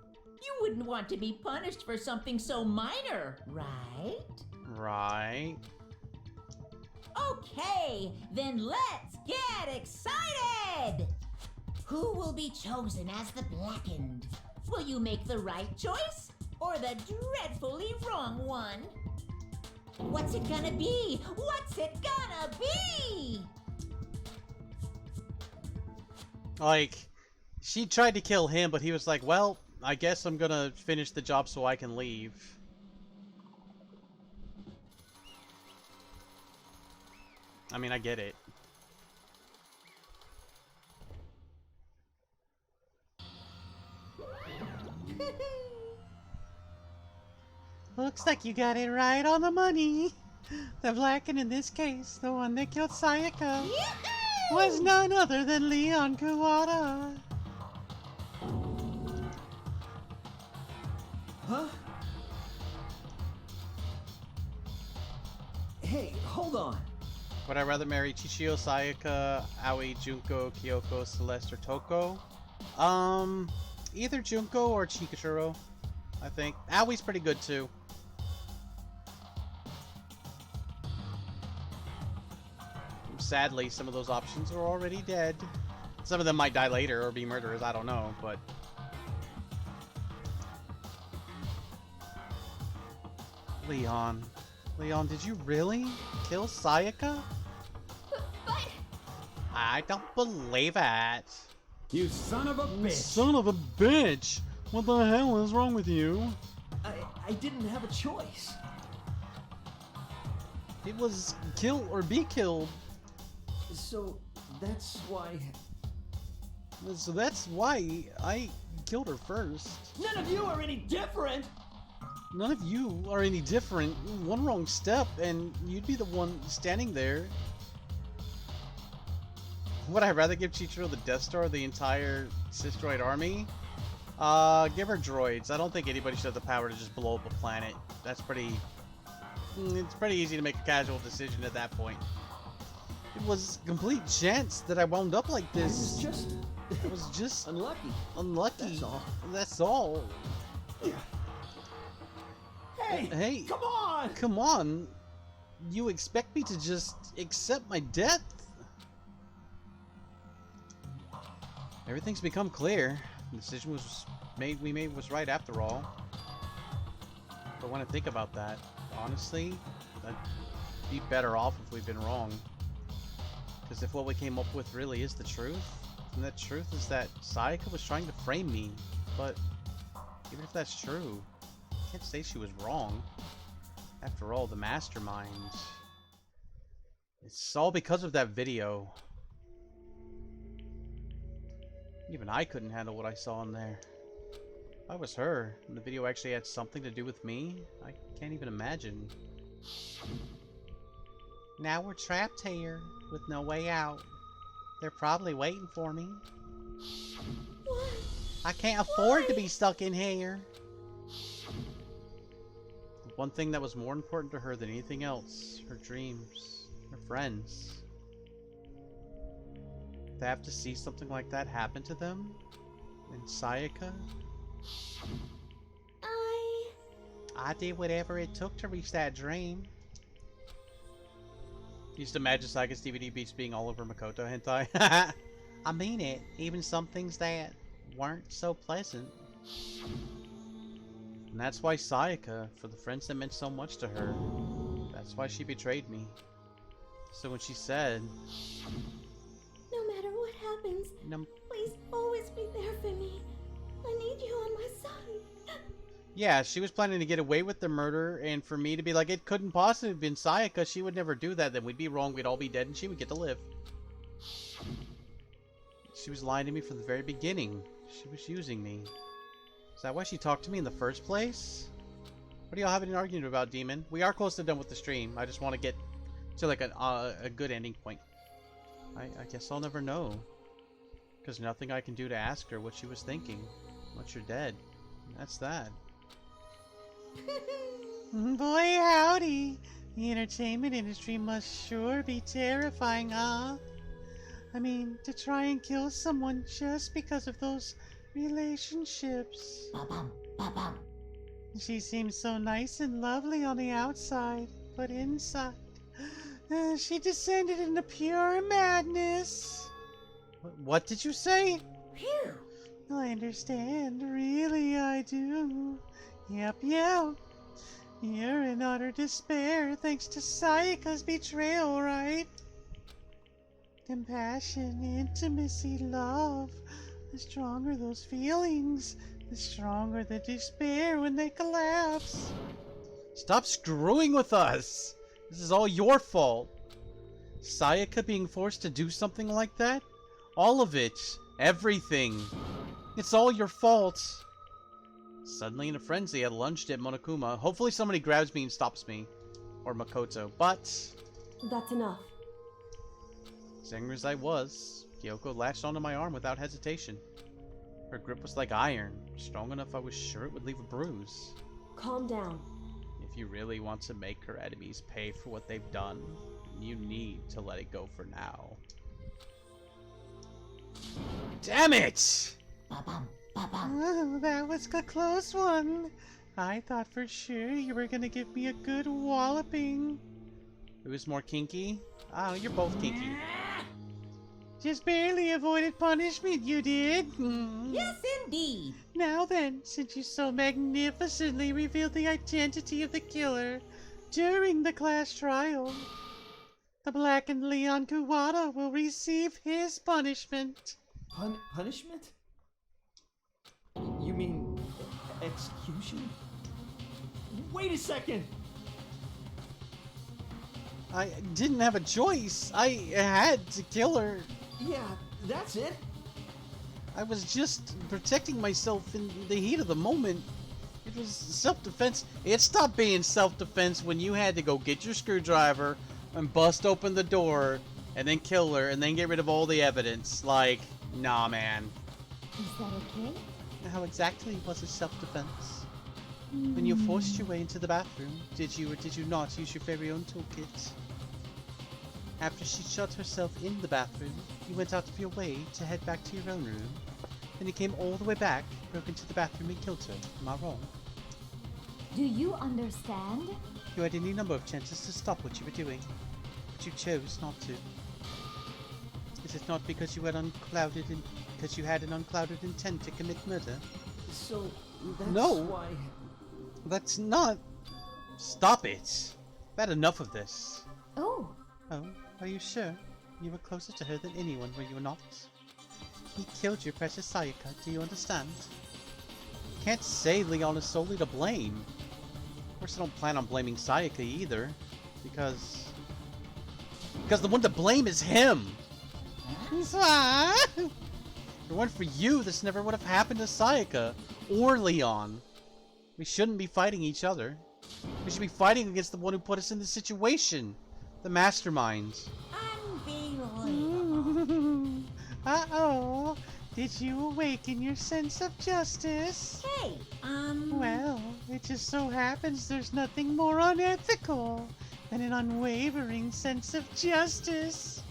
You wouldn't want to be punished for something so minor, right? Right. Okay, then let's get excited! Who will be chosen as the Blackened? Will you make the right choice or the dreadfully wrong one? What's it gonna be? What's it gonna be? Like, she tried to kill him, but he was like, well, I guess I'm gonna finish the job so I can leave. I mean, I get it. Looks like you got it right on the money. The Blackened in this case, the one that killed Sayaka, was none other than Leon Kuwata. Huh? Hey, hold on. Would I rather marry Chichio, Sayaka, Aoi, Junko, Kyoko, Celeste, or Toko? Either Junko or Chikachiro, I think. Aoi's pretty good too. Sadly, some of those options are already dead. Some of them might die later or be murderers, I don't know, but... Leon, did you really kill Sayaka? But... I don't believe it. You son of a bitch! Son of a bitch! What the hell is wrong with you? I didn't have a choice. It was kill or be killed. So that's why... So that's why I killed her first. None of you are any different! None of you are any different. One wrong step and you'd be the one standing there. Would I rather give Chichiro the Death Star or the entire Sistroid army? Give her droids. I don't think anybody should have the power to just blow up a planet. That's pretty... It's pretty easy to make a casual decision at that point. It was complete chance that I wound up like this. It was just unlucky. Unlucky. That's all. That's all. Hey, come on! Come on! You expect me to just accept my death? Everything's become clear. The decision we made was right after all. But when I think about that, honestly, I'd be better off if we'd been wrong. Because if what we came up with really is the truth, then that truth is that Sayaka was trying to frame me. But even if that's true, I can't say she was wrong. After all, the mastermind. It's all because of that video. Even I couldn't handle what I saw in there. If I was her, and the video actually had something to do with me, I can't even imagine. Now we're trapped here, with no way out. They're probably waiting for me. What? I can't afford to be stuck in here. The one thing that was more important to her than anything else, her dreams, her friends. To have to see something like that happen to them? And Sayaka? I did whatever it took to reach that dream. Used to imagine Sayaka's DVD beats being all over Makoto hentai. I mean it. Even some things that weren't so pleasant. And that's why Sayaka, for the friends that meant so much to her, that's why she betrayed me. So when she said... No matter what happens, please always be there for me. I need you on my side. Yeah, she was planning to get away with the murder, and for me to be like, it couldn't possibly have been Sayaka, she would never do that, then we'd be wrong, we'd all be dead, and she would get to live. She was lying to me from the very beginning. She was using me. Is that why she talked to me in the first place? What are y'all having an argument about, Demon? We are close to done with the stream. I just want to get to like a good ending point. I guess I'll never know. Because nothing I can do to ask her what she was thinking. Once you're dead. That's that. Boy howdy! The entertainment industry must sure be terrifying, huh? I mean, to try and kill someone just because of those relationships. She seems so nice and lovely on the outside, but inside, she descended into pure madness. What did you say? Phew. I understand, really I do. Yep. You're in utter despair thanks to Sayaka's betrayal, right? Compassion, intimacy, love. The stronger those feelings, the stronger the despair when they collapse. Stop screwing with us! This is all your fault. Sayaka being forced to do something like that? All of it. Everything. It's all your fault. Suddenly in a frenzy, I lunged at Monokuma. Hopefully somebody grabs me and stops me. Or Makoto. But That's enough. as angry as I was, Kyoko latched onto my arm without hesitation. Her grip was like iron, strong enough I was sure it would leave a bruise. Calm down. If you really want to make her enemies pay for what they've done, you need to let it go for now. Damn it! Oh, that was a close one. I thought for sure you were gonna give me a good walloping. Who's more kinky? Oh, you're both kinky. Just barely avoided punishment, you did. Yes, indeed. Now then, since you so magnificently revealed the identity of the killer during the class trial, the blackened Leon Kuwata will receive his punishment. Punishment? You mean execution? Wait a second! I didn't have a choice. I had to kill her. Yeah, that's it. I was just protecting myself in the heat of the moment. It was self-defense. It stopped being self-defense when you had to go get your screwdriver and bust open the door and then kill her and then get rid of all the evidence. Like, nah, man. Is that okay? How exactly was it self-defense? When you forced your way into the bathroom, did you or did you not use your very own toolkit? After she shut herself in the bathroom, you went out of your way to head back to your own room. Then you came all the way back, broke into the bathroom and killed her. Am I wrong? Do you understand? You had any number of chances to stop what you were doing, but you chose not to. Is it not because you had an unclouded intent to commit murder? So, that's No. why... That's not... Stop it. I've had enough of this. Oh. Oh, are you sure? You were closer to her than anyone, were you not? He killed your precious Sayaka, do you understand? Can't say Leon is solely to blame. Of course, I don't plan on blaming Sayaka either, because the one to blame is him. If it weren't for you, this never would have happened to Sayaka or Leon. We shouldn't be fighting each other. We should be fighting against the one who put us in this situation, the mastermind. Unbelievable. Uh-oh. Did you awaken your sense of justice? Hey, Well, it just so happens there's nothing more unethical than an unwavering sense of justice.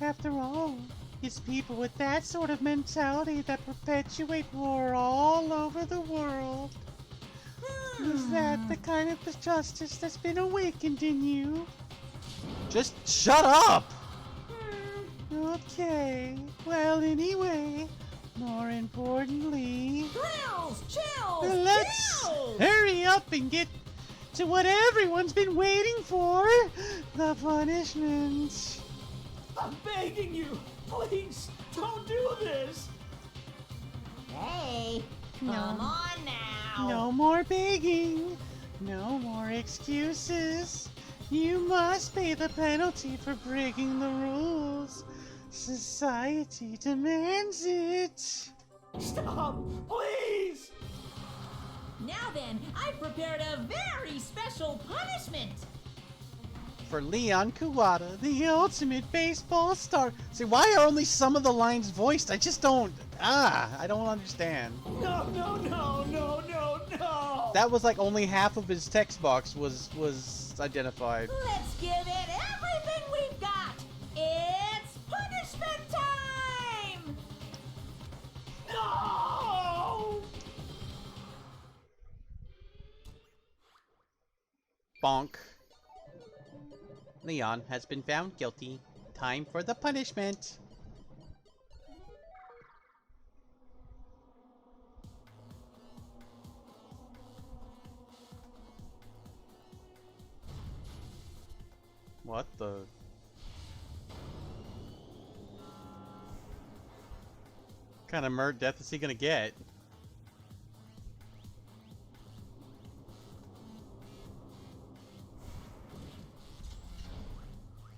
After all, it's people with that sort of mentality that perpetuate war all over the world. Is that the kind of justice that's been awakened in you? Just shut up! Okay, well anyway, more importantly... Thrills! Chills! Let's Chills! hurry up and get to what everyone's been waiting for! The punishment! I'm begging you! Please, don't do this! Hey, come on now! No more begging! No more excuses! You must pay the penalty for breaking the rules! Society demands it! Stop! Please! Now then, I've prepared a very special punishment! For Leon Kuwata, The ultimate baseball star! See, why are only some of the lines voiced? I just don't... I don't understand. No, no, no, no, no, no! That was like only half of his text box was identified. Let's give it everything we've got! It's punishment Bonk. Leon has been found guilty. Time for the punishment. What the? What kind of murder death is he gonna get?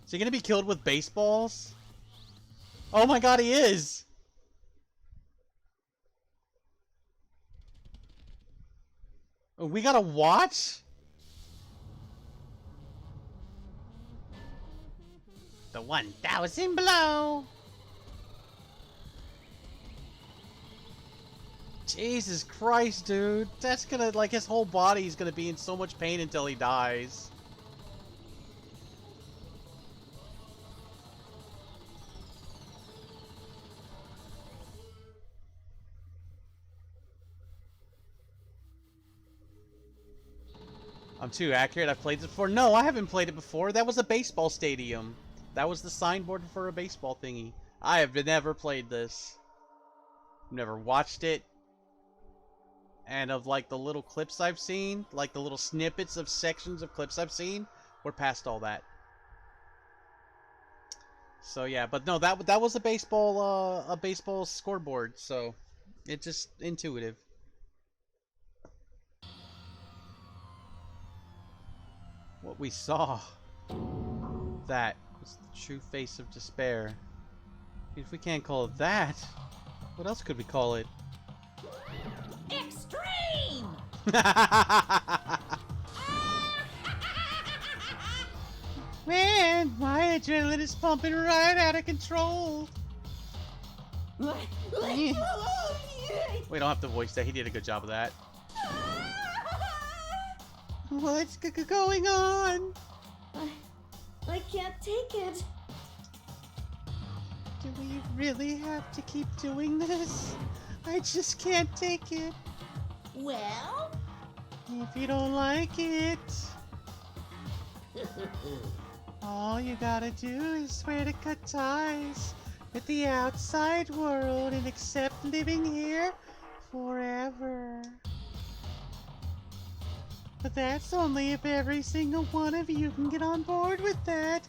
Is he gonna be killed with baseballs? Oh my god, he is! Oh, we gotta watch? The 1,000 blow! Jesus Christ, dude. That's gonna, like, his whole body's gonna be in so much pain until he dies. I'm too accurate. I've played it before. No, I haven't played it before. That was a baseball stadium. That was the signboard for a baseball thingy. I have never played this. Never watched it. And of like the little clips I've seen, like the little snippets of sections of clips I've seen, we're past all that. So yeah, but no, that was a baseball scoreboard. So it's just intuitive. What we saw, that was the true face of despair. If we can't call it that, what else could we call it? Extreme! Man, my adrenaline is pumping right out of control. We don't have to voice that. He did a good job of that. What's going on? I can't take it. Do we really have to keep doing this? I just can't take it. Well? If you don't like it, all you gotta do is swear to cut ties with the outside world and accept living here forever. But that's only if every single one of you can get on board with that.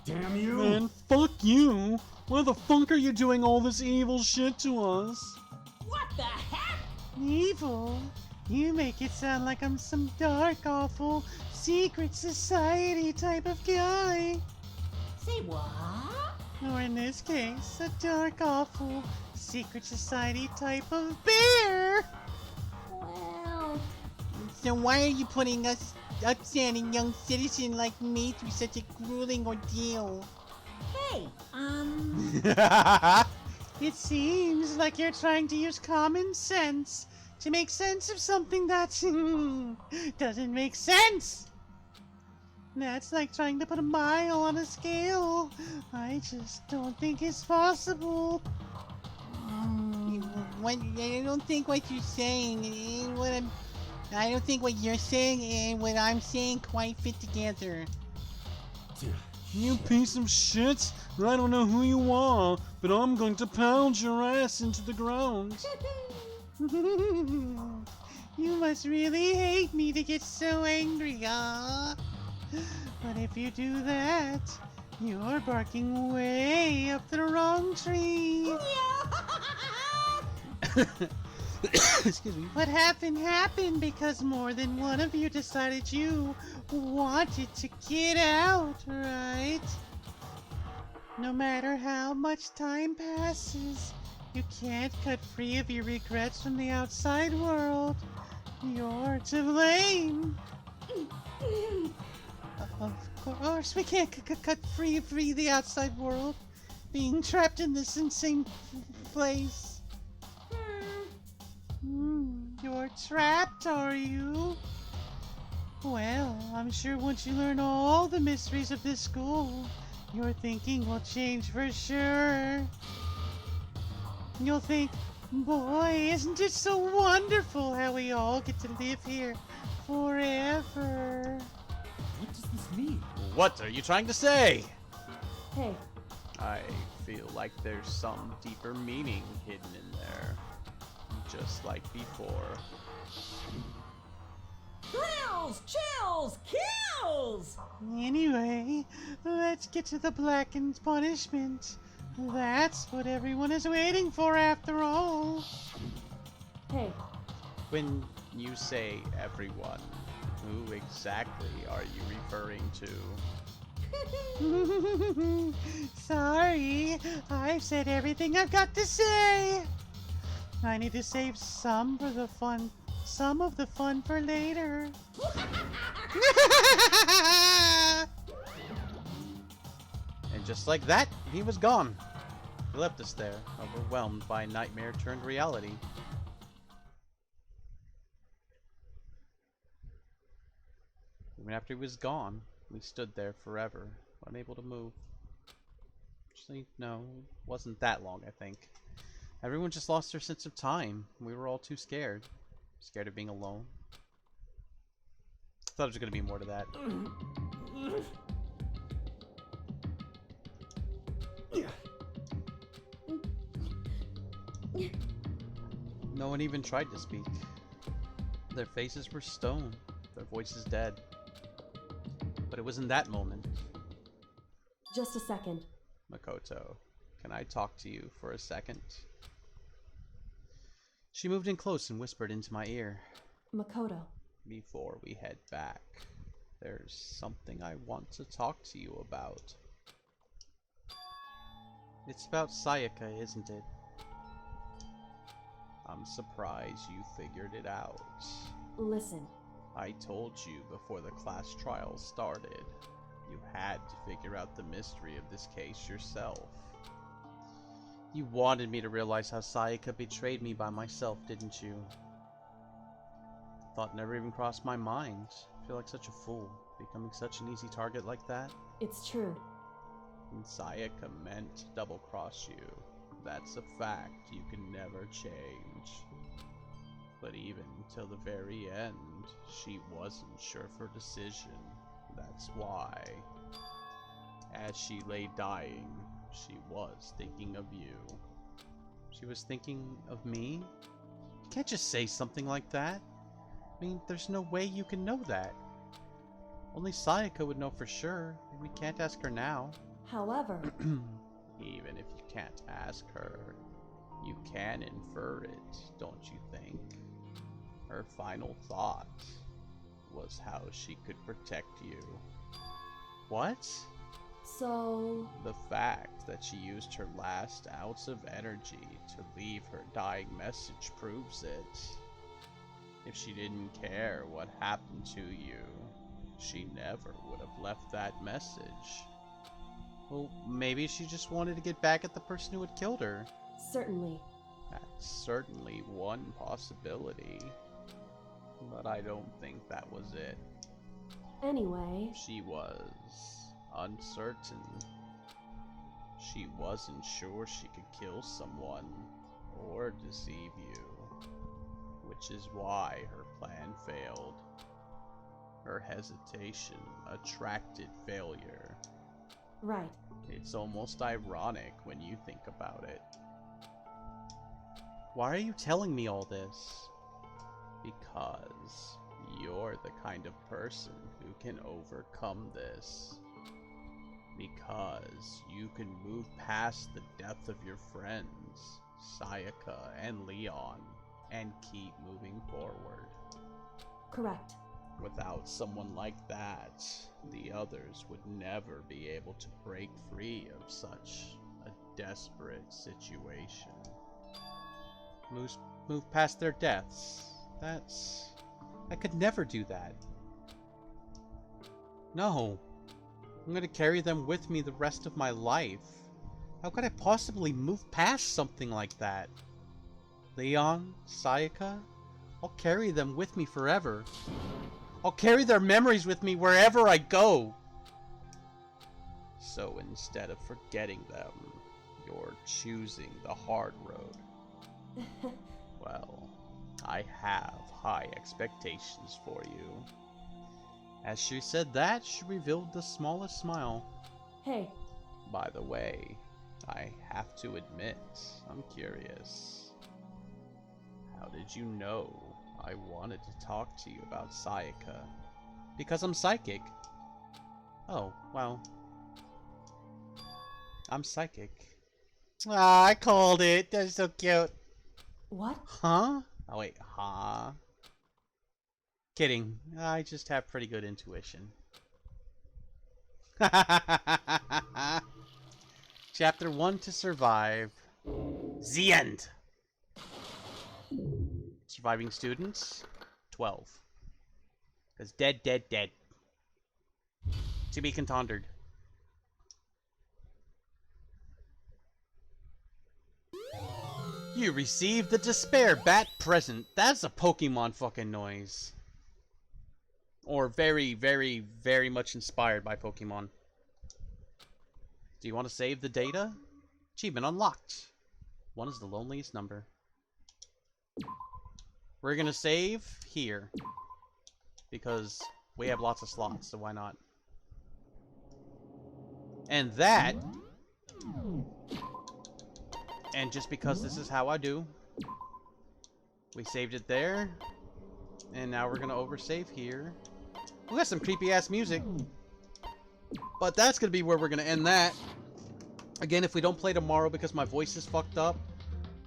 Damn you! Man, fuck you! Why the fuck are you doing all this evil shit to us? What the heck? Evil? You make it sound like I'm some dark, awful, secret society type of guy. Say what? Or in this case, a dark, awful, secret society type of bear. Well... So why are you putting us upstanding young citizen like me through such a grueling ordeal? Hey, It seems like you're trying to use common sense to make sense of something that doesn't make sense. That's like trying to put a mile on a scale. I just don't think it's possible. I don't think what you're saying and I don't think what you're saying and what I'm saying quite fit together. You piece of shit! I don't know who you are, but I'm going to pound your ass into the ground. You must really hate me to get so angry, huh? But if you do that, you're barking way up the wrong tree. Excuse me. What happened because more than one of you decided you wanted to get out, right? No matter how much time passes, you can't cut free of your regrets from the outside world. You're to blame. Of course, we can't cut free of the outside world. Being trapped in this insane place. You're trapped, are you? Well, I'm sure once you learn all the mysteries of this school, your thinking will change for sure. you'll think, boy, isn't it so wonderful how we all get to live here forever. What does this mean? What are you trying to say? Hey, I feel like there's some deeper meaning hidden in there. Just like before. Thrills, chills, kills! Anyway, let's get to the blackened punishment. That's what everyone is waiting for after all. hey, When you say everyone, who exactly are you referring to? Sorry, I've said everything I've got to say. I need to save some of the fun for later. And just like that, he was gone. He left us there, overwhelmed by nightmare turned reality. Even after he was gone, we stood there forever, unable to move. Actually, no, it wasn't that long, I think. Everyone just lost their sense of time. We were all too scared. Scared of being alone. Thought there was gonna be more to that. No one even tried to speak. Their faces were stone, their voices dead. But it was in that moment. just a second. Makoto, can I talk to you for a second? She moved in close and whispered into my ear. Makoto. Before we head back, there's something I want to talk to you about. It's about Sayaka, isn't it? I'm surprised you figured it out. Listen. I told you before the class trials started. You had to figure out the mystery of this case yourself. You wanted me to realize how Sayaka betrayed me by myself, didn't you? Thought never even crossed my mind. I feel like such a fool, becoming such an easy target like that. It's true. And Sayaka meant to double-cross you. That's a fact you can never change. But even till the very end, she wasn't sure of her decision. That's why, as she lay dying, she was thinking of you. She was thinking of me? You can't just say something like that. I mean, there's no way you can know that. Only Sayaka would know for sure, and we can't ask her now. However... Even if you can't ask her, you can infer it, don't you think? Her final thought was how she could protect you. What? So... The fact that she used her last ounce of energy to leave her dying message proves it. If she didn't care what happened to you, she never would have left that message. Well, maybe she just wanted to get back at the person who had killed her. Certainly. That's certainly one possibility. But I don't think that was it. Anyway... She was uncertain. She wasn't sure she could kill someone or deceive you. Which is why her plan failed. Her hesitation attracted failure. Right. It's almost ironic when you think about it. Why are you telling me all this? Because you're the kind of person who can overcome this. Because you can move past the death of your friends, Sayaka and Leon, and keep moving forward. Correct. Without someone like that, the others would never be able to break free of such a desperate situation. Move past their deaths. I could never do that. No. I'm gonna carry them with me the rest of my life. How could I possibly move past something like that? Leon, Sayaka, I'll carry them with me forever. I'll carry their memories with me wherever I go. So instead of forgetting them, you're choosing the hard road. Well, I have high expectations for you. As she said that, she revealed the smallest smile. Hey. By the way, I have to admit, I'm curious. How did you know I wanted to talk to you about Sayaka? Because I'm psychic. Oh, well. I'm psychic. Ah, I called it. That's so cute. What? Huh? Oh, wait. Huh? Kidding. I just have pretty good intuition. Chapter 1 to survive. The end. Surviving students, 12. Because dead, dead, dead. To be contended. You received the Despair Bat present. That's a Pokemon fucking noise. Or very, very, very much inspired by Pokemon. Do you want to save the data? Achievement unlocked. 1 is the loneliest number. We're gonna save here. Because we have lots of slots, so why not? And that... And just because this is how I do, we saved it there, and now we're gonna oversave here. We got some creepy ass music, but that's gonna be where we're gonna end that. Again, if we don't play tomorrow because my voice is fucked up,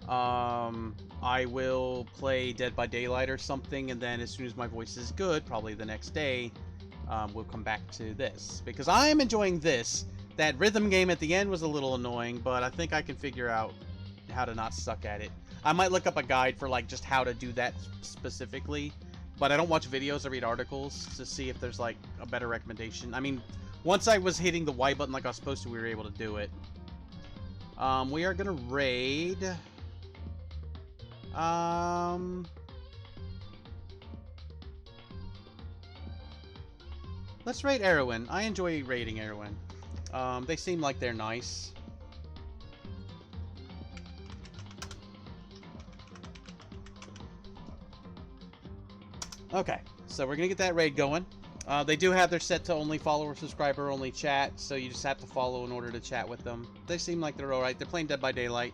I will play Dead by Daylight or something, and then as soon as my voice is good, probably the next day, we'll come back to this because I am enjoying this. That rhythm game at the end was a little annoying, but I think I can figure out how to not suck at it. I might look up a guide for like just how to do that specifically, but I don't watch videos, I read articles to see if there's like a better recommendation. I mean, once I was hitting the Y button like I was supposed to, we were able to do it. We are gonna raid let's raid Erwin. I enjoy raiding Erwin. They seem like they're nice. Okay, so we're gonna get that raid going. They do have their set to only follower, subscriber, only chat, so you just have to follow in order to chat with them. They seem like they're alright. They're playing Dead by Daylight.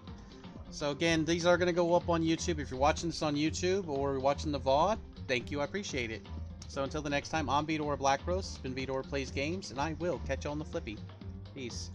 So again, these are gonna go up on YouTube. If you're watching this on YouTube or watching the VOD, thank you, I appreciate it. So until the next time, I'm Vidor Black Rose. It's been Vidor Plays Games, and I will catch you on the flippy. Peace.